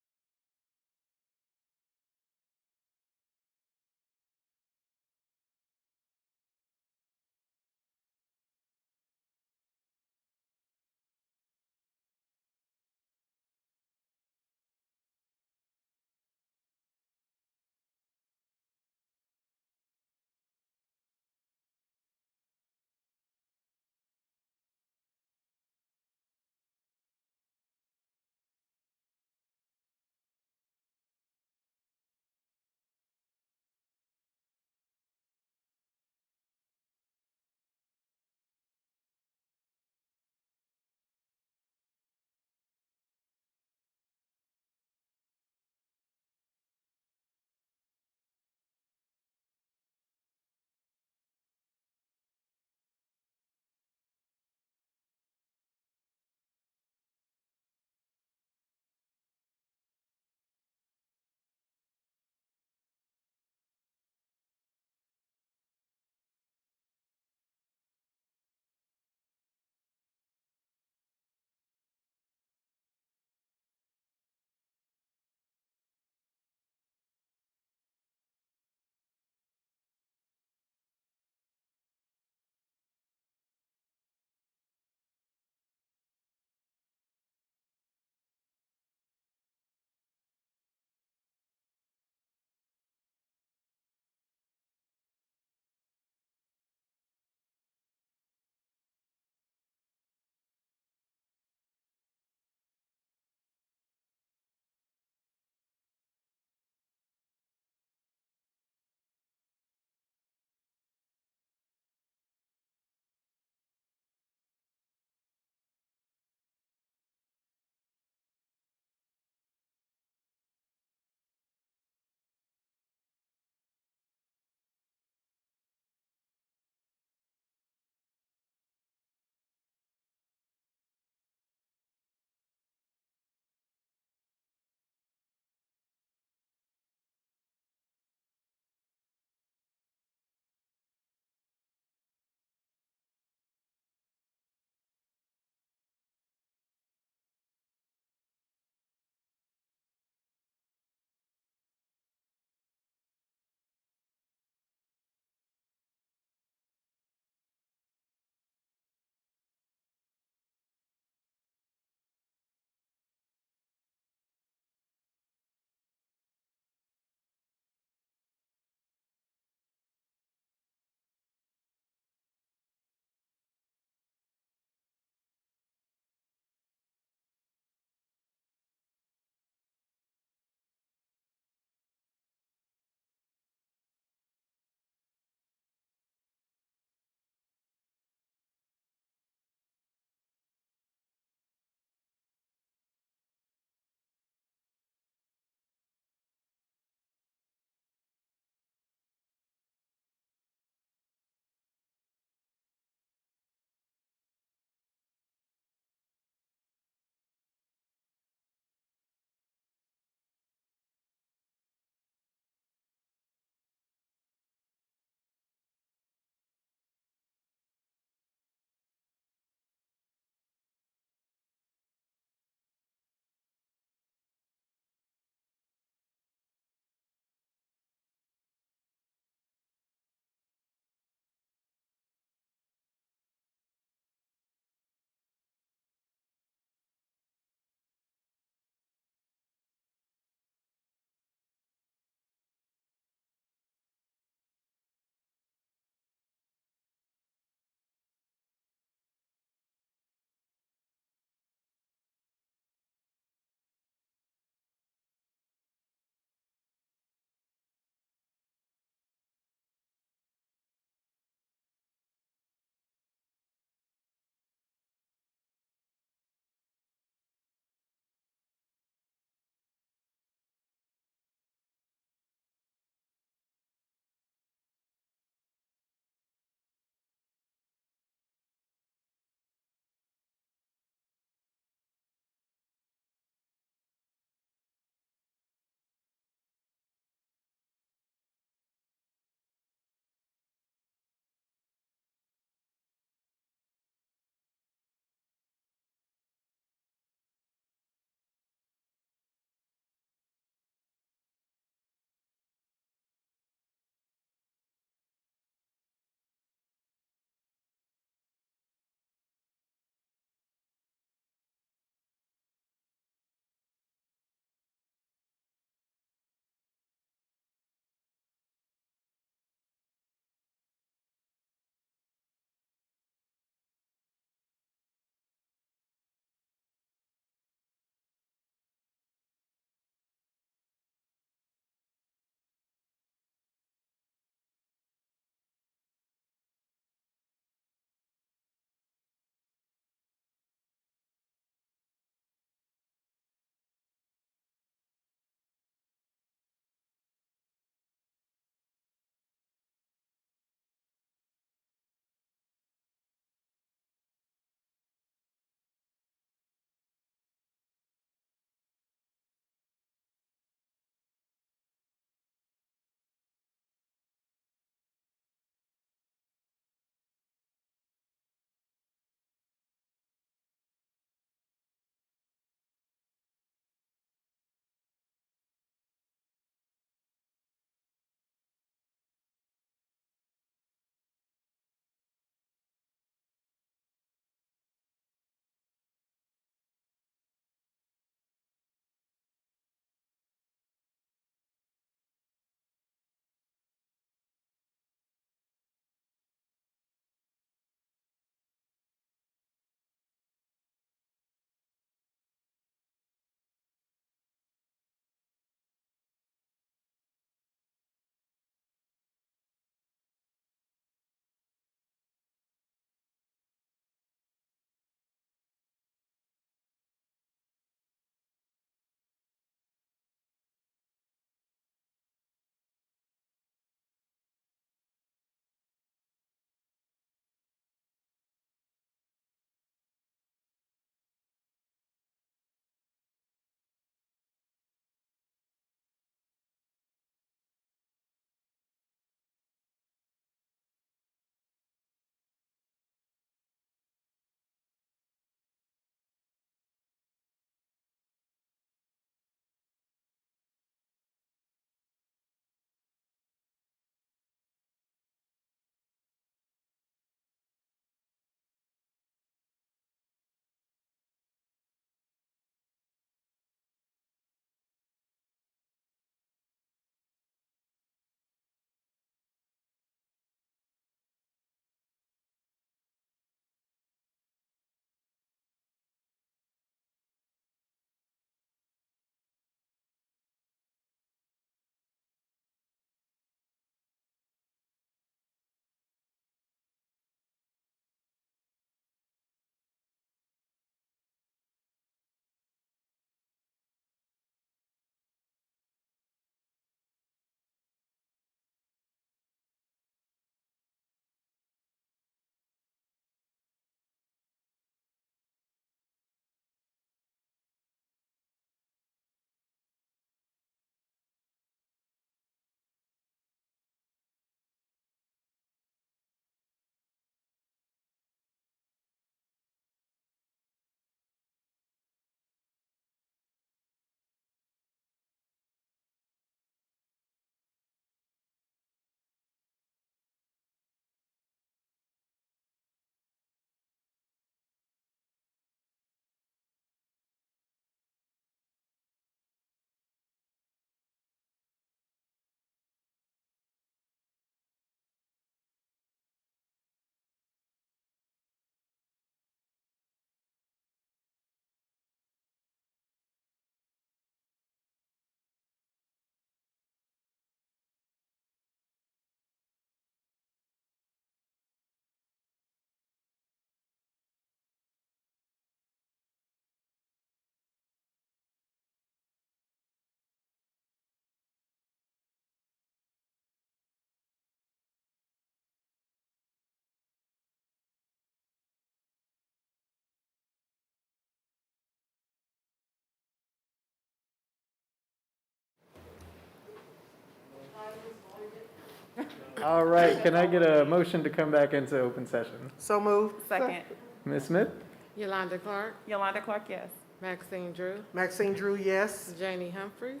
All right, can I get a motion to come back into open session? So moved. Second. Ms. Smith? Yolanda Clark, Yolanda Clark, yes. Maxine Drew, Maxine Drew, yes. Janie Humphries,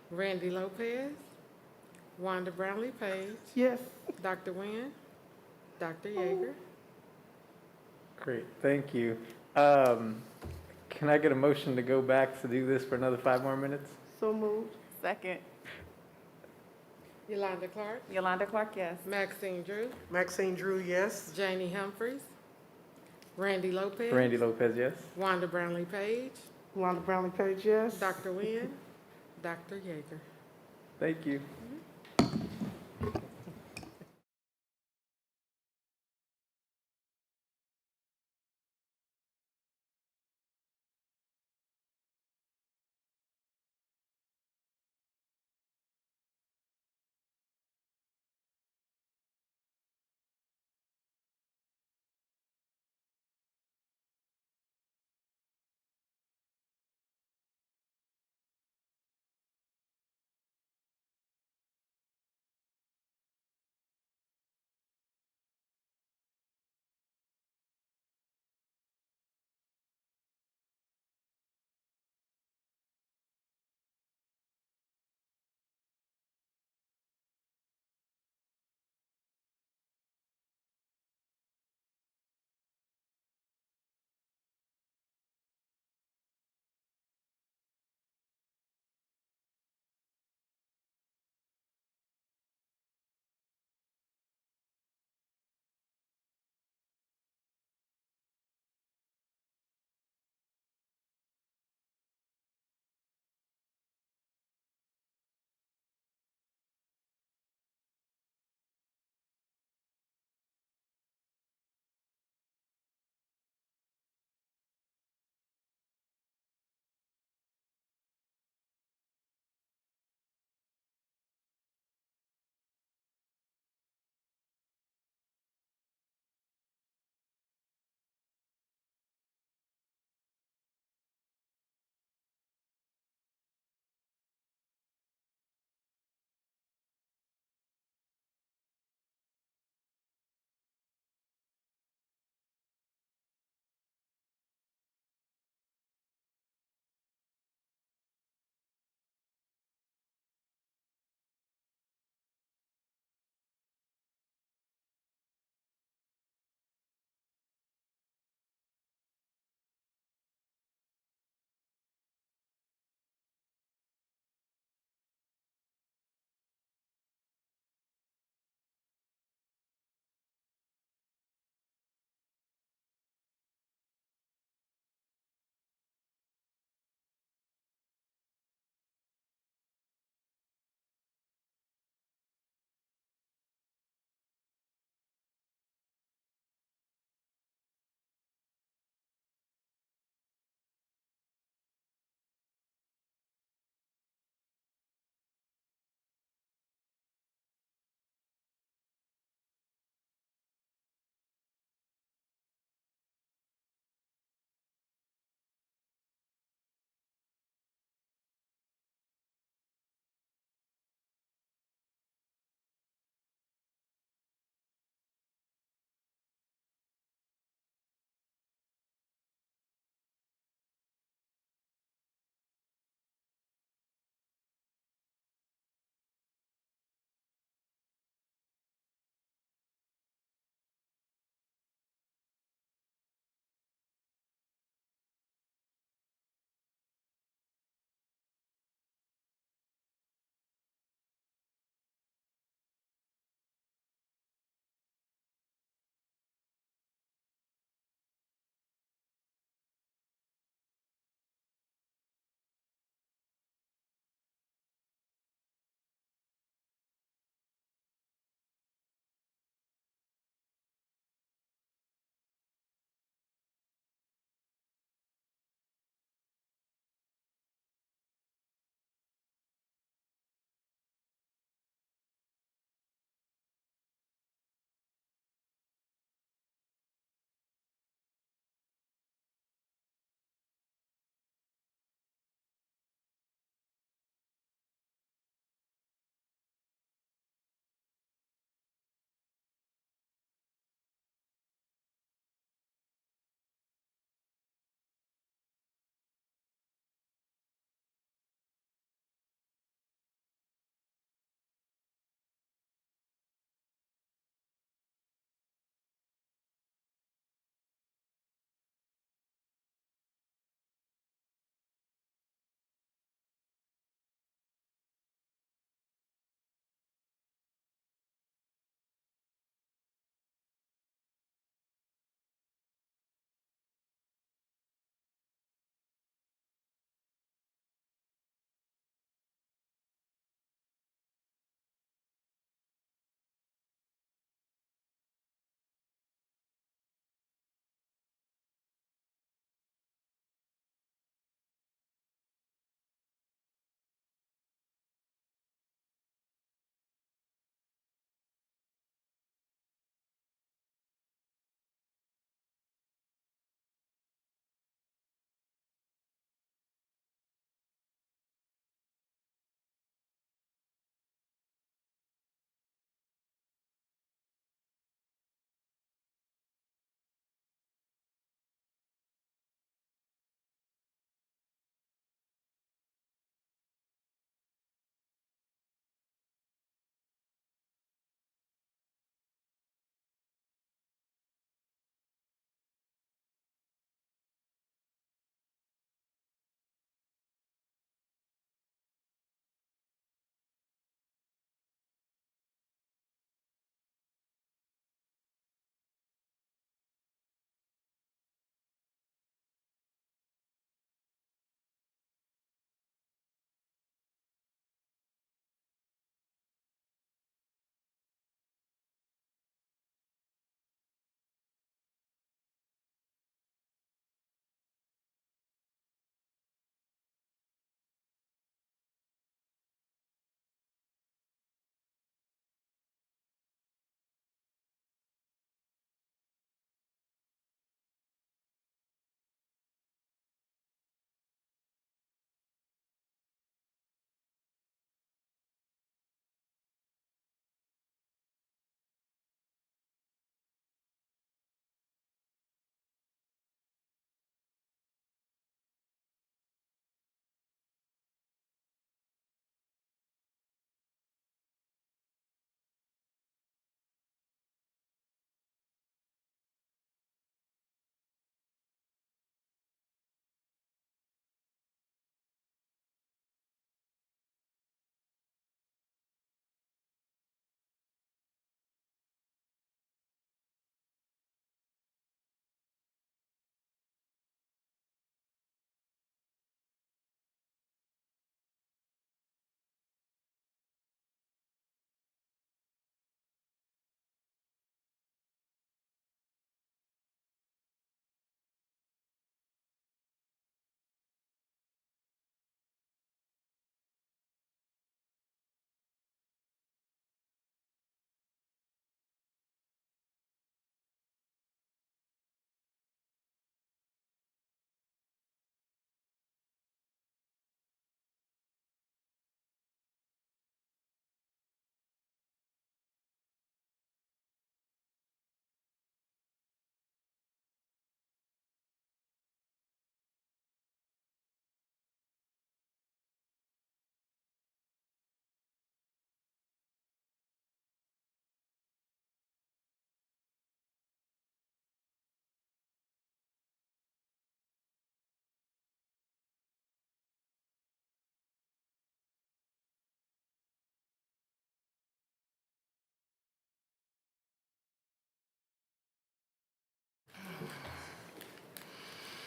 Randy Lopez, Wanda Brownlee Page, Yes. Dr. Nguyen, Dr. Yeager. Great, thank you. Can I get a motion to go back to do this for another 5 more minutes? So moved. Second. Yolanda Clark, Yolanda Clark, yes. Maxine Drew, Maxine Drew, yes. Janie Humphries, Randy Lopez. Randy Lopez, yes? Wanda Brownlee Page, Wanda Brownlee Page, yes. Dr. Nguyen, Dr. Yeager. Thank you.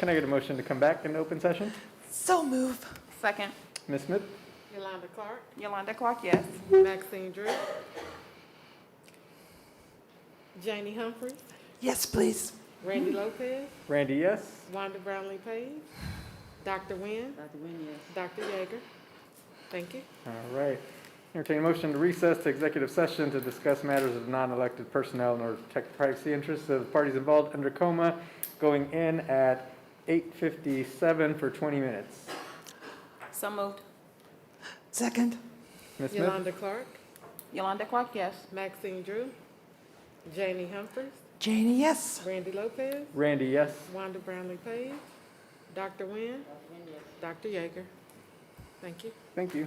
Can I get a motion to come back in open session? So move. Second. Ms. Smith? Yolanda Clark, Yolanda Clark, yes. Maxine Drew, Janie Humphries, Yes, please. Randy Lopez, Randy, yes. Wanda Brownlee Page, Dr. Nguyen, Dr. Nguyen, yes. Dr. Yeager. Thank you. All right. Entertain a motion to recess to executive session to discuss matters of non-elected personnel in order to protect the privacy interests of the parties involved under coma, going in at 8:57 for 20 minutes. So moved. Second. Ms. Smith? Yolanda Clark, Yolanda Clark, yes. Maxine Drew, Janie Humphries, Janie, yes. Randy Lopez, Randy, yes. Wanda Brownlee Page, Dr. Nguyen, Dr. Yeager. Thank you. Thank you.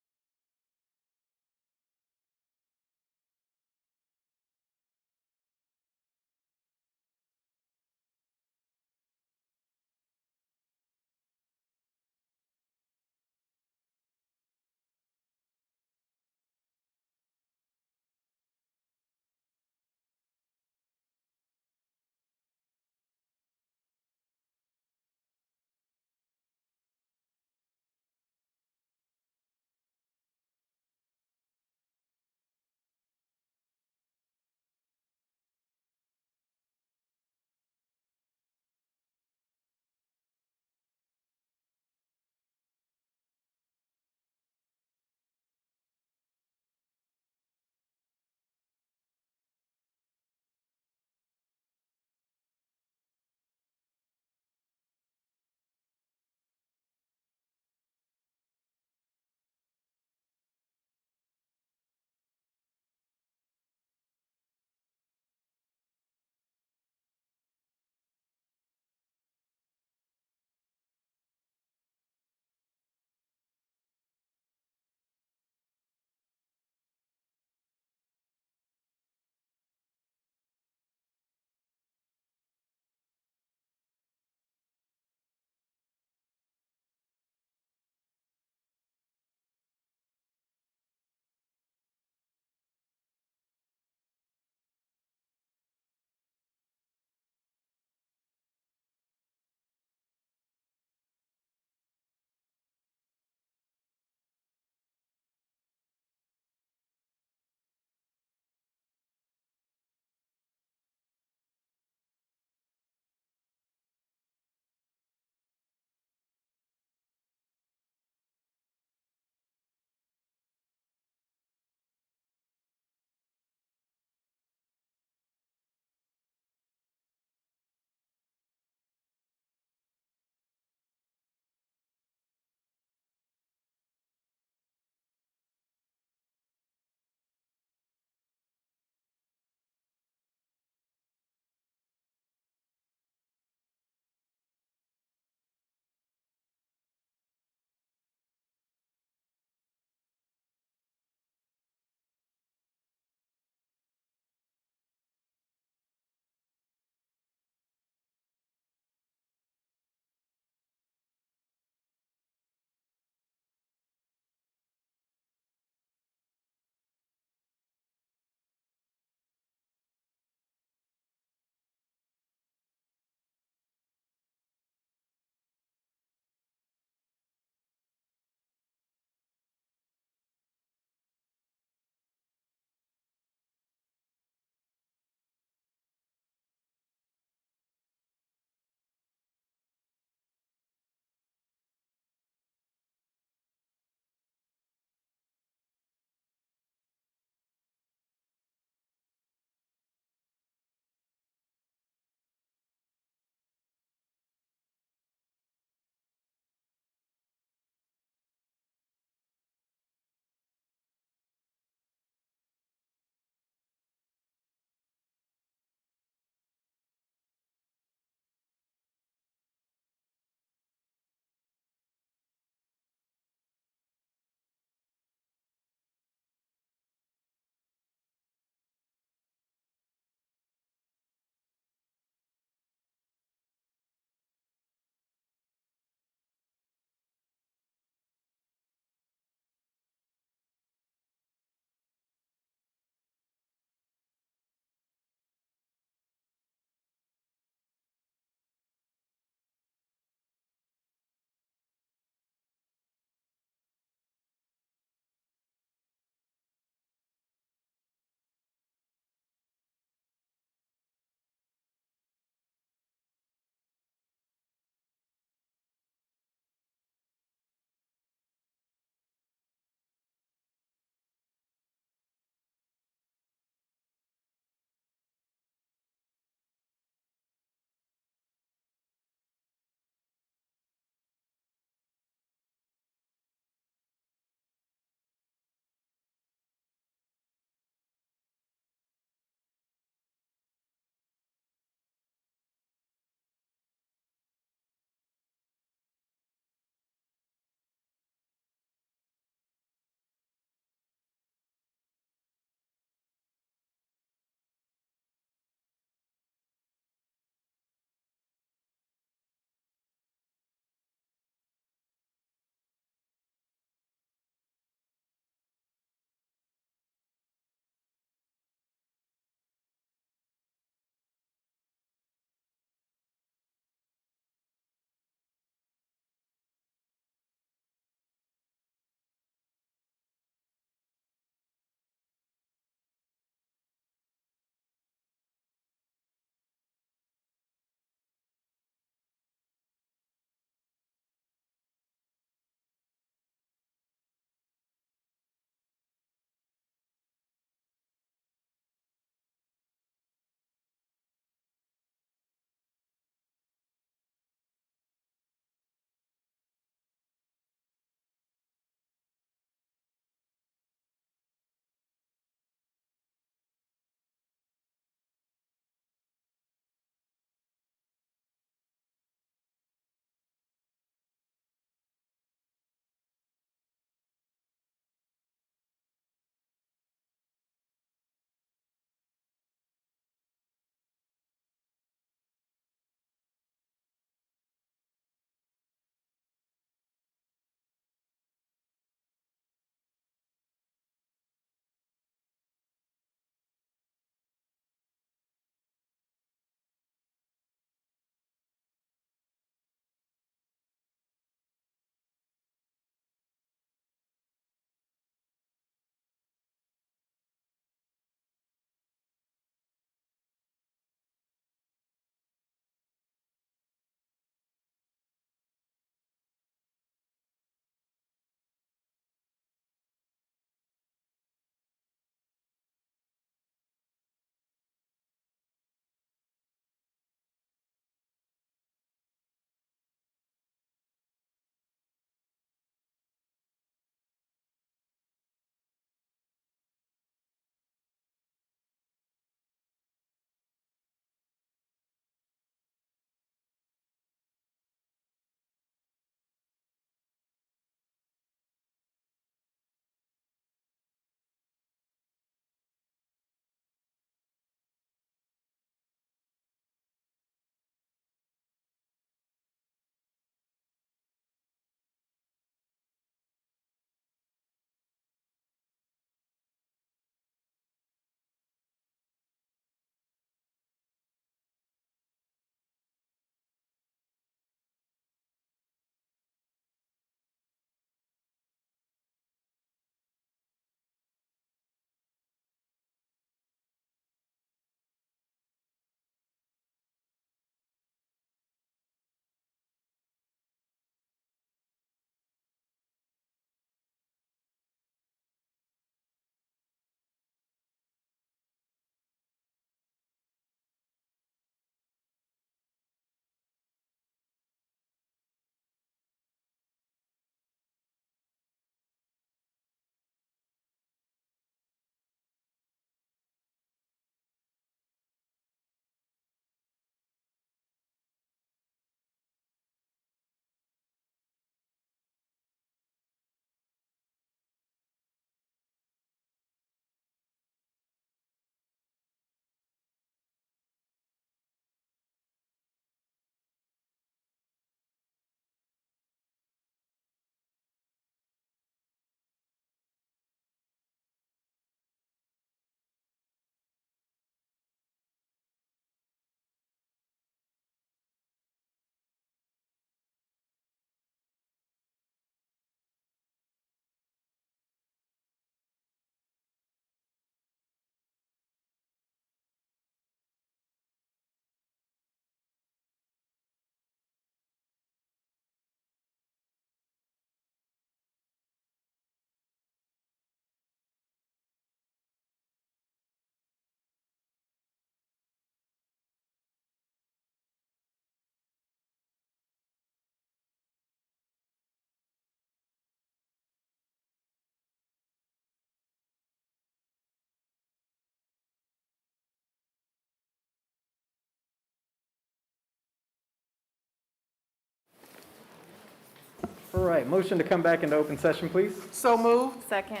right, motion to come back into open session, please. So moved. Second.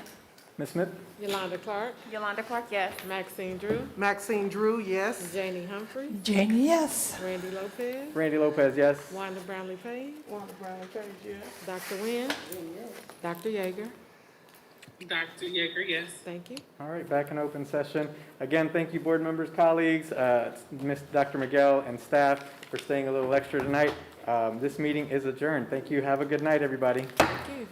Ms. Smith? Yolanda Clark, Yolanda Clark, yes. Maxine Drew, Maxine Drew, yes. Janie Humphries, Janie, yes. Randy Lopez, Randy Lopez, yes. Wanda Brownlee Page, Wanda Brown Page, yes. Dr. Nguyen, Dr. Yeager. Dr. Yeager, yes. Thank you. All right, back in open session. Again, thank you, board members, colleagues, Dr. Miguel and staff for staying a little extra tonight. This meeting is adjourned. Thank you. Have a good night, everybody. Thank you.